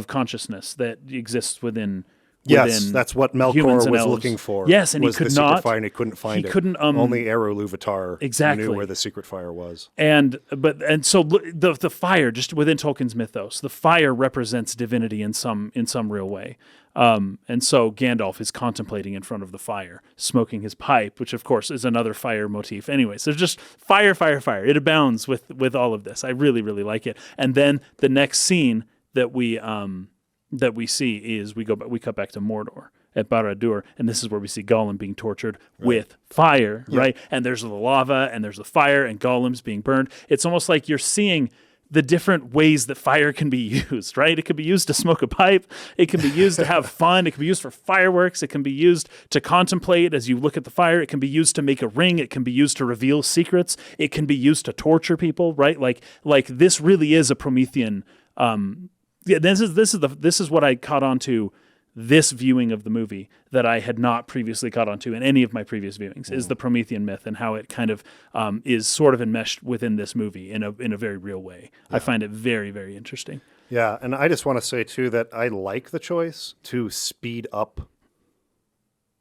consciousness that exists within. Yes, that's what Melkor was looking for. Yes, and he could not. Fire, and he couldn't find it. Only Eru Iluvatar knew where the secret fire was. And so the fire, just within Tolkien's mythos, the fire represents divinity in some real way. And so Gandalf is contemplating in front of the fire, smoking his pipe, which of course is another fire motif. Anyways, there's just fire. It abounds with all of this. I really, really like it. And then the next scene that we see is we cut back to Mordor at Barad-dûr, and this is where we see Gollum being tortured with fire, right? And there's the lava, and there's the fire, and Gollum's being burned. It's almost like you're seeing the different ways that fire can be used, right? It can be used to smoke a pipe. It can be used to have fun. It can be used for fireworks. It can be used to contemplate as you look at the fire. It can be used to make a ring. It can be used to reveal secrets. It can be used to torture people, right? Like this really is a Promethean. This is what I caught on to this viewing of the movie that I had not previously caught on to in any of my previous viewings, is the Promethean myth and how it kind of is sort of enmeshed within this movie in a very real way. Yeah. I find it very, very interesting. Yeah, and I just want to say too that I like the choice to speed up,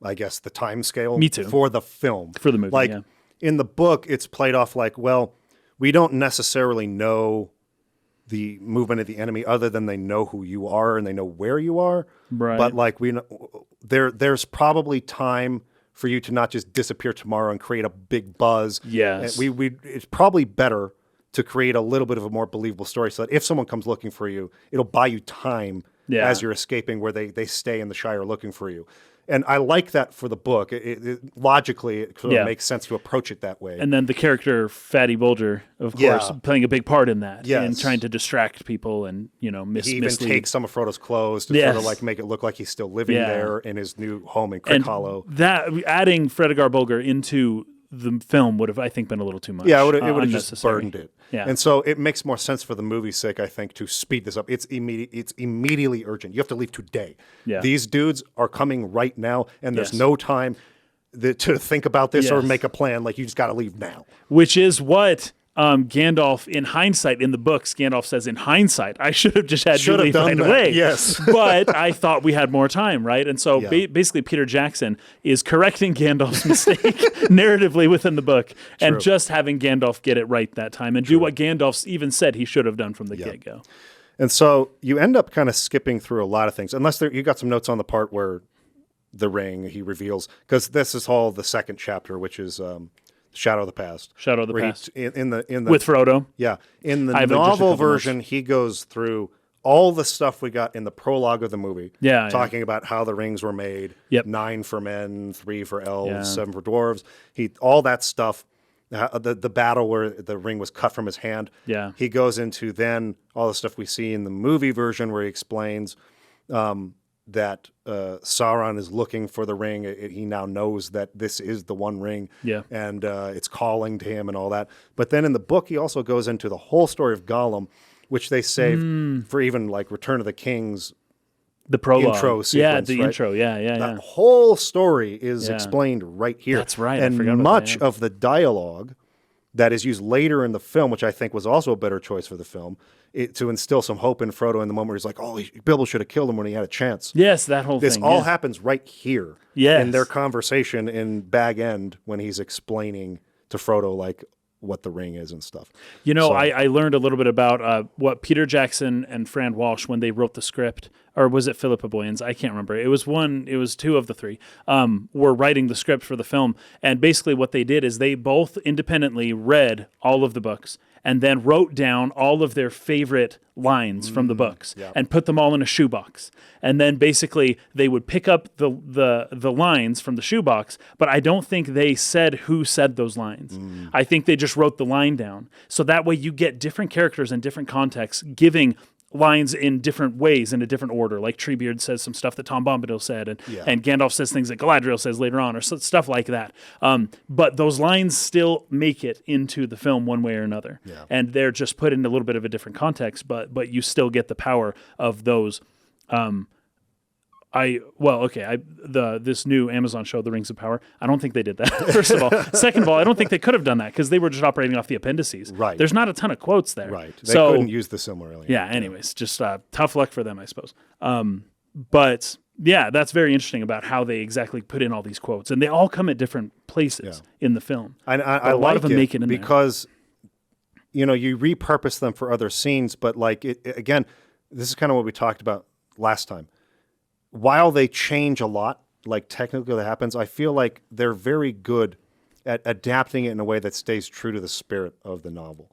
I guess, the time scale. Me too. For the film. For the movie, like, in the book, it's played off like, well, we don't necessarily know the movement of the enemy other than they know who you are and they know where you are. Right. But like there's probably time for you to not just disappear tomorrow and create a big buzz. Yes. And it's probably better to create a little bit of a more believable story so that if someone comes looking for you, it'll buy you time as you're escaping where they stay in the Shire looking for you. And I like that for the book. Logically, it sort of makes sense to approach it that way. And then the character Fatty Bulger, of course, playing a big part in that, in trying to distract people and he even takes some of Frodo's clothes to sort of like make it look like he's still living there in his new home in Crick Hollow. That adding Fredegar Bulger into the film would have, I think, been a little too much. Yeah, it would have just burdened it. Yeah. And so it makes more sense for the movie's sake, I think, to speed this up. It's immediately urgent. You have to leave today. Yeah. These dudes are coming right now, and there's no time to think about this or make a plan. Like, you just got to leave now. Which is what Gandalf, in hindsight, in the books, Gandalf says, in hindsight, I should have just had you leave right away. Yes. But I thought we had more time, right? And so basically Peter Jackson is correcting Gandalf's mistake narratively within the book and just having Gandalf get it right that time and do what Gandalf even said he should have done from the get-go. And so you end up kind of skipping through a lot of things, unless you got some notes on the part where the ring, he reveals, because this is all the second chapter, which is... Shadow of the Past. Shadow of the Past. In the with Frodo. Yeah. In the novel version, he goes through all the stuff we got in the prologue of the movie. Yeah. Talking about how the rings were made. 9 for men, 3 for elves, 7 for dwarves. All that stuff. The battle where the ring was cut from his hand. Yeah. He goes into then all the stuff we see in the movie version where he explains that Sauron is looking for the ring. He now knows that this is the one ring, and it's calling to him and all that. But then in the book, he also goes into the whole story of Gollum, which they saved for even like Return of the King's the prologue. Intro sequence. Intro. That whole story is explained right here. That's right. And much of the dialogue that is used later in the film, which I think was also a better choice for the film, to instill some hope in Frodo in the moment where he's like, oh, Bilbo should have killed him when he had a chance. Yes, that whole thing. This all happens right here in their conversation in Bag End when he's explaining to Frodo, like, what the ring is and stuff. You know, I learned a little bit about what Peter Jackson and Fran Walsh, when they wrote the script, or was it Philippa Boyens? I can't remember. It was two of the three, were writing the script for the film. And basically what they did is they both independently read all of the books and then wrote down all of their favorite lines from the books and put them all in a shoebox. And then basically they would pick up the lines from the shoebox, but I don't think they said who said those lines. I think they just wrote the line down. So that way you get different characters in different contexts giving lines in different ways, in a different order. Like Treebeard says some stuff that Tom Bombadil said, and Gandalf says things that Galadriel says later on, or stuff like that. But those lines still make it into the film one way or another. And they're just put in a little bit of a different context, but you still get the power of those. This new Amazon show, The Rings of Power, I don't think they did that, first of all. Second of all, I don't think they could have done that because they were just operating off the appendices. Right. There's not a ton of quotes there. Right. They couldn't use the Silmarillion. Yeah, anyways, just tough luck for them, I suppose. But yeah, that's very interesting about how they exactly put in all these quotes. And they all come at different places in the film. I a lot of them make it in because, you repurpose them for other scenes, but again, this is kind of what we talked about last time. While they change a lot, like technically that happens, I feel like they're very good at adapting it in a way that stays true to the spirit of the novel.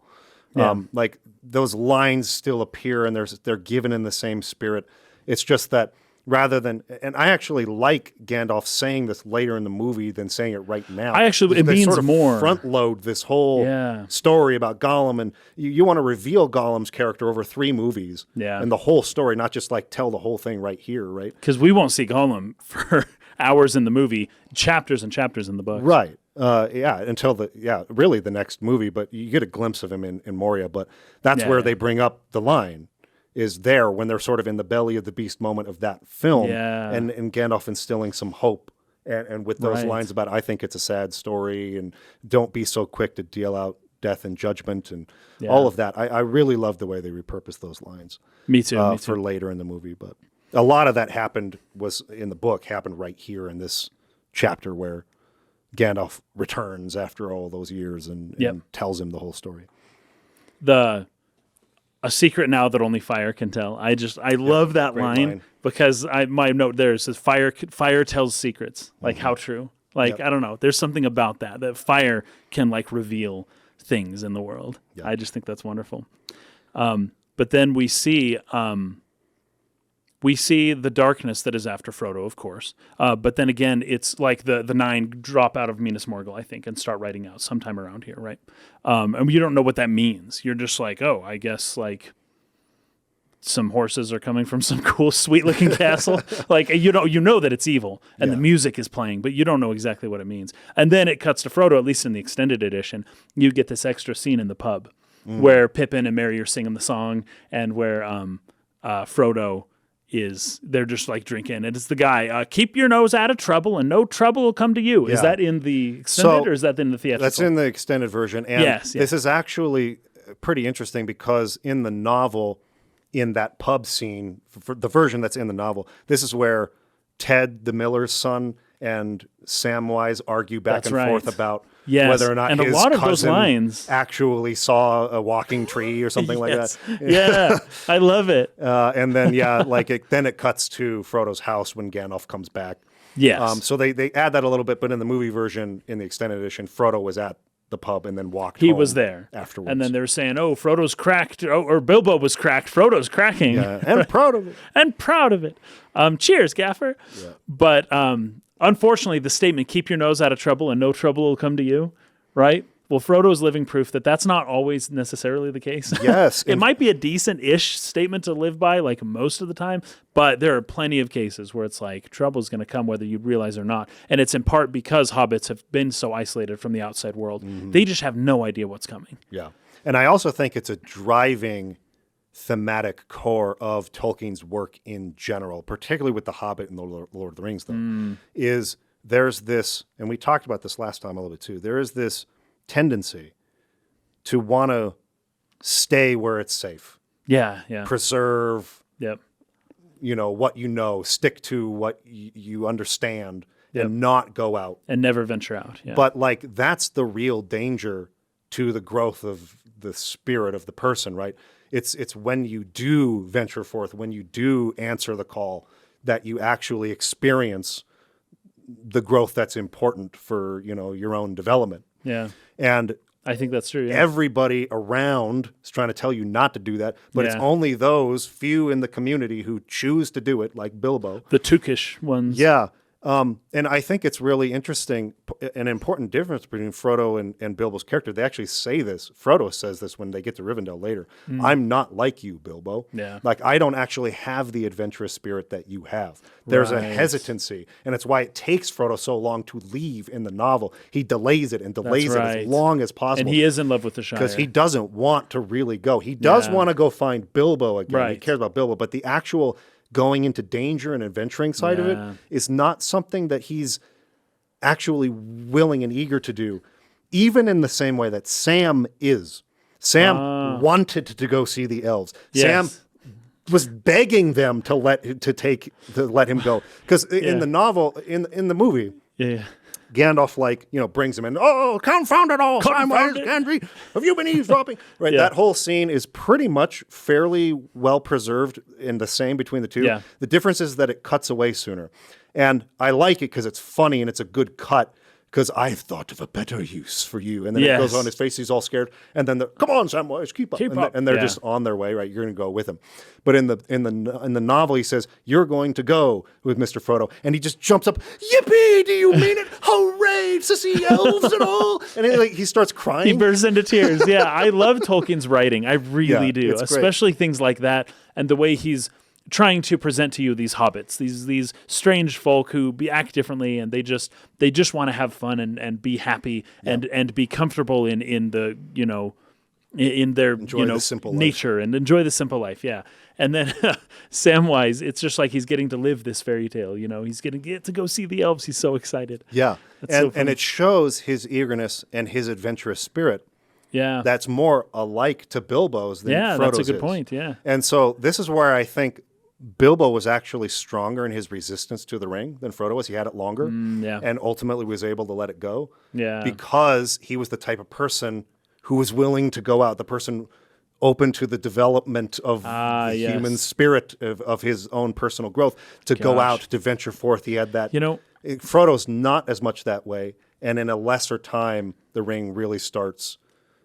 Like those lines still appear and they're given in the same spirit. It's just that rather than, and I actually like Gandalf saying this later in the movie than saying it right now. It means sort of more. Front load this whole story about Gollum, and you want to reveal Gollum's character over 3 movies, and the whole story, not just like tell the whole thing right here, right? Because we won't see Gollum for hours in the movie, chapters and chapters in the book, right? Until really the next movie, but you get a glimpse of him in Moria, but that's where they bring up the line. Is there when they're sort of in the belly of the beast moment of that film, and Gandalf instilling some hope, and with those lines about I think it's a sad story, and don't be so quick to deal out death and judgment, and all of that. I really love the way they repurposed those lines. Me too. For later in the movie, but a lot of that happened right here in this chapter where Gandalf returns after all those years and tells him the whole story. A secret now that only fire can tell. I love that line because my note there says fire tells secrets. Like how true. Like I don't know. There's something about that fire can like reveal things in the world. I just think that's wonderful. But then we see We see the darkness that is after Frodo, of course. But then again, it's like the nine drop out of Minas Morgul, I think, and start writing out sometime around here, right? And you don't know what that means. You're just like, oh, I guess like some horses are coming from some cool, sweet-looking castle. Like you know that it's evil, and the music is playing, but you don't know exactly what it means. And then it cuts to Frodo, at least in the extended edition. You get this extra scene in the pub where Pippin and Merry are singing the song, and where Frodo they're just like drinking. And it's the guy, keep your nose out of trouble and no trouble will come to you. Yeah. Is that in the extended or is that in the theatrical? That's in the extended version. And this is actually pretty interesting because in the novel, in that pub scene, for the version that's in the novel, this is where Ted, the miller's son, and Samwise argue back forth about whether or not and his a lot cousin of those lines actually saw a walking tree or something like that. Yeah, I love it. And then then it cuts to Frodo's house when Gandalf comes back. Yes. So they add that a little bit, but in the movie version, in the extended edition, Frodo was at the pub and then walked home. He was there afterwards. And then they were saying, oh, Frodo's cracked, or Bilbo was cracked. Frodo's cracking. Yeah, and proud of it. And proud of it. Cheers, Gaffer. Yeah. But unfortunately, the statement, keep your nose out of trouble and no trouble will come to you, right? Well, Frodo's living proof that that's not always necessarily the case. Yes. It might be a decent-ish statement to live by, like most of the time, but there are plenty of cases where it's like trouble's going to come whether you realize or not. And it's in part because hobbits have been so isolated from the outside world. Mm-hmm. They just have no idea what's coming. Yeah. And I also think it's a driving thematic core of Tolkien's work in general, particularly with The Hobbit and The Lord of the Rings, though, is there's this, and we talked about this last time a little bit too, there is this tendency to want to stay where it's safe. Yeah. Preserve, yep. What you know, stick to what you understand, and not go out. And never venture out. Yeah. But that's the real danger to the growth of the spirit of the person, right? It's when you do venture forth, when you do answer the call, that you actually experience the growth that's important for, your own development. Yeah. And I think that's true. Yeah. Everybody around is trying to tell you not to do that, but it's only those few in the community who choose to do it, like Bilbo. The Tookish ones. Yeah. And I think it's really interesting, an important difference between Frodo and Bilbo's character. They actually say this. Frodo says this when they get to Rivendell later. I'm not like you, Bilbo. Yeah. I don't actually have the adventurous spirit that you have. There's a hesitancy, and it's why it takes Frodo so long to leave in the novel. He delays it and delays it as long as possible. And he is in love with the Shire. Because he doesn't want to really go. He does want to go find Bilbo again. Right. He cares about Bilbo, but the actual going into danger and adventuring side of it is not something that he's actually willing and eager to do, even in the same way that Sam is. Sam wanted to go see the elves. Sam was begging them to let him go, because in the novel, in the movie, Gandalf brings him in. Oh, confound it all! Samwise Gamgee, have you been eavesdropping? Right, that whole scene is pretty much fairly well preserved and the same between the two. Yeah. The difference is that it cuts away sooner, and I like it because it's funny and it's a good cut. Because I've thought of a better use for you, and then it goes on his face. He's all scared, and then come on, Samwise, keep up. And they're just on their way. Right, you're going to go with him. But in the novel, he says you're going to go with Mr. Frodo, and he just jumps up. Yippee! Do you mean it? Hooray! To see elves and all. And he starts crying. He bursts into tears. Yeah, I love Tolkien's writing. I really do, especially things like that, and the way he's trying to present to you these hobbits, these strange folk who act differently, and they just want to have fun and be happy and be comfortable in the in their the simple nature life. And enjoy the simple life. Yeah. And then Samwise, it's just like he's getting to live this fairy tale. He's going to get to go see the elves. He's so excited. Yeah, and it shows his eagerness and his adventurous spirit. Yeah, that's more alike to Bilbo's than Frodo's. That's a good point. Yeah, and so this is where I think Bilbo was actually stronger in his resistance to the ring than Frodo was. He had it longer, and ultimately was able to let it go. Yeah, because he was the type of person who was willing to go out, the person open to the development of the human spirit of his own personal growth, to go out, to venture forth. He had that. Frodo's not as much that way, and in a lesser time, the ring really starts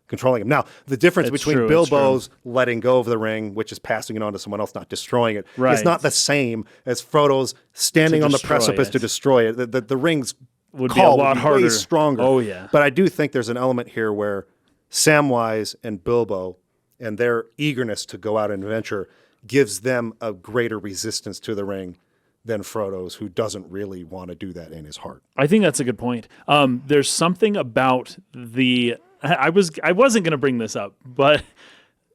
controlling him. Now, the difference It's between true, it's Bilbo's letting go of the ring, which is passing it on to someone else, not destroying it, Right. is not the same as Frodo's standing on the destroy precipice it. to destroy it. The ring's Would be a call lot would be harder. way stronger. Oh, yeah. But I do think there's an element here where Samwise and Bilbo and their eagerness to go out and adventure gives them a greater resistance to the ring than Frodo's, who doesn't really want to do that in his heart. I think that's a good point. There's something about I wasn't going to bring this up, but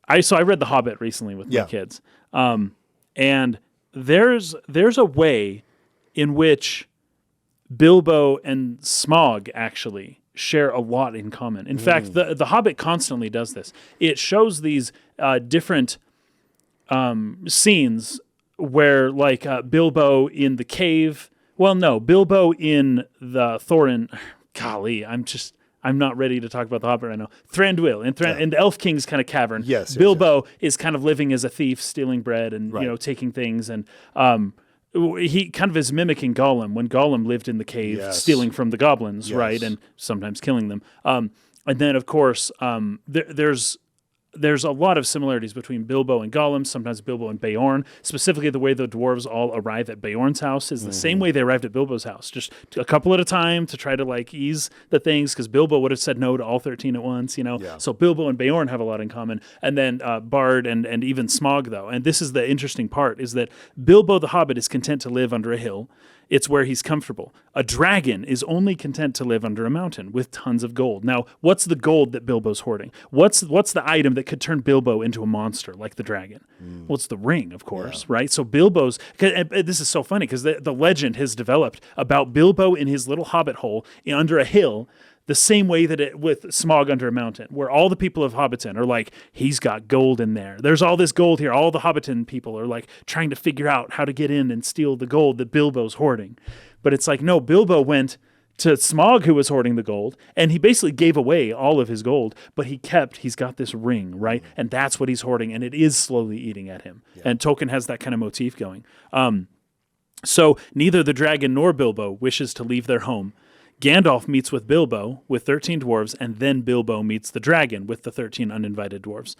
I read The Hobbit recently with my kids, and there's a way in which Bilbo and Smaug actually share a lot in common. In fact, the Hobbit constantly does this. It shows these different scenes where, like, Bilbo in the cave. Well, no, Bilbo in the Thorin. Golly, I'm not ready to talk about the Hobbit right now. Thranduil in the Elf King's kind of cavern. Yes, Bilbo is kind of living as a thief, stealing bread and Right. taking things, and he kind of is mimicking Gollum when Gollum lived in the cave, stealing from the goblins, right, and sometimes killing them. And then, of course, there's a lot of similarities between Bilbo and Gollum, sometimes Bilbo and Beorn. Specifically, the way the dwarves all arrive at Beorn's house is the same way they arrived at Bilbo's house, just a couple at a time to try to, like, ease the things, because Bilbo would have said no to all 13 at once, Yeah. So Bilbo and Beorn have a lot in common. And then Bard and even Smaug, though. And this is the interesting part, is that Bilbo the Hobbit is content to live under a hill. It's where he's comfortable. A dragon is only content to live under a mountain with tons of gold. Now, what's the gold that Bilbo's hoarding? What's the item that could turn Bilbo into a monster like the dragon? Well, it's the ring, of course, right? So Bilbo's... And this is so funny because the legend has developed about Bilbo in his little hobbit hole under a hill, the same way that it with Smaug under a mountain, where all the people of Hobbiton are like, he's got gold in there. There's all this gold here. All the Hobbiton people are like trying to figure out how to get in and steal the gold that Bilbo's hoarding. But it's like, no, Bilbo went to Smaug, who was hoarding the gold, and he basically gave away all of his gold, but he's got this ring, right? And that's what he's hoarding, and it is slowly eating at him. Yeah. And Tolkien has that kind of motif going. So neither the dragon nor Bilbo wishes to leave their home. Gandalf meets with Bilbo with 13 dwarves, and then Bilbo meets the dragon with the 13 uninvited dwarves.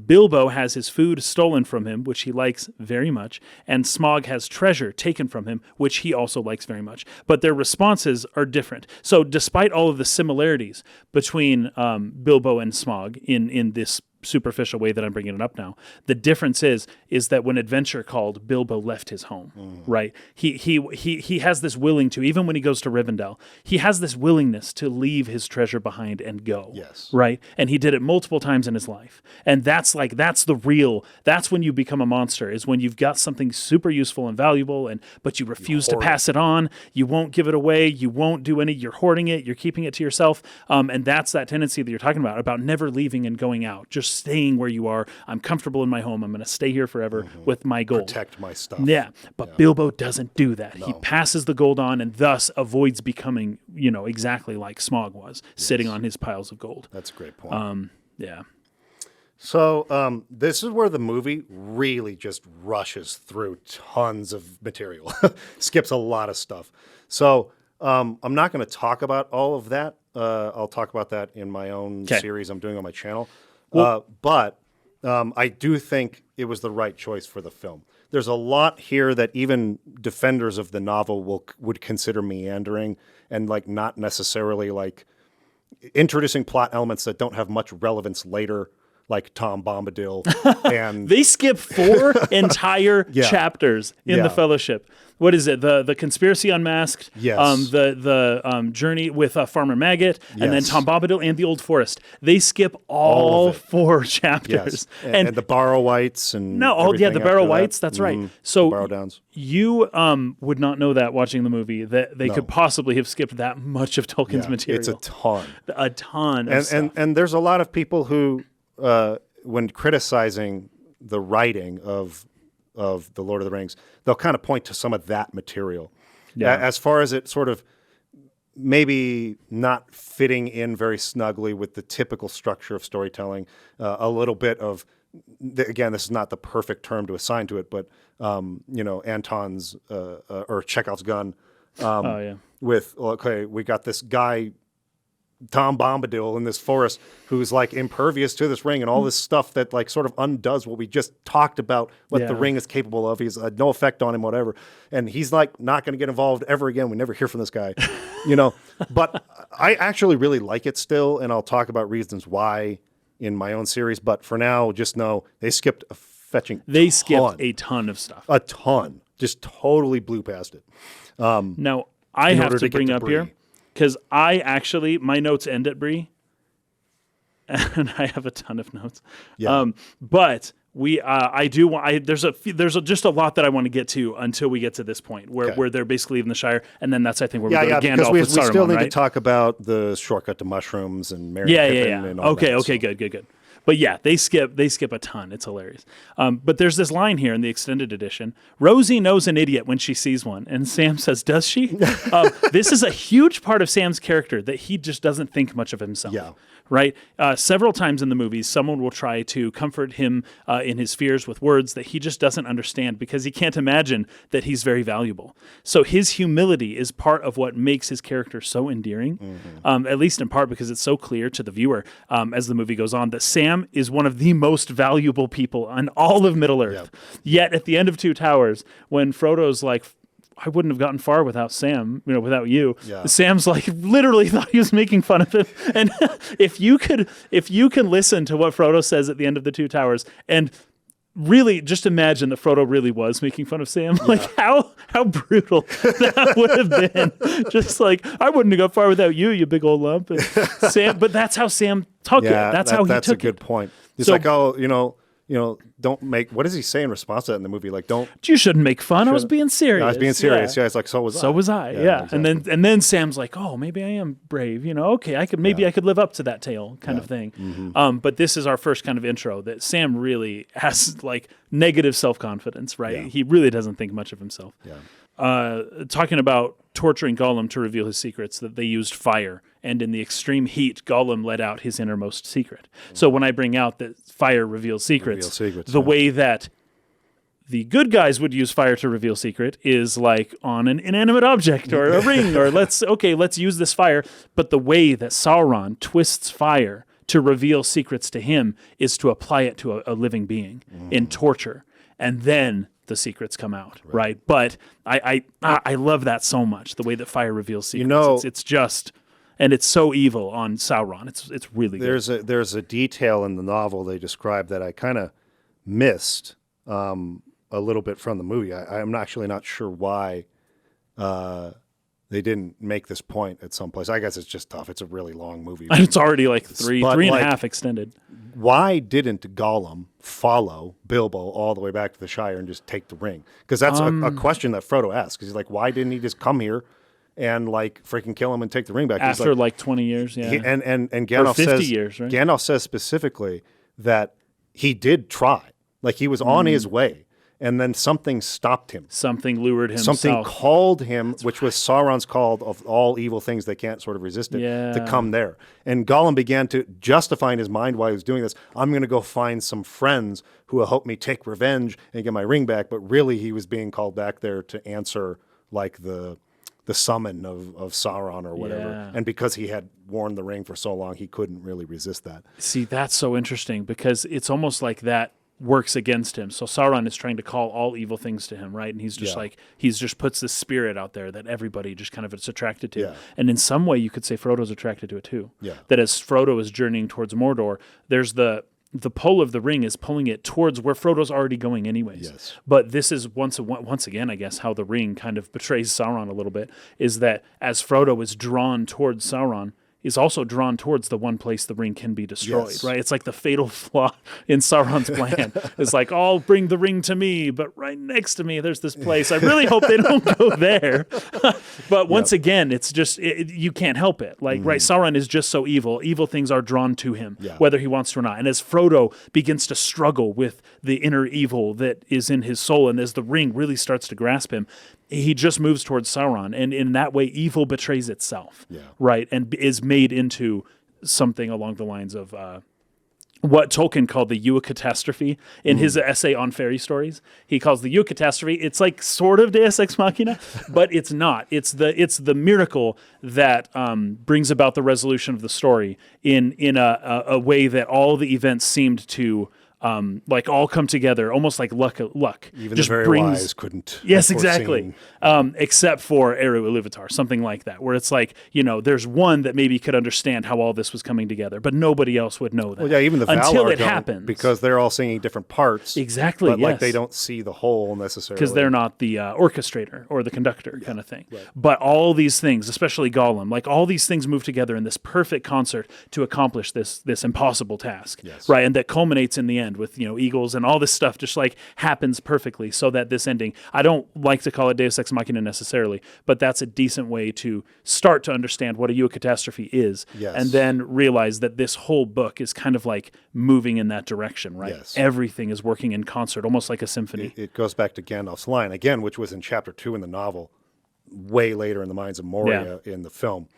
Bilbo has his food stolen from him, which he likes very much, and Smaug has treasure taken from him, which he also likes very much. But their responses are different. So despite all of the similarities between Bilbo and Smaug in this superficial way that I'm bringing it up now, the difference is that when adventure called, Bilbo left his home, right? He has this willing to, even when he goes to Rivendell, he has this willingness to leave his treasure behind and go, right? And he did it multiple times in his life. And that's when you become a monster, is when you've got something super useful and valuable, but you refuse to pass it on, you won't give it away, you won't do you're hoarding it, you're keeping it to yourself, and that's that tendency that you're talking about never leaving and going out, just staying where you are. I'm comfortable in my home. I'm going to stay here forever with my gold. Protect my stuff. Yeah, but Bilbo doesn't do that. No. He passes the gold on and thus avoids becoming, exactly like Smaug was, sitting on his piles of gold. That's a great point. Yeah. So this is where the movie really just rushes through tons of material, skips a lot of stuff. So I'm not going to talk about all of that. I'll talk about that in my own series I'm doing on my channel. But I do think it was the right choice for the film. There's a lot here that even defenders of the novel would consider meandering and not necessarily introducing plot elements that don't have much relevance later, like Tom Bombadil. And they skip 4 entire chapters in the Fellowship. What is it? The Conspiracy Unmasked. Yes. The Journey with Farmer Maggot, and then Tom Bombadil and the Old Forest. They skip all 4 chapters. Yes. And the Barrow-wights and the Barrow-wights. That's right. So Barrow-downs. You would not know that watching the movie that they could possibly have skipped that much of Tolkien's material. It's a ton. A ton of stuff. And there's a lot of people who, when criticizing the writing of The Lord of the Rings, they'll kind of point to some of that material. Yeah. As far as it sort of maybe not fitting in very snugly with the typical structure of storytelling, a little bit of, again, this is not the perfect term to assign to it, but, Anton's or Chekhov's gun with, we got this guy Tom Bombadil in this forest who's like impervious to this ring and all this stuff that like sort of undoes what we just talked about, what the ring is capable of. He's no effect on him, whatever. And he's like not going to get involved ever again. We never hear from this guy, but I actually really like it still. And I'll talk about reasons why in my own series. But for now, just know they skipped a skipped a ton of stuff. A ton. Just totally blew past it. Now, I have to bring up here, because my notes end at Bree, and I have a ton of notes. Yeah. But there's just a lot that I want to get to until we get to this point where they're basically leaving the Shire, and then that's, I think, where we go to Gandalf with Saruman, we still need right? to talk about the shortcut to mushrooms and Merry Pippin and all that. Okay, good. But yeah, they skip a ton. It's hilarious. But there's this line here in the extended edition. Rosie knows an idiot when she sees one. And Sam says, does she? This is a huge part of Sam's character, that he just doesn't think much of himself. Yeah. Right? Several times in the movies, someone will try to comfort him in his fears with words that he just doesn't understand because he can't imagine that he's very valuable. So his humility is part of what makes his character so endearing, at least in part because it's so clear to the viewer as the movie goes on that Sam is one of the most valuable people on all of Middle-earth. Yep. Yet at the end of Two Towers, when Frodo's like, I wouldn't have gotten far without Sam, without you. Yeah. Sam's like literally thought he was making fun of him. And if you can listen to what Frodo says at the end of the Two Towers and really just imagine that Frodo really was making fun of Sam. Yeah. Like how brutal that would have been. Just like, I wouldn't have got far without you, you big old lump. And Sam, but that's how Sam took it. That's how he took it. That's a good point. It's like, don't make, what does he say in response to that in the movie? Like, you shouldn't make fun. I was being serious. No, I was being serious. Yeah. It's like, so was I. Yeah. Exactly. And then Sam's like, oh, maybe I am brave. Okay, I could live up to that tale kind of thing. Mm-hmm. But this is our first kind of intro that Sam really has like negative self-confidence, right? Yeah. He really doesn't think much of himself. Yeah. Talking about torturing Gollum to reveal his secrets, that they used fire. And in the extreme heat, Gollum let out his innermost secret. So when I bring out that fire reveals secrets, the way that the good guys would use fire to reveal secret is like on an inanimate object or a ring, or let's use this fire. But the way that Sauron twists fire to reveal secrets to him is to apply it to a living being in torture. And then the secrets come out, right? But I love that so much, the way that fire reveals secrets. It's just... And it's so evil on Sauron. It's really good. There's a detail in the novel they describe that I kind of missed a little bit from the movie. I'm actually not sure why they didn't make this point at some place. I guess it's just tough. It's a really long movie. It's already like three and a half extended. Why didn't Gollum follow Bilbo all the way back to the Shire and just take the ring? Because that's a question that Frodo asks. He's like, why didn't he just come here and like freaking kill him and take the ring back? After like 20 years, yeah. And Gandalf or 50 years, right? Gandalf says specifically that he did try. Like he was on his way, and then something stopped him. Something lured him. Something called him, which was Sauron's call of all evil things that can't sort of resist it, to come there. And Gollum began to justify in his mind why he was doing this. I'm going to go find some friends who will help me take revenge and get my ring back. But really, he was being called back there to answer like the summon of Sauron or whatever. Yeah. And because he had worn the ring for so long, he couldn't really resist that. See, that's so interesting because it's almost like that works against him. So Sauron is trying to call all evil things to him, right? And he's just he's just puts this spirit out there that everybody just kind of is attracted to. Yeah. And in some way, you could say Frodo's attracted to it too. Yeah. That as Frodo is journeying towards Mordor, there's the pull of the ring is pulling it towards where Frodo's already going anyways. Yes. But this is once again, I guess, how the ring kind of betrays Sauron a little bit, is that as Frodo is drawn towards Sauron, is also drawn towards the one place the ring can be destroyed, right? It's like the fatal flaw in Sauron's plan. It's like, I'll bring the ring to me, but right next to me, there's this place. I really hope they don't go there. But once again, it's just, you can't help it. Like, right, Sauron is just so evil. Evil things are drawn to him, whether he wants to or not. And as Frodo begins to struggle with the inner evil that is in his soul, and as the ring really starts to grasp him, he just moves towards Sauron, and in that way, evil betrays itself, right, and is made into something along the lines of what Tolkien called the Eucatastrophe in his essay on fairy stories. He calls the Eucatastrophe, it's like sort of Deus Ex Machina, but it's not. It's the miracle that brings about the resolution of the story in a way that all the events seemed to like all come together, almost like luck. Even just the very wise couldn't. Yes, have exactly. foreseen. Except for Eru Iluvatar, something like that, where it's like, there's one that maybe could understand how all this was coming together, but nobody else would know that. Well, yeah, even the until Valar it don't, happens, because they're all singing different parts. Exactly, but like yes. they don't see the whole necessarily because they're not the orchestrator or the conductor kind of thing. Right. But all these things, especially Gollum, like all these things move together in this perfect concert to accomplish this impossible task, Yes. right? And that culminates in the end with eagles and all this stuff just like happens perfectly, so that this ending, I don't like to call it Deus Ex Machina necessarily, but that's a decent way to start to understand what a Eucatastrophe is, Yes. and then realize that this whole book is kind of like moving in that direction, right? Yes. Everything is working in concert, almost like a symphony. It goes back to Gandalf's line again, which was in chapter 2 in the novel, way later in the Mines of Moria in the film.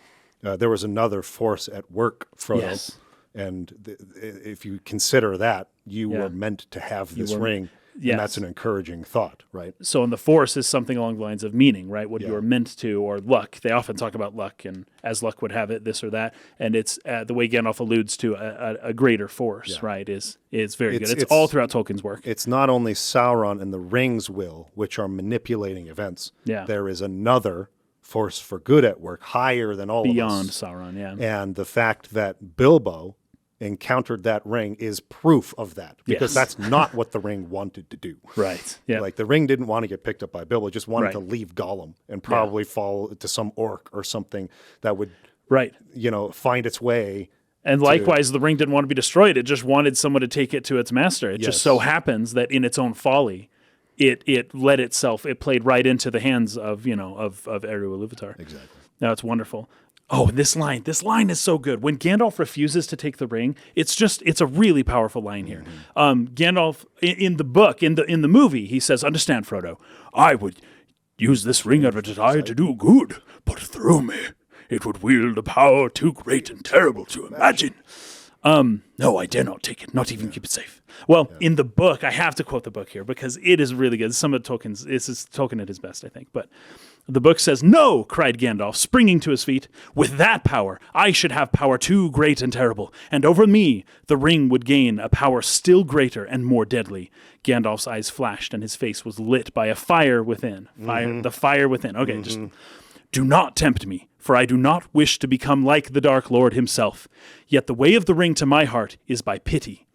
There was another force at work, Frodo. Yes. And if you consider that, you were meant to have this ring. Yes. And that's an encouraging thought, right? So in the Force is something along the lines of meaning, right? What you are meant to, or luck. They often talk about luck, and as luck would have it, this or that. And it's the way Gandalf alludes to a greater force, right? Is very good. It's all throughout Tolkien's work. It's not only Sauron and the Ring's will, which are manipulating events. Yeah. There is another force for good at work, higher than all Beyond of us. Sauron, yeah. And the fact that Bilbo encountered that ring is proof of that, because that's not what the ring wanted to do. Right. Yeah. Like the ring didn't want to get picked up by Bilbo, it just wanted Right. to leave Gollum and probably fall to some orc or something that would, right. find its way. And likewise, the ring didn't want to be destroyed. It just wanted someone to take it to its master. It just Yes. so happens that in its own folly, it let itself, it played right into the hands of Eru Iluvatar. Exactly. No, it's wonderful. Oh, this line is so good. When Gandalf refuses to take the ring, it's a really powerful line here. Gandalf in the book, in the movie, he says, "Understand, Frodo, I would use this ring out of a desire to do good, but through me, it would wield a power too great and terrible to imagine. No, I dare not take it, not even keep it safe." Well, in the book, I have to quote the book here because it is really good. Some of this is Tolkien at his best, I think. But the book says, "No," cried Gandalf, springing to his feet. "With that power, I should have power too great and terrible, and over me the ring would gain a power still greater and more deadly." Gandalf's eyes flashed, and his face was lit by a fire within. The fire within. Okay, just "Do not tempt me, for I do not wish to become like the Dark Lord himself. Yet the way of the ring to my heart is by pity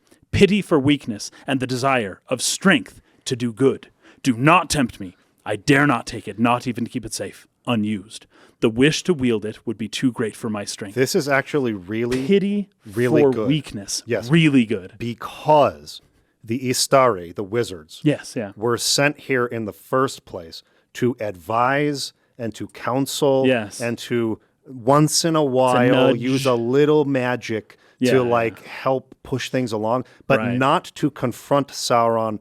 for weakness, and the desire of strength to do good. Do not tempt me. I dare not take it, not even to keep it safe, unused. The wish to wield it would be too great for my strength." This is actually really for good. weakness. Yes. Really good. Because the Istari, the wizards, Yes, yeah. were sent here in the first place to advise and to counsel and to once in a while nudge. use a little magic to Yeah. help push things along, but Right. not to confront Sauron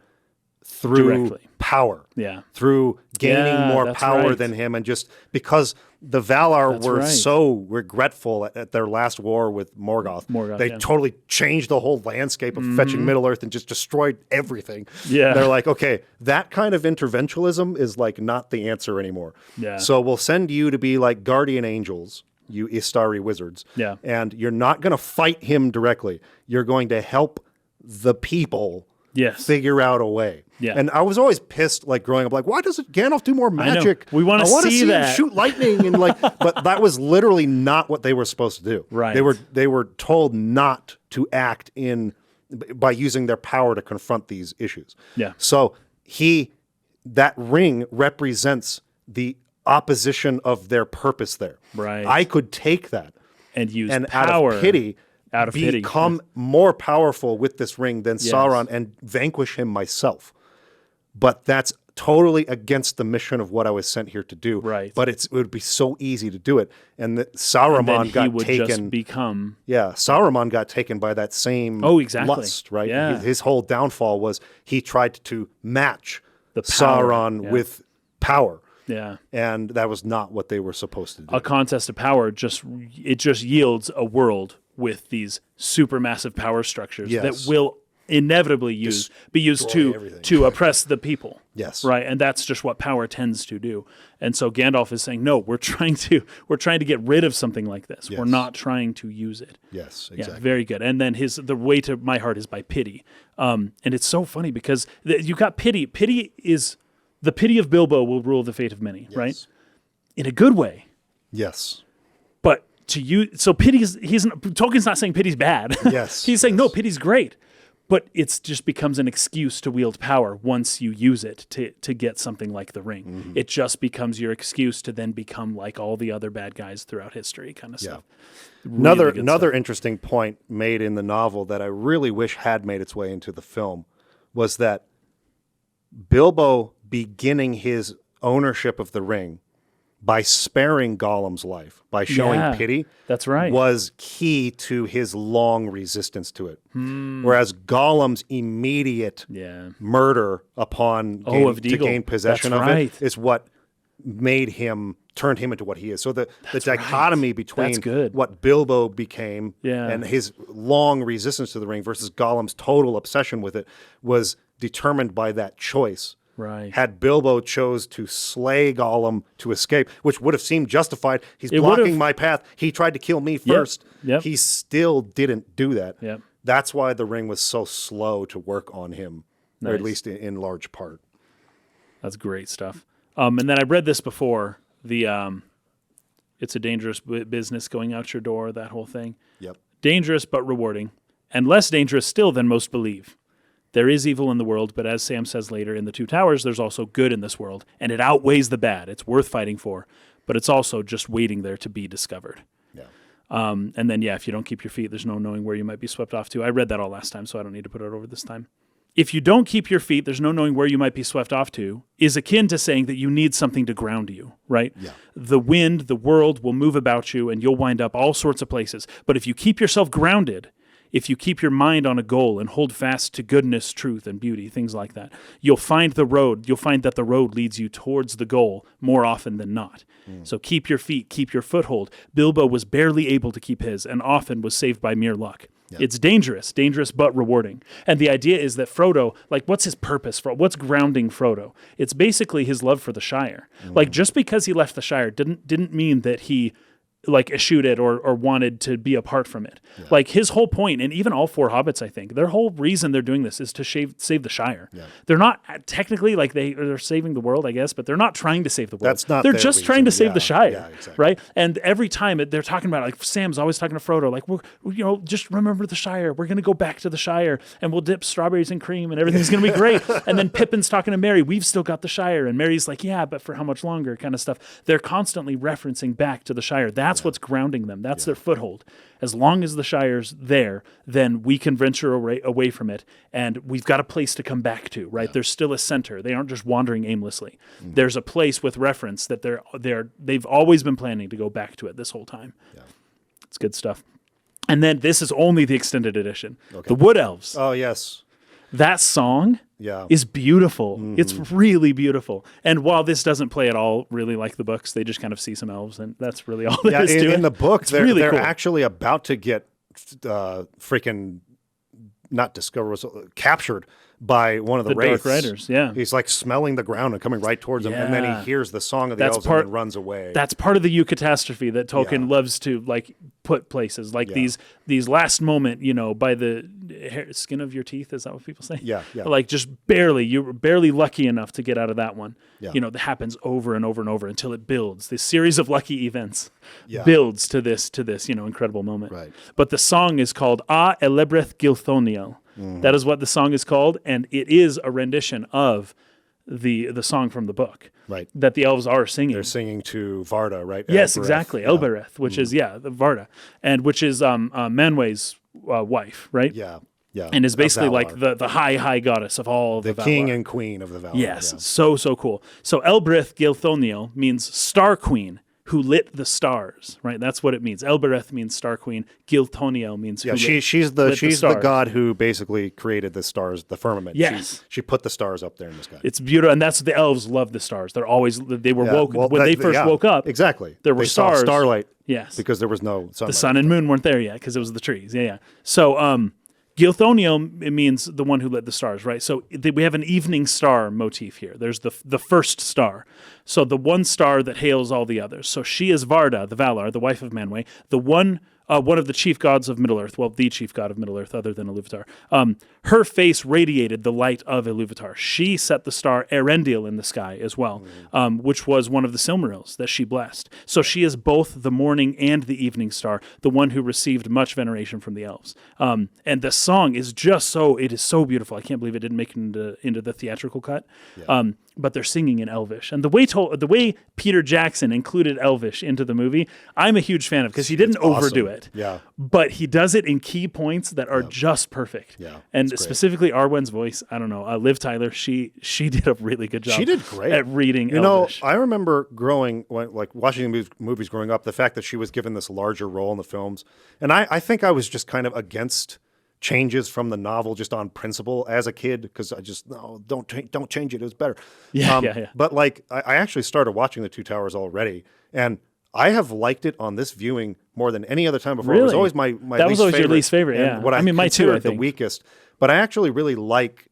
through Directly. power, Yeah. through gaining Yeah, more that's power right. than him, and just because the Valar That's were right. so regretful at their last war with Morgoth. They yeah. totally changed the whole landscape of fetching Middle-earth and just destroyed everything. Yeah. They're like, okay, that kind of interventionism is like not the answer anymore. Yeah. So we'll send you to be like guardian angels, you Istari wizards. Yeah. And you're not going to fight him directly. You're going to help the people Yes. figure out a way. Yeah. And I was always pissed, like growing up, like, why doesn't Gandalf do more magic? We wanna I wanna see him that. shoot lightning and but that was literally not what they were supposed to do. Right. They were told not to act by using their power to confront these issues. Yeah. So that ring represents the opposition of their purpose there. Right. I could take that And use and power. out of pity, become more powerful with this ring than Sauron and vanquish him myself. But that's totally against the mission of what I was sent here to do. Right. But it would be so easy to do it. And Sauron got taken. Just become. Yeah, Saruman got taken by that same exactly. lust, right? Yeah. His whole downfall was he tried to match The power. Sauron with power. Yeah. And that was not what they were supposed to do. A contest of power just yields a world with these supermassive power structures Yes. that will inevitably be used to oppress the people. Yes. Right. And that's just what power tends to do. And so Gandalf is saying, no, we're trying to get rid of something like this. Yes. We're not trying to use it. Yes, exactly. Yeah, very good. And then the way to my heart is by pity. And it's so funny because you got pity. Pity is the pity of Bilbo will rule the fate of many, right? In a good way. Yes. But so Tolkien's not saying pity's bad. Yes. He's saying, no, pity's great. But it just becomes an excuse to wield power once you use it to get something like the ring. Mm-hmm. It just becomes your excuse to then become like all the other bad guys throughout history kind of stuff. Really Another interesting point made in the novel that I really wish had made its way into the film was that Bilbo beginning his ownership of the ring by sparing Gollum's life, by showing pity, that's right, was key to his long resistance to it. Whereas Gollum's immediate murder upon to gain possession of it is what turned him into what he is. So the dichotomy between what Bilbo became and his long resistance to the ring versus Gollum's total obsession with it was determined by that choice. Right. Had Bilbo chose to slay Gollum to escape, which would have seemed justified. He's blocking my path. He tried to kill me first. Yep. He still didn't do that. Yep. That's why the ring was so slow to work on him, or at least in large part. That's great stuff. And then I read this before, it's a dangerous business going out your door, that whole thing. Yep. Dangerous but rewarding, and less dangerous still than most believe. There is evil in the world, but as Sam says later in The Two Towers, there's also good in this world, and it outweighs the bad. It's worth fighting for, but it's also just waiting there to be discovered. Yeah. And then, if you don't keep your feet, there's no knowing where you might be swept off to. I read that all last time, so I don't need to put it over this time. If you don't keep your feet, there's no knowing where you might be swept off to, is akin to saying that you need something to ground you, right? Yeah. The wind, the world will move about you, and you'll wind up all sorts of places. But if you keep yourself grounded, if you keep your mind on a goal and hold fast to goodness, truth, and beauty, things like that, you'll find the road. You'll find that the road leads you towards the goal more often than not. So keep your feet, keep your foothold. Bilbo was barely able to keep his and often was saved by mere luck. Yep. It's dangerous but rewarding. And the idea is that Frodo, what's his purpose? What's grounding Frodo? It's basically his love for the Shire. Just because he left the Shire didn't mean that he eschewed it or wanted to be apart from it. Yeah. His whole point, and even all four hobbits, I think, their whole reason they're doing this is to save the Shire. Yeah. They're not technically they're saving the world, I guess, but they're not trying to save the world. That's not they're their just reason. Trying to save the Shire, exactly. right? And every time they're talking about Sam's always talking to Frodo, we're just remember the Shire. We're going to go back to the Shire and we'll dip strawberries in cream and everything's going to be great. And then Pippin's talking to Merry, we've still got the Shire, and Merry's like, yeah, but for how much longer? Kind of stuff. They're constantly referencing back to the Shire. That's what's grounding them. That's their foothold. As long as the Shire's there, then we can venture away from it, and we've got a place to come back to, right? Yeah. There's still a center. They aren't just wandering aimlessly. There's a place with reference that they've always been planning to go back to it this whole time. Yeah. It's good stuff. And then this is only the extended edition. Okay. The Wood Elves. Oh, yes. That song is beautiful. Mm-hmm. It's really beautiful. And while this doesn't play at all really like the books, they just kind of see some elves, and that's really all there is to it. In the book, they're cool. actually about to get captured by one of the wraiths. Dark Riders, yeah. He's smelling the ground and coming right towards him, and then he hears the song of the elves and then runs away. That's part of the Eucatastrophe that Tolkien loves to put places, these last moment, by the skin of your teeth. Is that what people say? Yeah. Just barely, you're barely lucky enough to get out of that one. Yeah. That happens over and over and over until it builds. This series of lucky events builds to this, incredible moment. Right. But the song is called A Elebrith Gilthoniel. Mm-hmm. That is what the song is called, and it is a rendition of the song from the book. Right. That the elves are singing. They're singing to Varda, right? Yes, exactly. Elbereth, which is the Varda, and which is Manwë's wife, right? Yeah. And is basically the high goddess of all the Valar. King and queen of the Valar. Yes, so cool. So Elbereth Gilthoniel means Star Queen, who lit the stars, right? That's what it means. Elbereth means star queen. Gilthoniel means who she's the god who basically created the stars, the firmament. Yes. She put the stars up there in the sky. It's beautiful, and that's what the elves love the stars. They were woke when they first woke up. Exactly. There were stars. Saw starlight. Yes. Because there was no sunlight. The sun and moon weren't there yet because it was the trees. Yeah. So Gilthoniel, it means the one who lit the stars, right? So we have an evening star motif here. There's the first star. So the one star that hails all the others. So she is Varda, the Valar, the wife of Manwë, the one of the chief gods of Middle-earth, well, the chief god of Middle-earth other than Iluvatar. Her face radiated the light of Iluvatar. She set the star Erendil in the sky as well, which was one of the Silmarils that she blessed. So she is both the morning and the evening star, the one who received much veneration from the elves. And the song is it is so beautiful. I can't believe it didn't make it into the theatrical cut. Yeah. But they're singing in Elvish. And the way Peter Jackson included Elvish into the movie, I'm a huge fan of because he didn't overdo it. Yeah. But he does it in key points that are just perfect. Yeah. And specifically Arwen's voice, I don't know, Liv Tyler, she did a really good job. She did great at reading You Elvish. know, I remember watching the movies growing up, the fact that she was given this larger role in the films. And I think I was just kind of against changes from the novel just on principle as a kid because I just don't change it. It was better. Yeah. But I actually started watching The Two Towers already, and I have liked it on this viewing more than any other time before. Really? It was always my that was always favorite, your least favorite. Yeah, what my too. I think the weakest, but I actually really like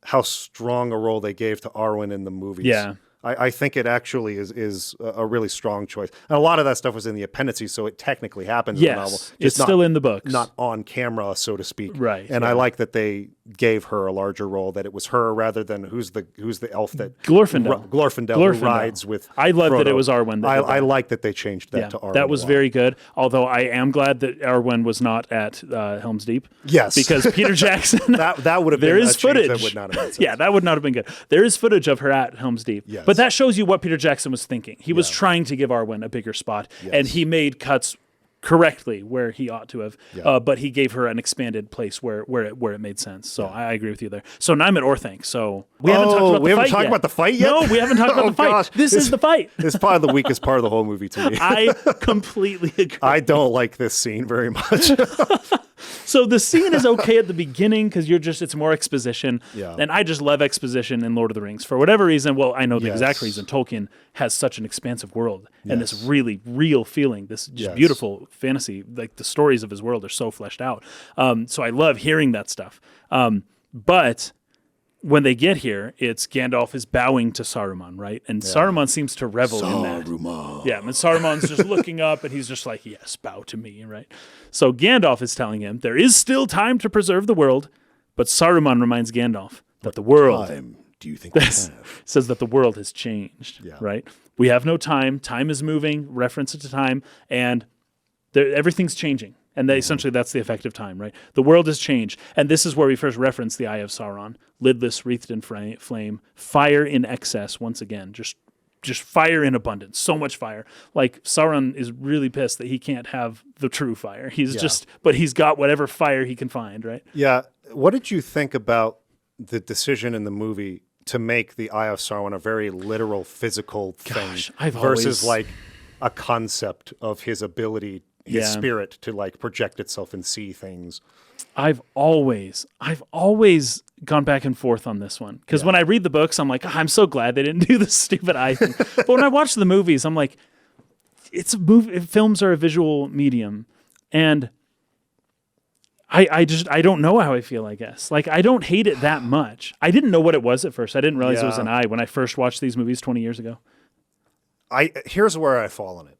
how strong a role they gave to Arwen in the movies. Yeah. I think it actually is a really strong choice. And a lot of that stuff was in the appendices, so it technically happens in the novel. It's still in the books. Not on camera, so to speak. Right. And I like that they gave her a larger role, that it was her rather than who's the elf that Glorfindel who rides with I love Frodo. That it was Arwen. I like that they changed that to Arwen. That was very good, although I am glad that Arwen was not at Helm's Deep. Yes. Because Peter Jackson... that would have been a change that would not have made sense. Yeah, that would not have been good. There is footage of her at Helm's Deep. Yes. But that shows you what Peter Jackson was thinking. He was trying to give Arwen a bigger spot, and he made cuts correctly where he ought to have, but he gave her an expanded place where it made sense. So I agree with you there. So now I'm at Orthanc. So we haven't talked about the fight yet. No, we haven't talked about the fight. Gosh. This is the fight. It's probably the weakest part of the whole movie to me. I completely agree. I don't like this scene very much. So the scene is okay at the beginning because it's more exposition. Yeah. And I just love exposition in Lord of the Rings. For whatever reason, well, I know the exact reason. Tolkien has such an expansive world and this really real feeling, this just beautiful fantasy. Like the stories of his world are so fleshed out. So I love hearing that stuff. But when they get here, it's Gandalf is bowing to Saruman, right? And Saruman seems to revel in that. Yeah, and Saruman's just looking up and he's just like, yes, bow to me, right? So Gandalf is telling him, there is still time to preserve the world, but Saruman reminds Gandalf that the world... time do you think we have? Says that the world has changed, right? We have no time. Time is moving, reference to time, and everything's changing. And essentially that's the effect of time, right? The world has changed. And this is where we first reference the Eye of Sauron. Lidless, wreathed in flame, fire in excess once again. Just fire in abundance. So much fire. Like Sauron is really pissed that he can't have the true fire. But he's got whatever fire he can find, right? Yeah. What did you think about the decision in the movie to make the Eye of Sauron a very literal physical thing versus like a concept of his ability, his spirit to like project itself and see things? I've always gone back and forth on this one because when I read the books, I'm like, I'm so glad they didn't do this stupid eye thing. But when I watch the movies, I'm like, it's a movie. Films are a visual medium, and I don't know how I feel. I guess like I don't hate it that much. I didn't know what it was at first. I didn't realize it was an eye when I first watched these movies 20 years ago. Here's where I fall on it.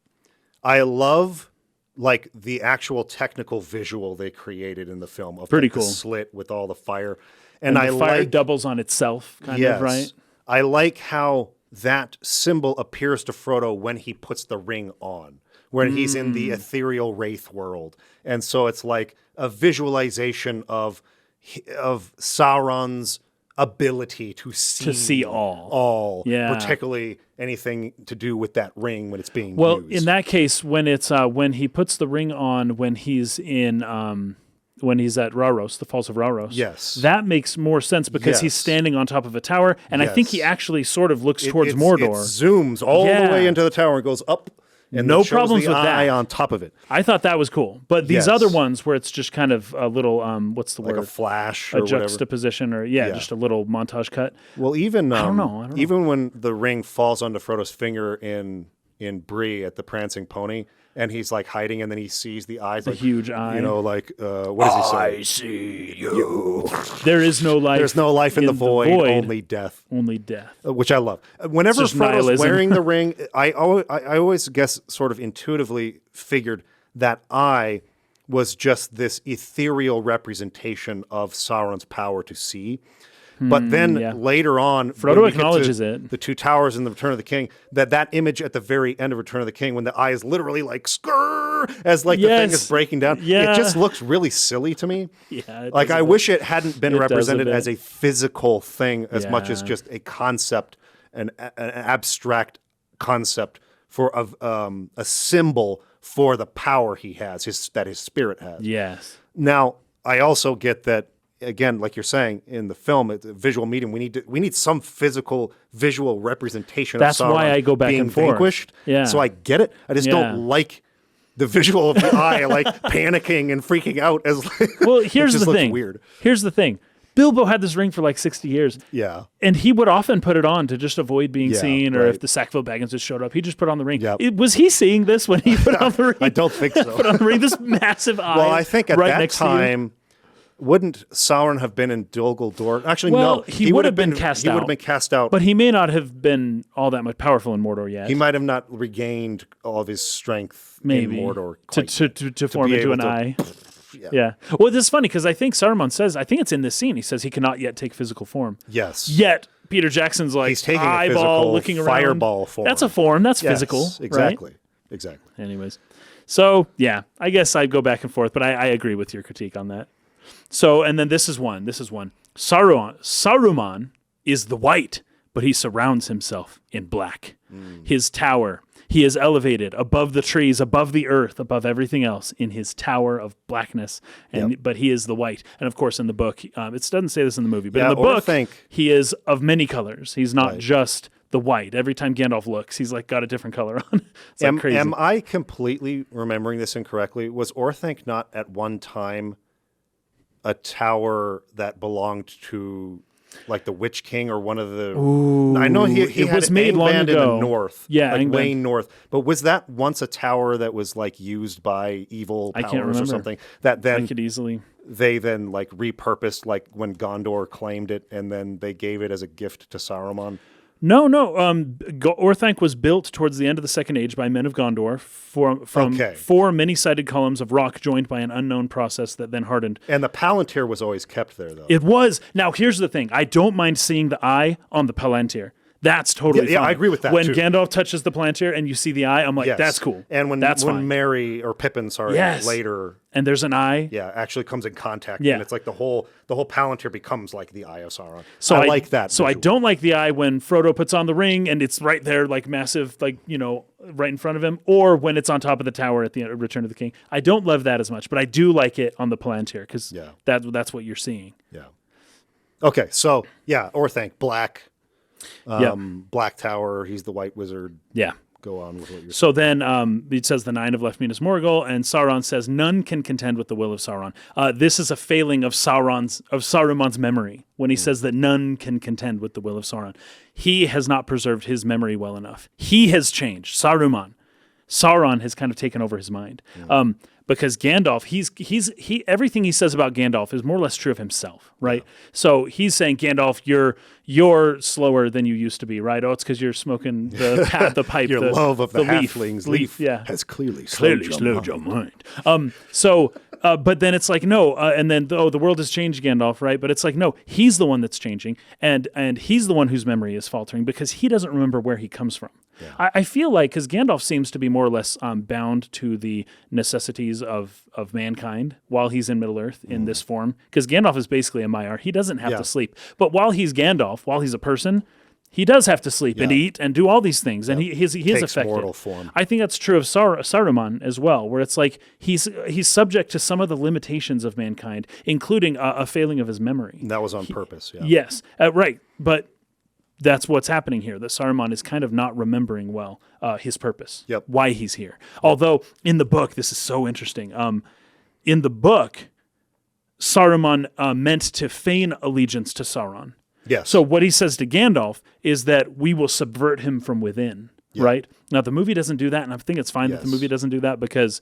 I love like the actual technical visual they created in the film of pretty like, cool the slit with all the fire, and the fire doubles on itself, kind of, right? I like how that symbol appears to Frodo when he puts the ring on, when he's in the ethereal wraith world, and so it's like a visualization of Sauron's ability to see all, particularly anything to do with that ring when it's being used. Well, in that case, when it's when he puts the ring on when he's in when he's at Rauros, the Falls of Rauros, that makes more sense because he's standing on top of a tower, and I think he actually sort of looks towards Mordor. It zooms all the way into the tower and goes up. And no it shows problems the with eye that. on top of it. I thought that was cool. But these Yes. other ones where it's just kind of a little, what's the Like word? a flash or A whatever. juxtaposition or, just a little montage cut. Well, even I don't know. even when the ring falls onto Frodo's finger in Bree at the Prancing Pony, and he's like hiding, and then he sees the eyes, like huge eye. You know, like what does he say? I see you. There is no life. There's no life in the void, only death. Only death. Which I love. Whenever just Frodo's nihilism. wearing the ring, I always guess sort of intuitively figured that eye was just this ethereal representation of Sauron's power to see. But then later on, Frodo when we get acknowledges to it. The Two Towers in the Return of the King, that image at the very end of Return of the King, when the eye is literally like skrrr, as like the thing is breaking down, Yeah. it just looks really silly to me. Yeah. Like I wish it hadn't been It does a represented bit. as a physical thing as much as Yeah. just a concept, an abstract concept for a symbol for the power he has, that his spirit has. Yes. Now, I also get that, again, like you're saying, in the film, it's a visual medium. We need some physical, visual representation That's of Sauron why I go back being and forth. vanquished. Yeah. So I get it. I just Yeah. don't like the visual of the eye, like panicking and freaking out. As Well, it here's just the looks thing. Weird. Here's the thing. Bilbo had this ring for like 60 years. Yeah. And he would often put it on to just avoid being Yeah, seen, or right. if the Sackville Baggins just showed up, he just put on the ring. Yep. Was he seeing this when he put on the ring? I don't think so. Put on the ring, this massive eye. Well, I think at right that next to you. time, wouldn't Sauron have been in Dol Guldur? Actually, Well, no. he would have been cast He would out. have been cast out. But he may not have been all that much powerful in Mordor yet. he might have not regained all of his strength Maybe in Mordor. to form be into able an to- eye. Yeah. Well, this is funny because I think Saruman says, I think it's in this scene, he says he cannot yet take physical form. Yes. Yet Peter Jackson's like He's taking a eyeball physical looking around. fireball form. That's a form. That's Yes, physical. Exactly. Right? Exactly. Anyways. So, yeah, I guess I'd go back and forth, but I agree with your critique on that. So, and then this is one. Saruman is the white, but he surrounds himself in black. His tower, he is elevated above the trees, above the earth, above everything else in his tower of blackness. But he is the white. And of course, in the book, it doesn't say this in the movie, but in the book, he is of many colors. He's not just the white. Every time Gandalf looks, he's like got a different color on. It's like crazy. Am I completely remembering this incorrectly? Was Orthanc not at one time a tower that belonged to like the Witch King or one of the? I know he it had was made long Angband in ago. the north, Yeah, like Angband. Wayne North. But was that once a tower that was like used by evil I can't powers or remember. something? That then I could easily. they then like repurposed, like when Gondor claimed it, and then they gave it as a gift to Saruman. No. Orthanc was built towards the end of the Second Age by men of Gondor from four many-sided columns of rock joined by an unknown process that then hardened. And the Palantir was always kept there, though. It was. Now, here's the thing. I don't mind seeing the eye on the Palantir. That's totally fine. Yeah, I agree with that, When too. Gandalf touches the Palantir and you see the eye, I'm like, Yes. that's cool. And when that's fine. Mary or Pippin, later, and there's an eye. actually comes in contact, Yeah. and it's like the whole Palantir becomes like the Eye of Sauron. So I like that. So I visual. don't like the eye when Frodo puts on the ring and it's right there, like massive, like, right in front of him, or when it's on top of the tower at the Return of the King. I don't love that as much, but I do like it on the Palantir because that's what you're seeing. Yeah. Okay, so Orthanc, black, Black Tower. He's the White Wizard. Yeah. Go on with what you're saying. So then it says the Nine have left Minas Morgul, and Sauron says none can contend with the will of Sauron. This is a failing of Saruman's memory when he says that none can contend with the will of Sauron. He has not preserved his memory well enough. He has changed. Sauron has kind of taken over his mind. Because Gandalf, he everything he says about Gandalf is more or less true of himself, right? Yeah. So he's saying, Gandalf, you're slower than you used to be, right? Oh, it's because you're smoking the pipe. Your love of the halfling's leaf yeah. has clearly slowed your mind. But then it's like, no, and then, the world has changed, Gandalf, right? But it's like, no, he's the one that's changing, and he's the one whose memory is faltering because he doesn't remember where he comes from. Yeah. I feel like, because Gandalf seems to be more or less bound to the necessities of mankind while he's in Middle-earth in this form, because Gandalf is basically a Maiar. He doesn't have to sleep. But while he's Gandalf, while he's a person, he does have to sleep and eat and do all these things, and he is affected. Mortal form. I think that's true of Saruman as well, where it's like he's subject to some of the limitations of mankind, including a failing of his memory. And that was on purpose. Yeah. Yes, right. But that's what's happening here, that Saruman is kind of not remembering well his purpose, Yep. why he's here. Although in the book, this is so interesting. In the book, Saruman meant to feign allegiance to Sauron. Yes. So what he says to Gandalf is that we will subvert him from within, right? Now, the movie doesn't do that, and I think it's fine that the movie doesn't do that because,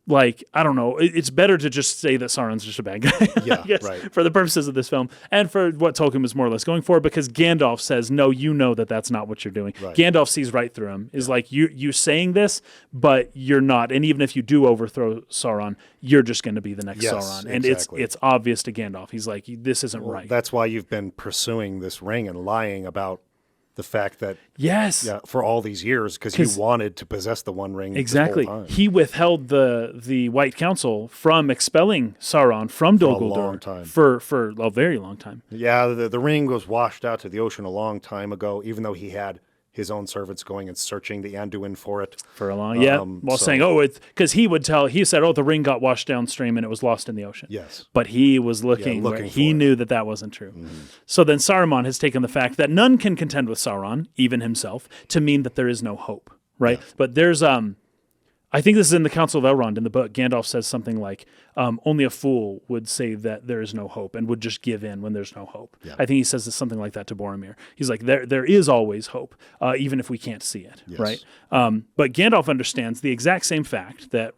like, I don't know, it's better to just say that Sauron's just a bad guy, Yeah, I guess, right. for the purposes of this film and for what Tolkien was more or less going for, because Gandalf says, no, you know that that's not what you're doing. Right. Gandalf sees right through him, is like, you're saying this, but you're not. And even if you do overthrow Sauron, you're just going to be the next Sauron. And exactly. it's obvious to Gandalf. He's like, this isn't right. That's why you've been pursuing this ring and lying about the fact that for all these years, because you wanted to possess the One Ring. Exactly. This whole time. He withheld the White Council from expelling Sauron from Dol Guldur a long time. for a very long time. Yeah, the ring was washed out to the ocean a long time ago, even though he had his own servants going and searching the Anduin for it. For a long, while saying, it's because he said, the ring got washed downstream and it was lost in the ocean. Yes. But he was looking where he knew that wasn't true. Mm-hmm. So then Saruman has taken the fact that none can contend with Sauron, even himself, to mean that there is no hope, right? Yeah. But there's, I think this is in the Council of Elrond in the book. Gandalf says something like, only a fool would say that there is no hope and would just give in when there's no hope. Yeah. I think he says something like that to Boromir. He's like, there is always hope, even if we can't see it, right? But Gandalf understands the exact same fact that,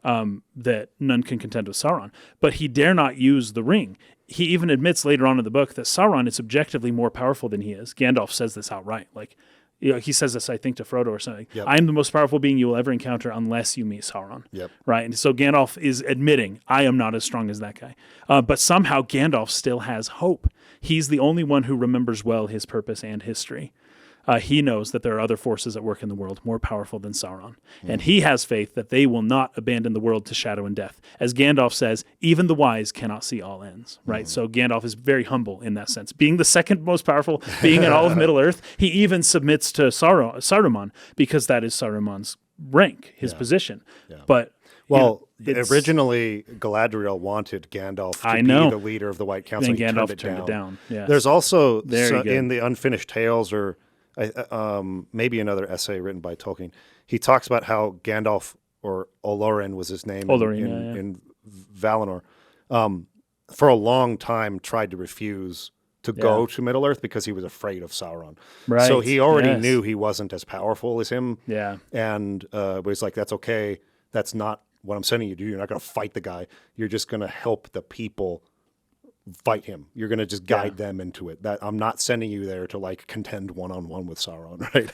that none can contend with Sauron, but he dare not use the ring. He even admits later on in the book that Sauron is objectively more powerful than he is. Gandalf says this outright, like, he says this, I think, to Frodo or something. Yep. I am the most powerful being you will ever encounter unless you meet Sauron. Yep. Right? And so Gandalf is admitting, I am not as strong as that guy. But somehow Gandalf still has hope. He's the only one who remembers well his purpose and history. He knows that there are other forces at work in the world more powerful than Sauron. And he has faith that they will not abandon the world to shadow and death. As Gandalf says, even the wise cannot see all ends, right? So Gandalf is very humble in that sense. Being the second most powerful being in all of Middle-earth, he even submits to Saruman because that is Saruman's rank, his position. Yeah. But originally Galadriel wanted Gandalf to be the leader of the White Council. And Gandalf turned it down. Yes. There's also in the Unfinished Tales, or maybe another essay written by Tolkien, he talks about how Gandalf, or Olorin was his name in Valinor, for a long time tried to refuse to go to Middle-earth because he was afraid of Sauron. Right. So he already knew he wasn't as powerful as him. Yeah. And but he's like, that's okay. That's not what I'm sending you to do. You're not going to fight the guy. You're just going to help the people fight him. You're going to just guide them into it. That I'm not sending you there to like contend one-on-one with Sauron, right?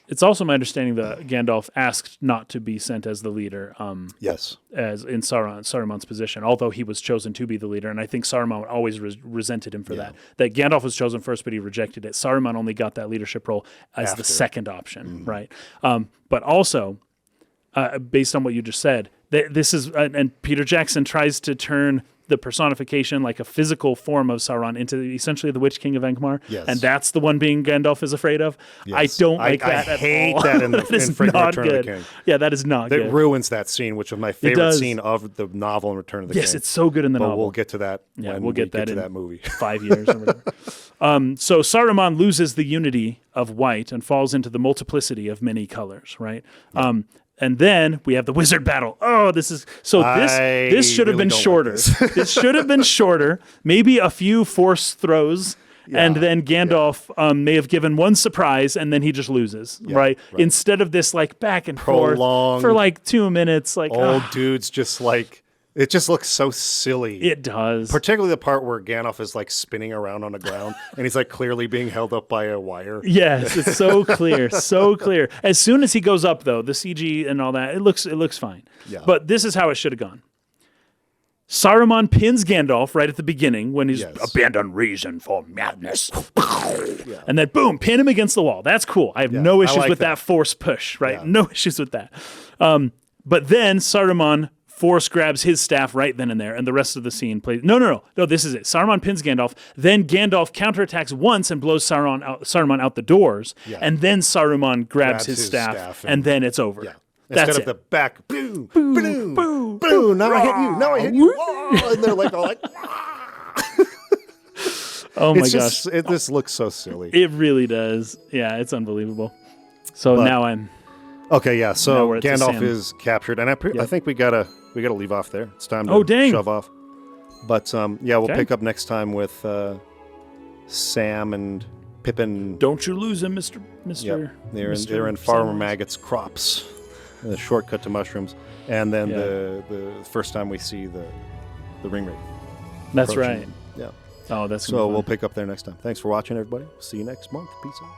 It's also my understanding that Gandalf asked not to be sent as the leader. Yes. As in Saruman's position, although he was chosen to be the leader. And I think Saruman always resented him for that. That Gandalf was chosen first, but he rejected it. Saruman only got that leadership role as the second option, right? But also, based on what you just said, this is, and Peter Jackson tries to turn the personification, like a physical form of Sauron, into essentially the Witch King of Angmar. Yes. And that's the one being Gandalf is afraid of. Yes. I don't like that at all. I hate that in that is not good. Of the King. Yeah, that is not good. It ruins that scene, which was my favorite scene of the novel in Return of the King. Yes, it's so good in the novel. We'll get to that when we'll get to that movie. 5 years or whatever. So Saruman loses the unity of white and falls into the multiplicity of many colors, right? Yeah. And then we have the wizard battle. Oh, this should have been shorter. This should have been shorter. Maybe a few force throws, and then Gandalf may have given one surprise, and then he just loses, right? Instead of this like back and forth for like 2 minutes, like old dudes just like. It just looks so silly. It does. Particularly the part where Gandalf is like spinning around on the ground and he's like clearly being held up by a wire. Yes, it's so clear, so clear. As soon as he goes up though, the CG and all that, it looks fine. Yeah. But this is how it should have gone. Saruman pins Gandalf right at the beginning when he's abandoned reason for madness. And then boom, pin him against the wall. That's cool. I have no issues with that force push, right? Yeah. No issues with that. But then Saruman force grabs his staff right then and there, and the rest of the scene plays. No, this is it. Saruman pins Gandalf, then Gandalf counterattacks once and blows Saruman out the doors, and then Saruman grabs his staff, and then it's over. Yeah. Instead of the back, boom, boom, boom, boom, now I hit you, now I hit you, and they're like all like, Oh my It's gosh. just, this looks so silly. It really does. Yeah, it's unbelievable. So now I'm... Okay, yeah. Now So we're at the Gandalf Sam. is captured, and I think we gotta leave off there. It's time to Oh, dang. shove off. But yeah, we'll Okay. pick up next time with Sam and Pippin. Don't you lose him, Mr. Yep. They're Mr. in Farmer Samwise. Maggot's crops. The shortcut to mushrooms, and then Yeah. the first time we see the ring raid. That's approaching. right. Yeah. Oh, that's So we'll pick up there next time. Thanks for watching, everybody. See you next month. Peace out.